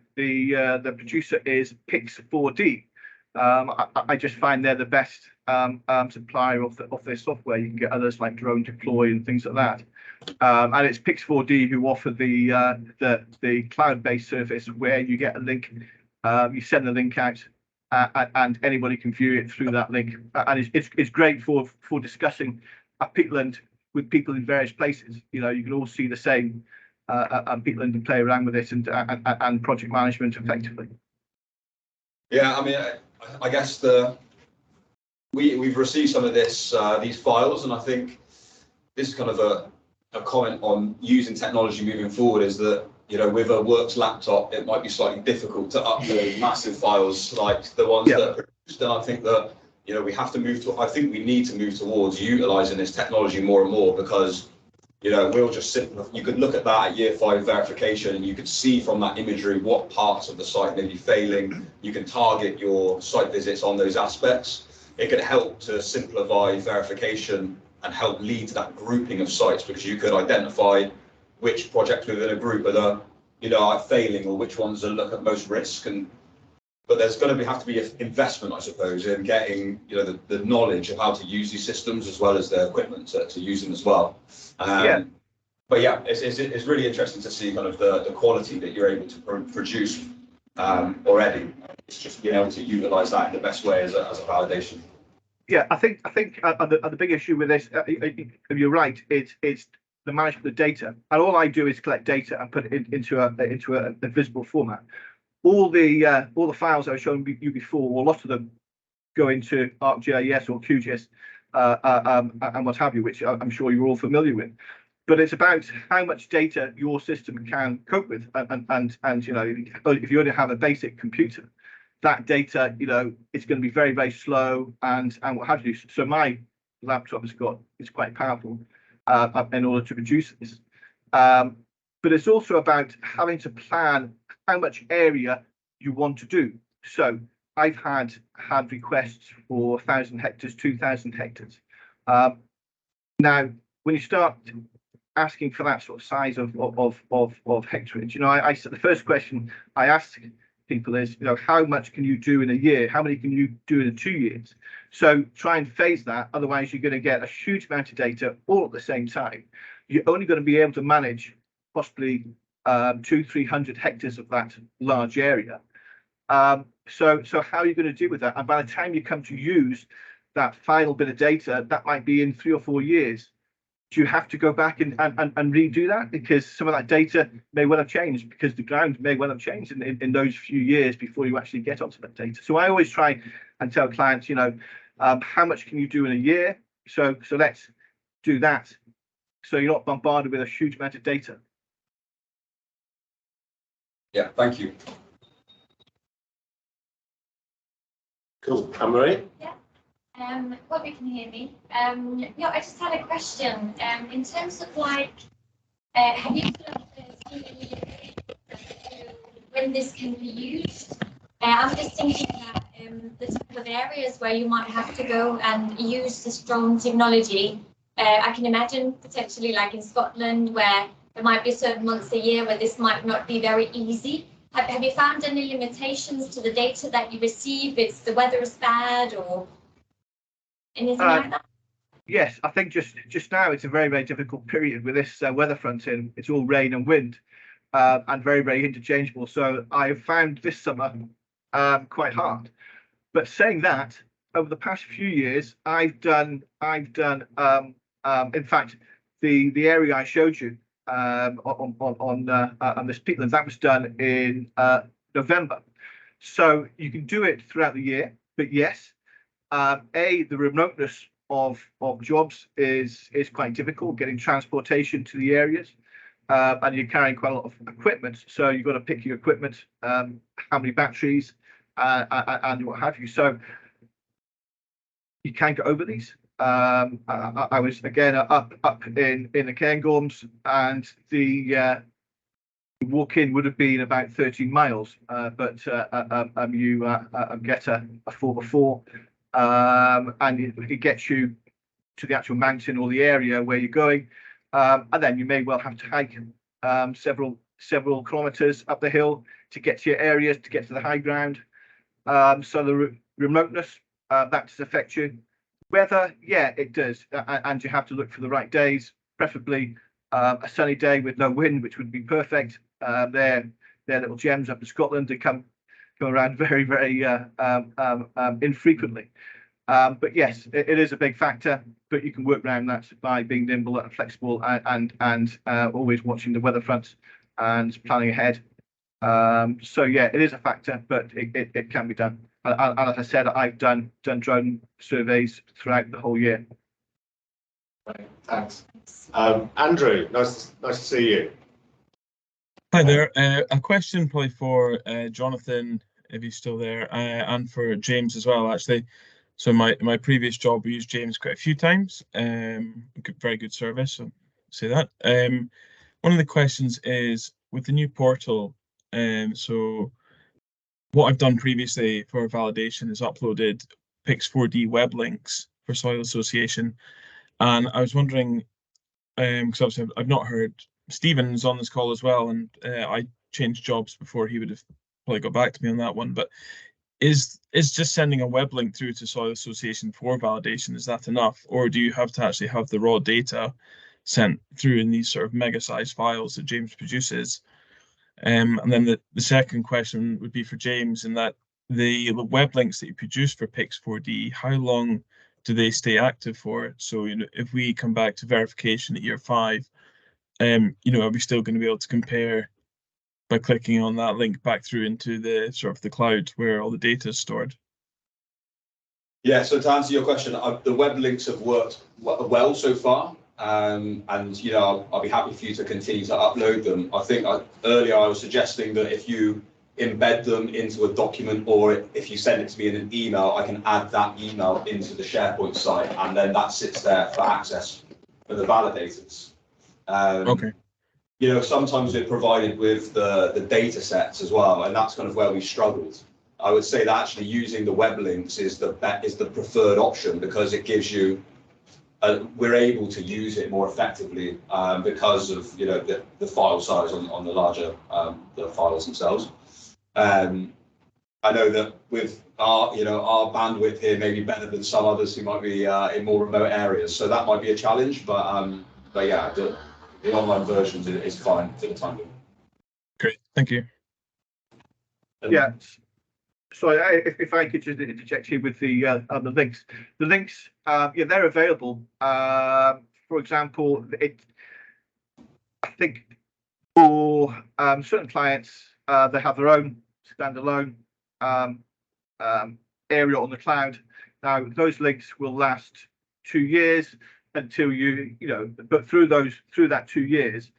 producer is Pix4D. I just find they're the best supplier of this software. You can get others like Drone Deploy and things like that. And it's Pix4D who offer the cloud-based service where you get a link, you send the link out, and anybody can view it through that link. And it's great for discussing a peatland with people in various places. You can all see the same peatland and play around with it and project management effectively. Yeah, I mean, I guess we've received some of these files, and I think this is kind of a comment on using technology moving forward, is that with a works laptop, it might be slightly difficult to upload massive files like the ones that are produced. And I think that we have to move to. I think we need to move towards utilising this technology more and more, because we'll just you could look at that at year 5 verification, and you could see from that imagery what parts of the site may be failing. You can target your site visits on those aspects. It could help to simplify verification and help lead to that grouping of sites, because you could identify which projects within a group are failing, or which ones are look at most risk. But there's going to have to be an investment, I suppose, in getting the knowledge of how to use these systems, as well as the equipment to use them as well. But yeah, it's really interesting to see kind of the quality that you're able to produce already. It's just being able to utilize that in the best way as a validation. Yeah, I think the big issue with this, you're right, it's the management of the data, and all I do is collect data and put it into a visible format. All the files I was showing you before, or a lot of them, go into ArcGIS or QGIS and what have you, which I'm sure you're all familiar with. But it's about how much data your system can cope with, and if you only have a basic computer, that data, it's going to be very, very slow and what have you. So my laptop is quite powerful in order to produce this. But it's also about having to plan how much area you want to do. So I've had requests for 1,000 hectares, 2,000 hectares. Now, when you start asking for that sort of size of hectareage, the first question I ask people is, how much can you do in a year? How many can you do in 2 years? So try and phase that. Otherwise, you're going to get a huge amount of data all at the same time. You're only going to be able to manage possibly 200-300 hectares of that large area. So how are you going to deal with that? And by the time you come to use that final bit of data, that might be in 3 or 4 years. Do you have to go back and redo that? Because some of that data may well have changed, because the ground may well have changed in those few years before you actually get onto that data. So I always try and tell clients, how much can you do in a year? So let's do that, so you're not bombarded with a huge amount of data. Yeah, thank you. Cool. Anne-Marie? Yeah. Hope you can hear me. Yeah, I just had a question. In terms of have you seen any when this can be used? I'm just thinking that the type of areas where you might have to go and use this drone technology. I can imagine potentially like in Scotland where there might be certain months a year where this might not be very easy. Have you found any limitations to the data that you receive? It's the weather is bad or anything like that? Yes, I think just now it's a very, very difficult period with this weather front in. It's all rain and wind and very, very interchangeable. So I've found this summer quite hard. But saying that, over the past few years, I've done in fact, the area I showed you on this peatland, that was done in November. So you can do it throughout the year, but yes, the remoteness of jobs is quite difficult, getting transportation to the areas, and you're carrying quite a lot of equipment. So you've got to pick your equipment, how many batteries, and what have you. So you can get over these. I was again up in the Cairngorms, and the walk-in would have been about 13 miles, but you get a 4x4, and it gets you to the actual mountain or the area where you're going, and then you may well have to hike several kilometers up the hill to get to your areas, to get to the high ground. So the remoteness, that does affect you. Weather, yeah, it does, and you have to look for the right days, preferably a sunny day with no wind, which would be perfect. They're little gems up in Scotland. They come around very, very infrequently. But yes, it is a big factor, but you can work around that by being nimble and flexible and always watching the weather fronts and planning ahead. So yeah, it is a factor, but it can be done. And as I said, I've done drone surveys throughout the whole year. Right, thanks. Andrew, nice to see you. Hi there. A question probably for Jonathan, if he's still there, and for James as well, actually. So my previous job, we used James quite a few times. Very good service, so say that. One of the questions is with the new portal. So what I've done previously for validation is uploaded Pix4D web links for soil association, and I was wondering, because obviously I've not heard Stephen's on this call as well, and I changed jobs before he would have probably got back to me on that one. But is just sending a web link through to soil association for validation, is that enough, or do you have to actually have the raw data sent through in these sort of mega sized files that James produces? And then the second question would be for James, in that the web links that you produce for Pix4D, how long do they stay active for? So, you know, if we come back to verification at year 5, you know, are we still going to be able to compare by clicking on that link back through into the sort of the cloud where all the data is stored? Yeah, so to answer your question, the web links have worked well so far. And you know, I'll be happy for you to continue to upload them. I think earlier I was suggesting that if you embed them into a document, or if you send it to me in an email, I can add that email into the SharePoint site, and then that sits there for access for the validators. Okay. You know, sometimes we're provided with the data sets as well, and that's kind of where we struggled. I would say that actually using the web links is the preferred option, because it gives you we're able to use it more effectively because of, you know, the file size on the larger the files themselves. I know that with our bandwidth here may be better than some others who might be in more remote areas, so that might be a challenge. But yeah, the online version is fine for the time being. Great, thank you. Yeah. So if I could just interject here with the links. The links, yeah, they're available. For example, I think for certain clients, they have their own standalone area on the cloud. Now, those links will last 2 years until you know, but through that 2 years,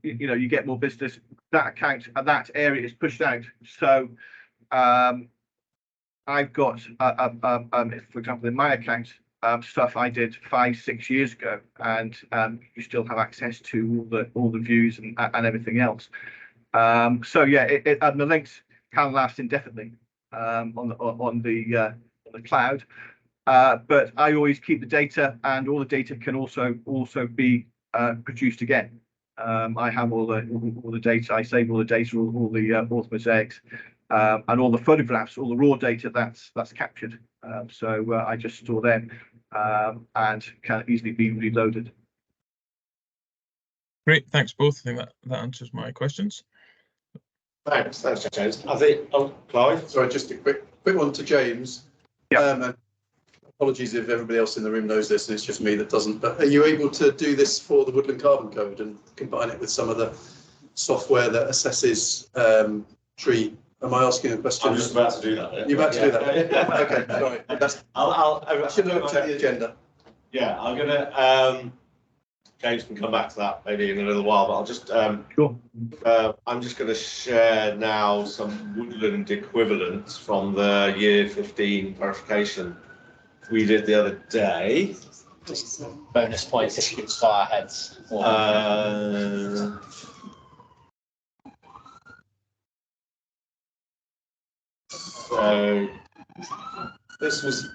you know, you get more business. That account and that area is pushed out. So I've got, for example, in my account, stuff I did 5-6 years ago, and you still have access to all the views and everything else. So yeah, and the links can last indefinitely. on the cloud. But I always keep the data, and all the data can also be produced again. I have all the data. I save all the data, all the orthomosaics, and all the photographs, all the raw data that's captured. So I just store them and can easily be reloaded. Great, thanks both. I think that answers my questions. Thanks, James. I think, Clive. Sorry, just a quick one to James. And apologies if everybody else in the room knows this and it's just me that doesn't, but are you able to do this for the Woodland Carbon Code and combine it with some of the software that assesses tree? Am I asking a question? I'm just about to do that. Yeah. You're about to do that? Okay, sorry. I should have looked at the agenda. Yeah, I'm gonna, James can come back to that maybe in a little while, but I'll just, I'm just gonna share now some woodland equivalents from the year 15 verification we did the other day. Bonus points if you can spot our heads. So this was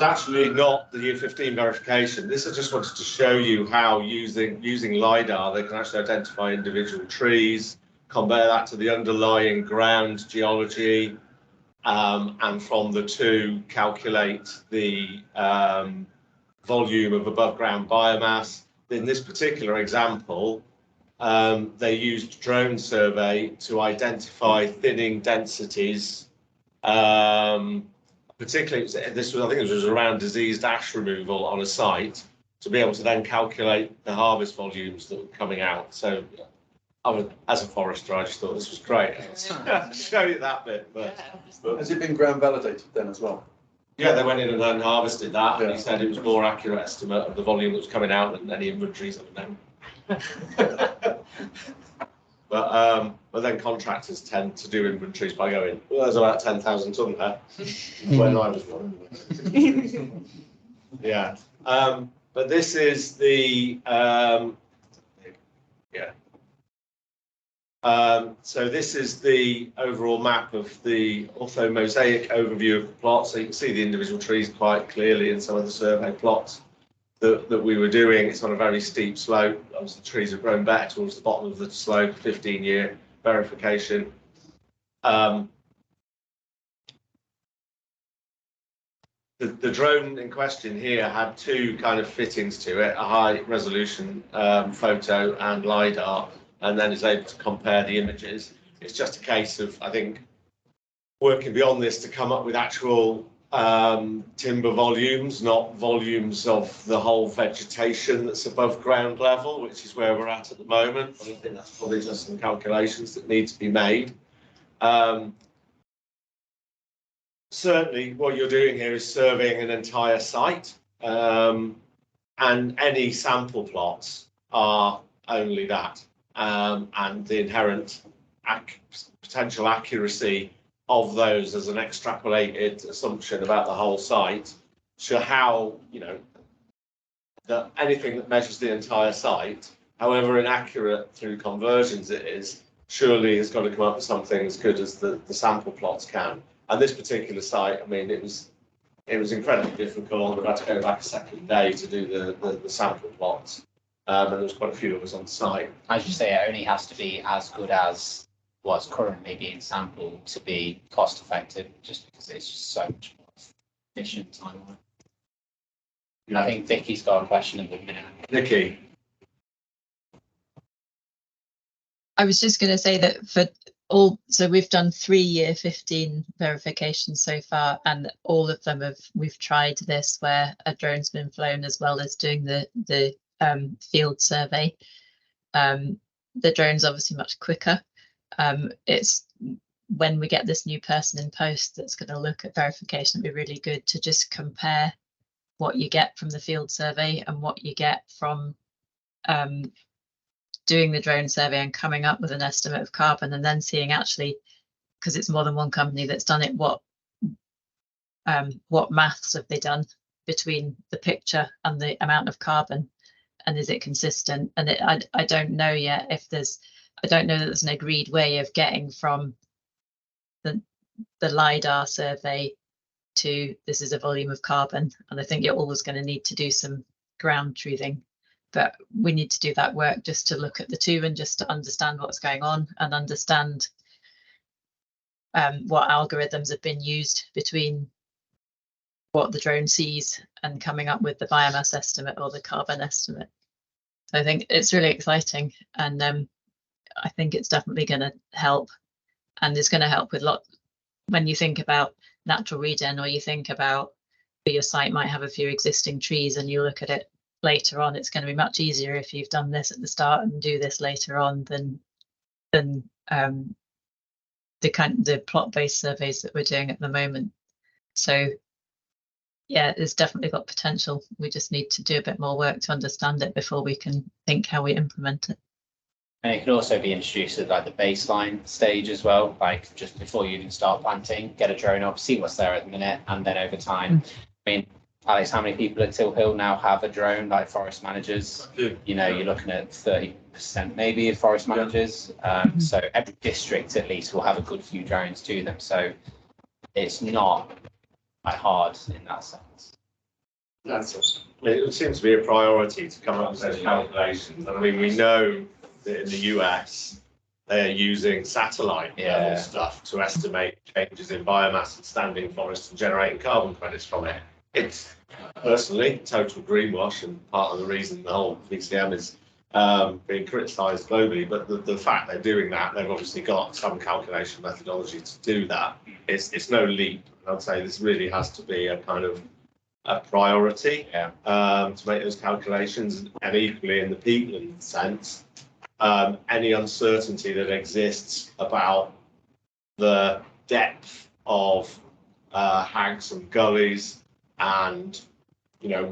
actually not the year 15 verification. This I just wanted to show you how using LiDAR they can actually identify individual trees, compare that to the underlying ground geology, and from the two calculate the volume of above ground biomass. In this particular example, they used drone survey to identify thinning densities. Particularly, I think it was around diseased ash removal on a site, to be able to then calculate the harvest volumes that were coming out. So, as a forester, I just thought this was great. Show you that bit. But has it been ground validated then as well? Yeah, they went in and then harvested that, and he said it was more accurate estimate of the volume that was coming out than any inventories of them. But then contractors tend to do inventories by going, well, there's about 10,000 tonne there. When I was one. Yeah. But this is the so this is the overall map of the orthomosaic overview of the plot. So you can see the individual trees quite clearly in some of the survey plots that we were doing. It's on a very steep slope. Obviously, the trees have grown better towards the bottom of the slope, 15-year verification. The drone in question here had two kind of fittings to it, a high resolution photo and LiDAR, and then is able to compare the images. It's just a case of, I think, working beyond this to come up with actual timber volumes, not volumes of the whole vegetation that's above ground level, which is where we're at the moment. I think that's probably just some calculations that need to be made. Certainly what you're doing here is surveying an entire site, and any sample plots are only that, and the inherent potential accuracy of those as an extrapolated assumption about the whole site, show how, that anything that measures the entire site, however inaccurate through conversions it is, surely has got to come up with something as good as the sample plots can. And this particular site, I mean, it was incredibly difficult. We had to go back a second day to do the sample plots, and there was quite a few of us on site. As you say, it only has to be as good as what's currently being sampled to be cost effective, just because it's just so much more efficient timeline. I think Vicky's got a question in a minute. Vicky. I was just going to say that so we've done 3 year 15 verifications so far, and all of them we've tried this where a drone's been flown as well as doing the field survey. The drone's obviously much quicker. It's when we get this new person in post that's going to look at verification, it'd be really good to just compare what you get from the field survey and what you get from doing the drone survey and coming up with an estimate of carbon, and then seeing actually, because it's more than one company that's done it, what maths have they done between the picture and the amount of carbon, and is it consistent? And I don't know yet if there's I don't know that there's an agreed way of getting from the LiDAR survey to this is a volume of carbon, and I think you're always going to need to do some ground truthing, but we need to do that work just to look at the two and just to understand what's going on and understand what algorithms have been used between what the drone sees and coming up with the biomass estimate or the carbon estimate. So I think it's really exciting, and I think it's definitely going to help, and it's going to help with when you think about natural regen, or you think about your site might have a few existing trees and you look at it later on, it's going to be much easier if you've done this at the start and do this later on than the plot-based surveys that we're doing at the moment. So yeah, it's definitely got potential. We just need to do a bit more work to understand it before we can think how we implement it. And it can also be introduced at like the baseline stage as well, like just before you even start planting, get a drone up, see what's there at the minute, and then over time. I mean, Alex, how many people at Till Hill now have a drone, like forest managers? You know, you're looking at 30% maybe of forest managers. So every district at least will have a good few drones to them. So it's not quite hard in that sense. It seems to be a priority to come up with those calculations. I mean, we know that in the US, they're using satellite level stuff to estimate changes in biomass and standing forests and generating carbon credits from it. It's personally total greenwash, and part of the reason the whole PCM is being criticised globally. But the fact they're doing that, they've obviously got some calculation methodology to do that. It's no leap. I'd say this really has to be a kind of a priority to make those calculations, and equally in the peatland sense, any uncertainty that exists about the depth of hags and gullies, and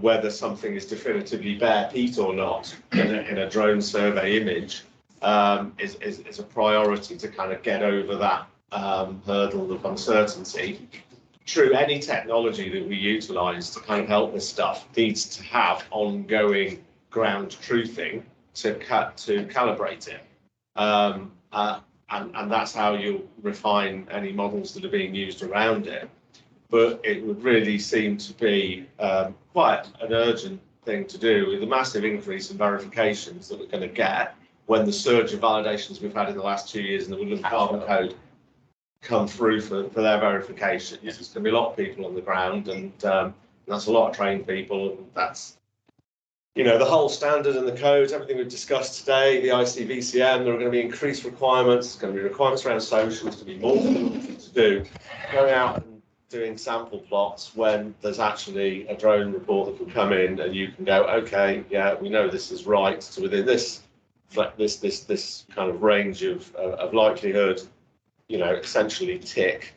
whether something is definitively bare peat or not in a drone survey image is a priority to kind of get over that hurdle of uncertainty. True, any technology that we utilise to kind of help this stuff needs to have ongoing ground truthing to calibrate it, and that's how you'll refine any models that are being used around it. But it would really seem to be quite an urgent thing to do with the massive increase in verifications that we're going to get when the surge of validations we've had in the last 2 years in the Woodland Carbon Code come through for their verification. There's going to be a lot of people on the ground, and that's a lot of trained people. And that's, the whole standard and the codes, everything we've discussed today, the ICVCM, there are going to be increased requirements. There's going to be requirements around social. There's going to be more things to do. Going out and doing sample plots when there's actually a drone report that can come in and you can go, okay, yeah, we know this is right. So within this kind of range of likelihood, essentially tick,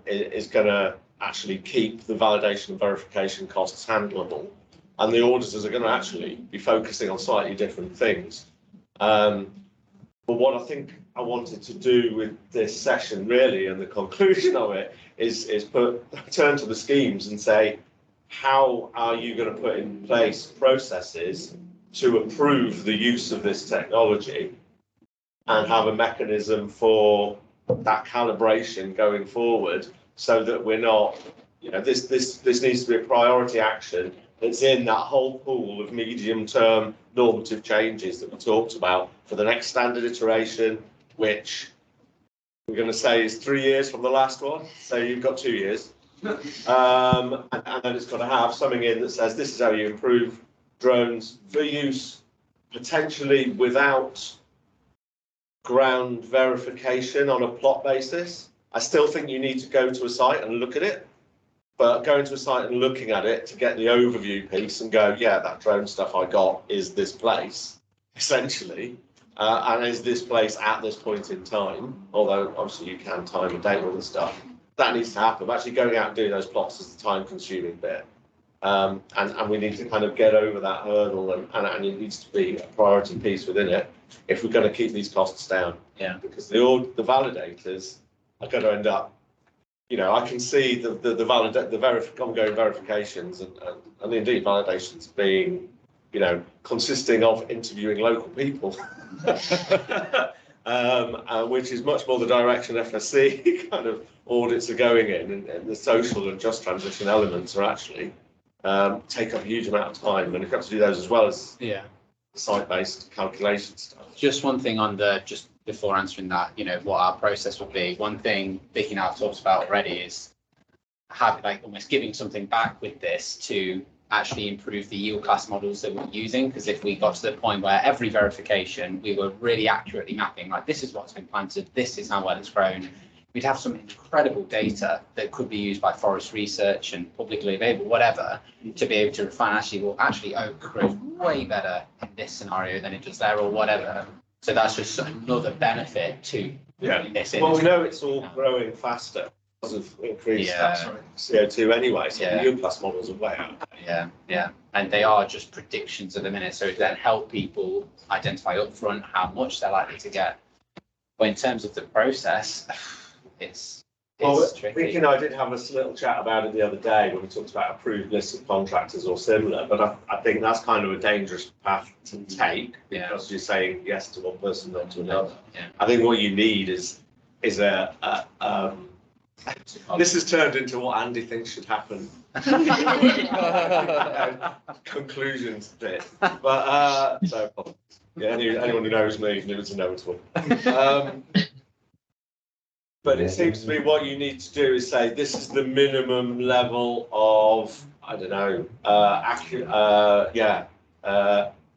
is going to actually keep the validation and verification costs handleable, and the auditors are going to actually be focusing on slightly different things. But what I think I wanted to do with this session really, and the conclusion of it, is turn to the schemes and say, how are you going to put in place processes to approve the use of this technology and have a mechanism for that calibration going forward, so that we're not, this needs to be a priority action that's in that whole pool of medium-term normative changes that we talked about for the next standard iteration, which we're going to say is 3 years from the last one. So you've got 2 years. And then it's got to have something in that says this is how you improve drones for use potentially without ground verification on a plot basis. I still think you need to go to a site and look at it, but going to a site and looking at it to get the overview piece and go, yeah, that drone stuff I got is this place, essentially, and is this place at this point in time, although obviously you can time and date all the stuff. That needs to happen. But actually going out and doing those plots is the time-consuming bit. And we need to kind of get over that hurdle, and it needs to be a priority piece within it if we're going to keep these costs down. Yeah. Because the validators are going to end up, I can see the ongoing verifications and indeed validations being consisting of interviewing local people, which is much more the direction FSC kind of audits are going in, and the social and just transition elements are actually take up a huge amount of time, and you've got to do those as well as site-based calculation stuff. Just one thing on the, just before answering that, what our process would be. One thing Vicky and I have talked about already is almost giving something back with this to actually improve the yield class models that we're using, because if we got to the point where every verification we were really accurately mapping, like this is what's been planted, this is how well it's grown, we'd have some incredible data that could be used by forest research and publicly available, whatever, to be able to refine actually oak grows way better in this scenario than it does there, or whatever. So that's just another benefit to this industry. Well, we know it's all growing faster because of increased CO2 anyway, so the yield class models are way out. And they are just predictions at the minute, so it then help people identify upfront how much they're likely to get. But in terms of the process, it's tricky. Vicky and I did have a little chat about it the other day when we talked about approved lists of contractors or similar, but I think that's kind of a dangerous path to take, because you're saying yes to one person, not to another. I think what you need is this has turned into what Andy thinks should happen. Conclusions bit. But anyone who knows me knew it's inevitable. But it seems to me what you need to do is say this is the minimum level of, I don't know, I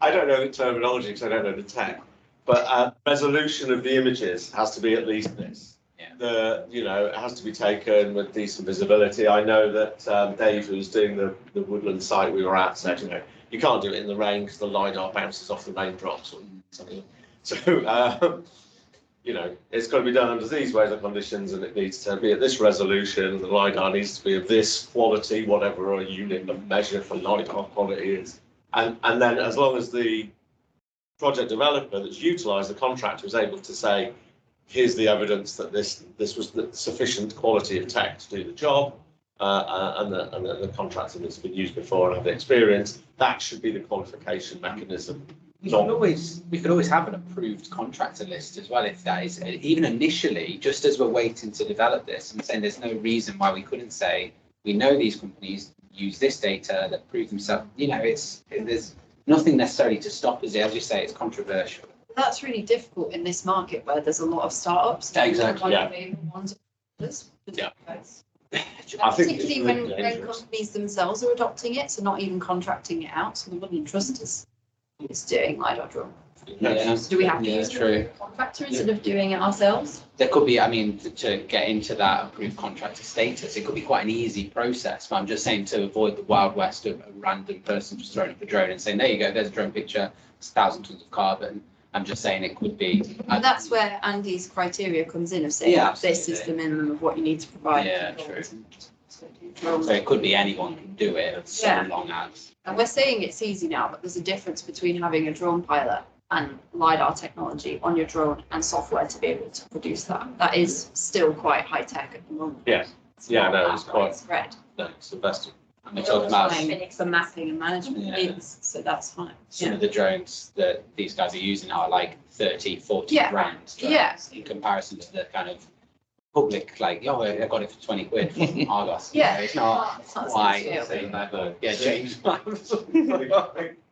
don't know the terminology because I don't know the tech, but resolution of the images has to be at least this. It has to be taken with decent visibility. I know that Dave, who's doing the woodland site we were at, said, you can't do it in the rain because the LiDAR bounces off the raindrops or something. So, it's got to be done under these weather conditions, and it needs to be at this resolution, and the LiDAR needs to be of this quality, whatever a unit of measure for LiDAR quality is. And then as long as the project developer that's utilised the contractor is able to say, here's the evidence that this was the sufficient quality of tech to do the job, and the contractor that's been used before and have the experience, that should be the qualification mechanism. We could always have an approved contractor list as well, if that is, even initially, just as we're waiting to develop this. I'm saying there's no reason why we couldn't say, we know these companies use this data that prove themselves. There's nothing necessarily to stop us. As you say, it's controversial. That's really difficult in this market where there's a lot of startups. Exactly. Particularly when companies themselves are adopting it, so not even contracting it out. So the Woodland Trust is doing LiDAR drone. So do we have to use a contractor instead of doing it ourselves? There could be, to get into that approved contractor status, it could be quite an easy process. But I'm just saying, to avoid the wild west of a random person just throwing up a drone and saying, there you go, there's a drone picture, it's 1,000 tons of carbon. I'm just saying it could be. And that's where Andy's criteria comes in, of saying this is the minimum of what you need to provide. Yeah, true. So it could be anyone can do it, so long as. And we're saying it's easy now, but there's a difference between having a drone pilot and LiDAR technology on your drone and software to be able to produce that. That is still quite high tech at the moment. Yes. It's quite spread. No, it's the best. And we're talking about for mapping and management is, so that's fine. Some of the drones that these guys are using are like 30, 40 grand drones in comparison to the kind of public, like, I got it for 20 quid from Argos. It's not quite the same level. Yeah, James.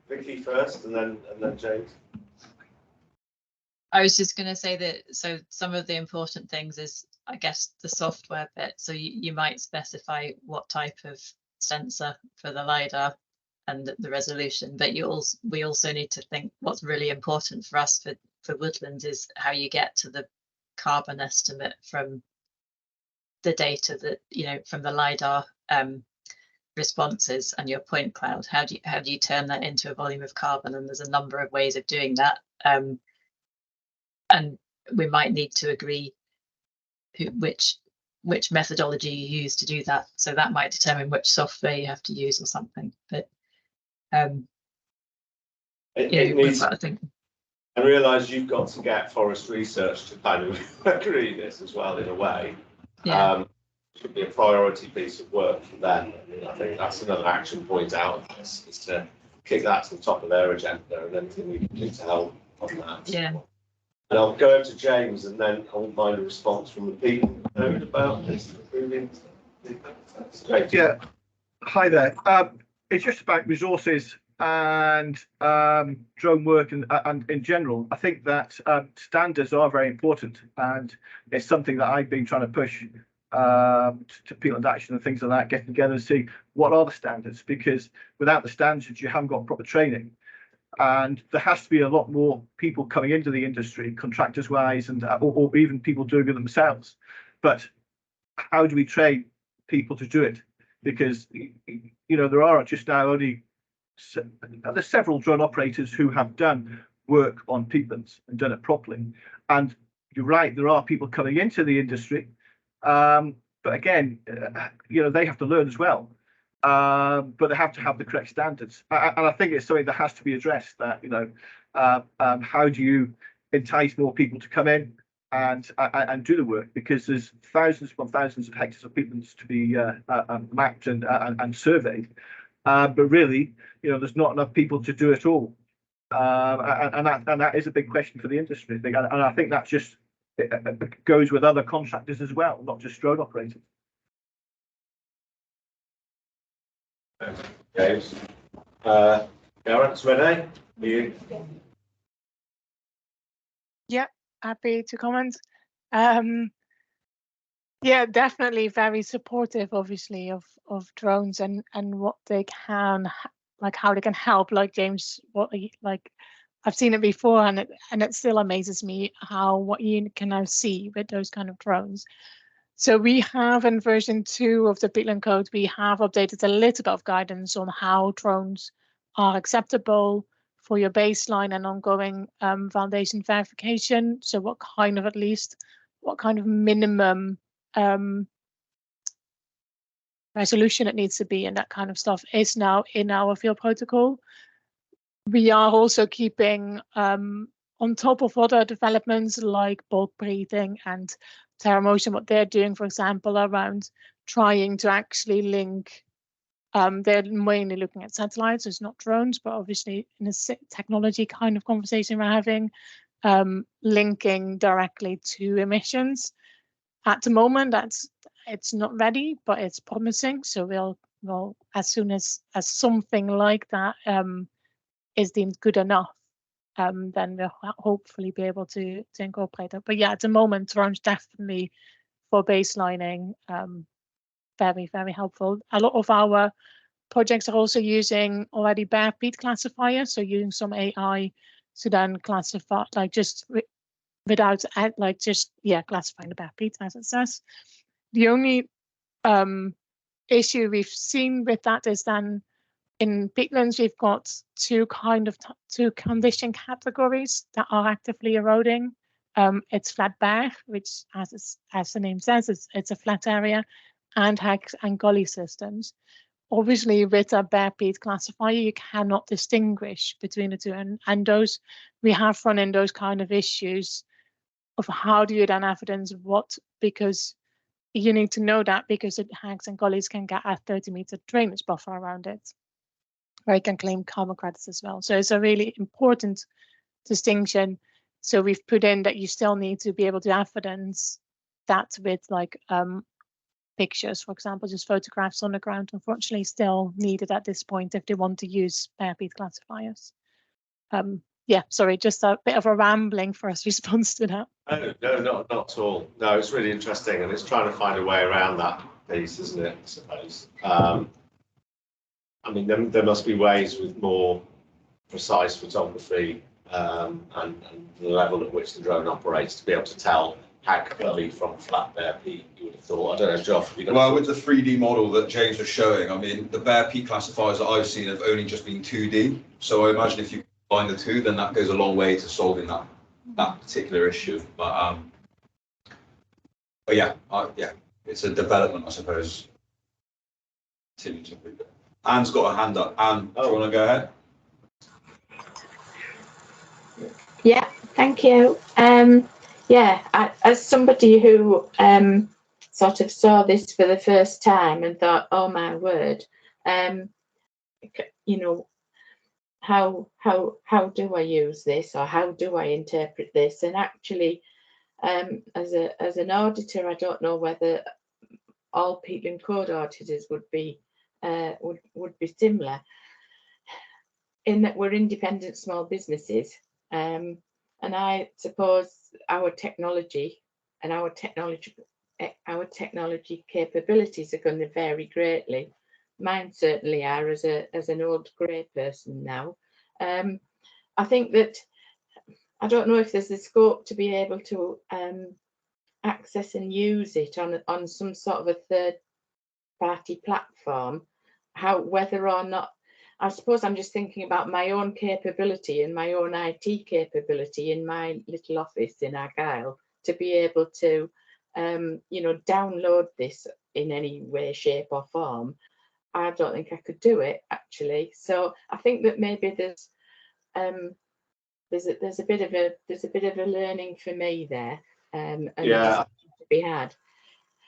Vicky first, and then James. I was just going to say that, so some of the important things is, I guess, the software bit. So you might specify what type of sensor for the LiDAR and the resolution, but we also need to think what's really important for us for woodlands is how you get to the carbon estimate from the data that, from the LiDAR responses and your point cloud. How do you turn that into a volume of carbon? And there's a number of ways of doing that. And we might need to agree which methodology you use to do that. So that might determine which software you have to use or something. But it needs, I realise you've got to get forest research to kind of agree this as well in a way. Should be a priority piece of work for them. I think that's another action point out of this, is to kick that to the top of their agenda and anything we can do to help on that. Yeah. And I'll go over to James, and then I won't mind a response from the people heard about this. That's great. Yeah. Hi there. It's just about resources and drone work and in general. I think that standards are very important, and it's something that I've been trying to push to Peatland Action and things like that, get together and see what are the standards, because without the standards you haven't got proper training. And there has to be a lot more people coming into the industry, contractors wise, and or even people doing it themselves. But how do we train people to do it? Because there are just now only there's several drone operators who have done work on peatlands and done it properly. And you're right, there are people coming into the industry, but again, they have to learn as well. But they have to have the correct standards, and I think it's something that has to be addressed. That how do you entice more people to come in and do the work? Because there's thousands upon thousands of hectares of peatlands to be mapped and surveyed, but really, there's not enough people to do it all, and that is a big question for the industry. And I think that just it goes with other contractors as well, not just drone operators. James. Gareth, Renee, you? Yeah, happy to comment. Yeah, definitely very supportive, obviously, of drones and what they can, like how they can help. Like James, I've seen it before, and it still amazes me what you can now see with those kind of drones. So we have in version 2 of the Peatland Code, we have updated a little bit of guidance on how drones are acceptable for your baseline and ongoing foundation verification. So what kind of minimum resolution it needs to be, and that kind of stuff is now in our field protocol. We are also keeping on top of other developments like bulk breathing and TerraMotion, what they're doing, for example, around trying to actually link. They're mainly looking at satellites, so it's not drones, but obviously in a technology kind of conversation we're having, linking directly to emissions. At the moment, it's not ready, but it's promising. So we'll as soon as something like that is deemed good enough, then we'll hopefully be able to incorporate it. But yeah, at the moment, drones definitely for baselining, very, very helpful. A lot of our projects are also using already bare peat classifiers, so using some AI to then classify, without classifying the bare peat as it says. The only issue we've seen with that is then in peatlands, we've got two condition categories that are actively eroding. It's flat bare, which as the name says, it's a flat area, and hags and gully systems. Obviously, with a bare peat classifier, you cannot distinguish between the two, and those we have run in those kind of issues of how do you then evidence what, because you need to know that because the hags and gullies can get a 30-meter drainage buffer around it, where you can claim carbon credits as well. So it's a really important distinction. So we've put in that you still need to be able to evidence that with pictures, for example, just photographs on the ground, unfortunately still needed at this point if they want to use bare peat classifiers. Yeah, sorry, just a bit of a rambling first response to that. No, not at all. No, it's really interesting, and it's trying to find a way around that piece, isn't it, I suppose. I mean, there must be ways with more precise photography and the level at which the drone operates to be able to tell hag gully from flat bare peat, you would have thought. I don't know, Josh. Well, with the 3D model that James was showing, I mean, the bare peat classifiers that I've seen have only just been 2D. So I imagine if you combine the two, then that goes a long way to solving that particular issue. But yeah, it's a development, I suppose. Anne's got a hand up. Anne, do you want to go ahead? Yeah, thank you. As somebody who sort of saw this for the first time and thought, oh my word, how do I use this, or how do I interpret this? And actually, as an auditor, I don't know whether all Peatland Code auditors would be similar, in that we're independent small businesses, and I suppose our technology and our technology capabilities are going to vary greatly. Mine certainly are, as an old grey person now. I think that I don't know if there's the scope to be able to access and use it on some sort of a third-party platform. Whether or not, I suppose I'm just thinking about my own capability and my own IT capability in my little office in Argyll to be able to, download this in any way, shape, or form. I don't think I could do it, actually. So I think that maybe there's a bit of a learning for me there, and yeah, to be had.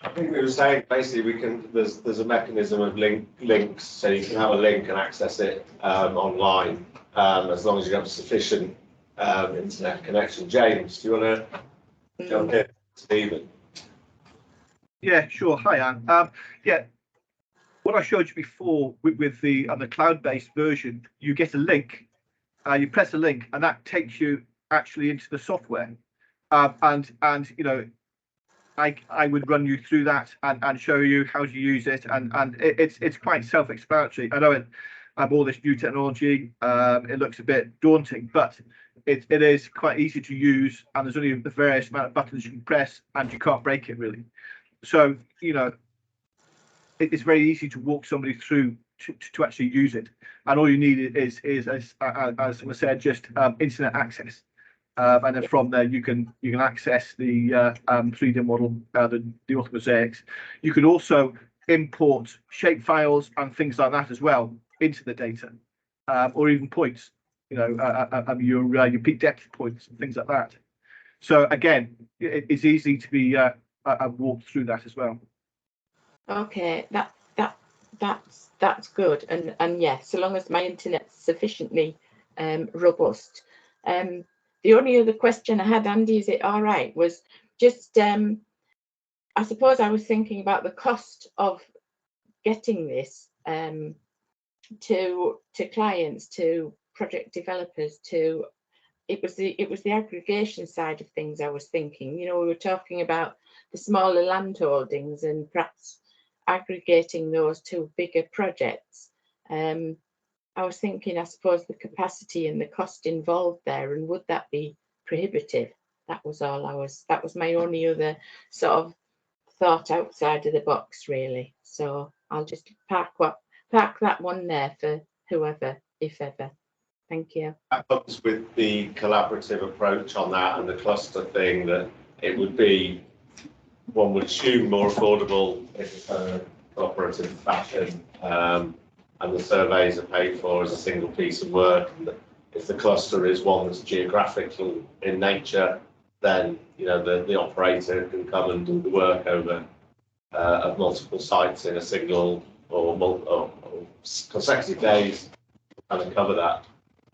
I think we were saying basically there's a mechanism of links, so you can have a link and access it online, as long as you have sufficient internet connection. James, do you want to jump in, Stephen? Yeah, sure. Hi, Anne. Yeah, what I showed you before with the cloud-based version, you get a link, you press a link, and that takes you actually into the software, and I would run you through that and show you how to use it, and it's quite self-explanatory. I know all this new technology, it looks a bit daunting, but it is quite easy to use, and there's only a various amount of buttons you can press, and you can't break it really. So it's very easy to walk somebody through to actually use it, and all you need is as was said, just internet access, and then from there you can access the 3D model, the orthomosaics. You can also import shape files and things like that as well into the data, or even points, your peak depth points and things like that. So again, it's easy to be walked through that as well. Okay, that's good, and yes, so long as my internet's sufficiently robust. The only other question I had, Andy, is it all right, was just I suppose I was thinking about the cost of getting this to clients, to project developers, to it was the aggregation side of things I was thinking. We were talking about the smaller land holdings and perhaps aggregating those to bigger projects. I was thinking, I suppose, the capacity and the cost involved there, and would that be prohibitive? That was all that was my only other sort of thought outside of the box, really. So I'll just park that one there for whoever, if ever. Thank you. That comes with the collaborative approach on that and the cluster thing, that it would be, one would assume, more affordable if it's a cooperative fashion, and the surveys are paid for as a single piece of work. And if the cluster is one that's geographical in nature, then the operator can come and do the work over at multiple sites in a single or consecutive days, and cover that.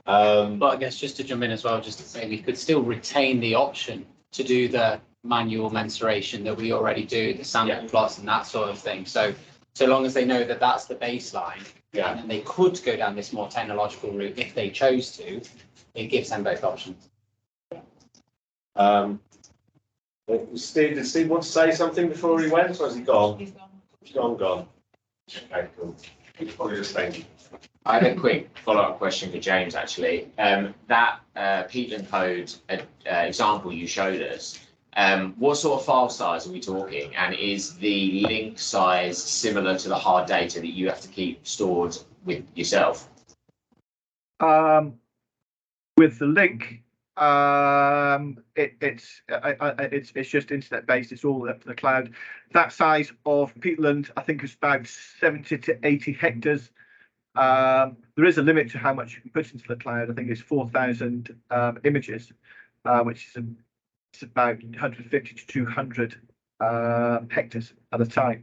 But I guess just to jump in as well, just to say we could still retain the option to do the manual mensuration that we already do, the sample plots and that sort of thing. So long as they know that that's the baseline, and then they could go down this more technological route if they chose to, it gives them both options. Steve, did Steve want to say something before he went, or has he gone? He's gone. Okay, cool. Probably just thinking. I have a quick follow-up question for James, actually. That Peatland Code example you showed us, what sort of file size are we talking? And is the link size similar to the hard data that you have to keep stored with yourself? With the link, it's just internet based. It's all up to the cloud. That size of peatland, I think, is about 70 to 80 hectares. There is a limit to how much you can put into the cloud. I think it's 4,000 images, which is it's about 150 to 200 hectares at a time.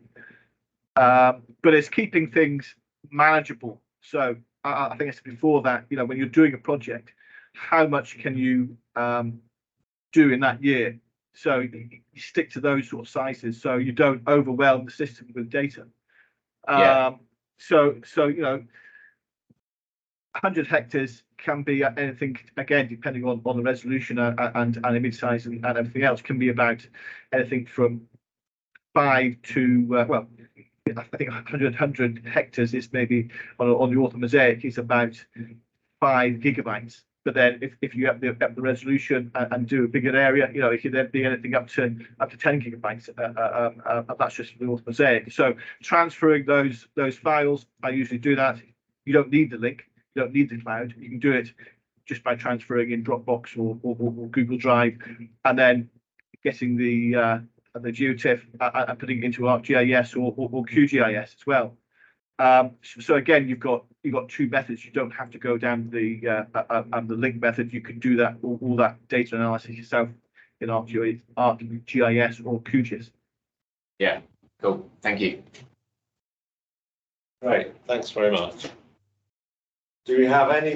But it's keeping things manageable. So I think I said before that, you know, when you're doing a project, how much can you do in that year? So you stick to those sort of sizes, so you don't overwhelm the system with data. So you know, 100 hectares can be anything, again, depending on the resolution and image size and everything else, can be about anything from 5 to well, I think 100 hectares is maybe on the Author Mosaic is about 5 gigabytes. But then if you up the resolution and do a bigger area, you know, it could then be anything up to 10 gigabytes. That's just the Author Mosaic. So transferring those files, I usually do that. You don't need the link, you don't need the cloud. You can do it just by transferring in Dropbox or Google Drive, and then getting the geotiff and putting it into ArcGIS or QGIS as well. So again, you've got 2 methods. You don't have to go down the link method. You can do that all that data analysis yourself in ArcGIS or QGIS. Yeah, cool. Thank you. Great, thanks very much. Do we have any more?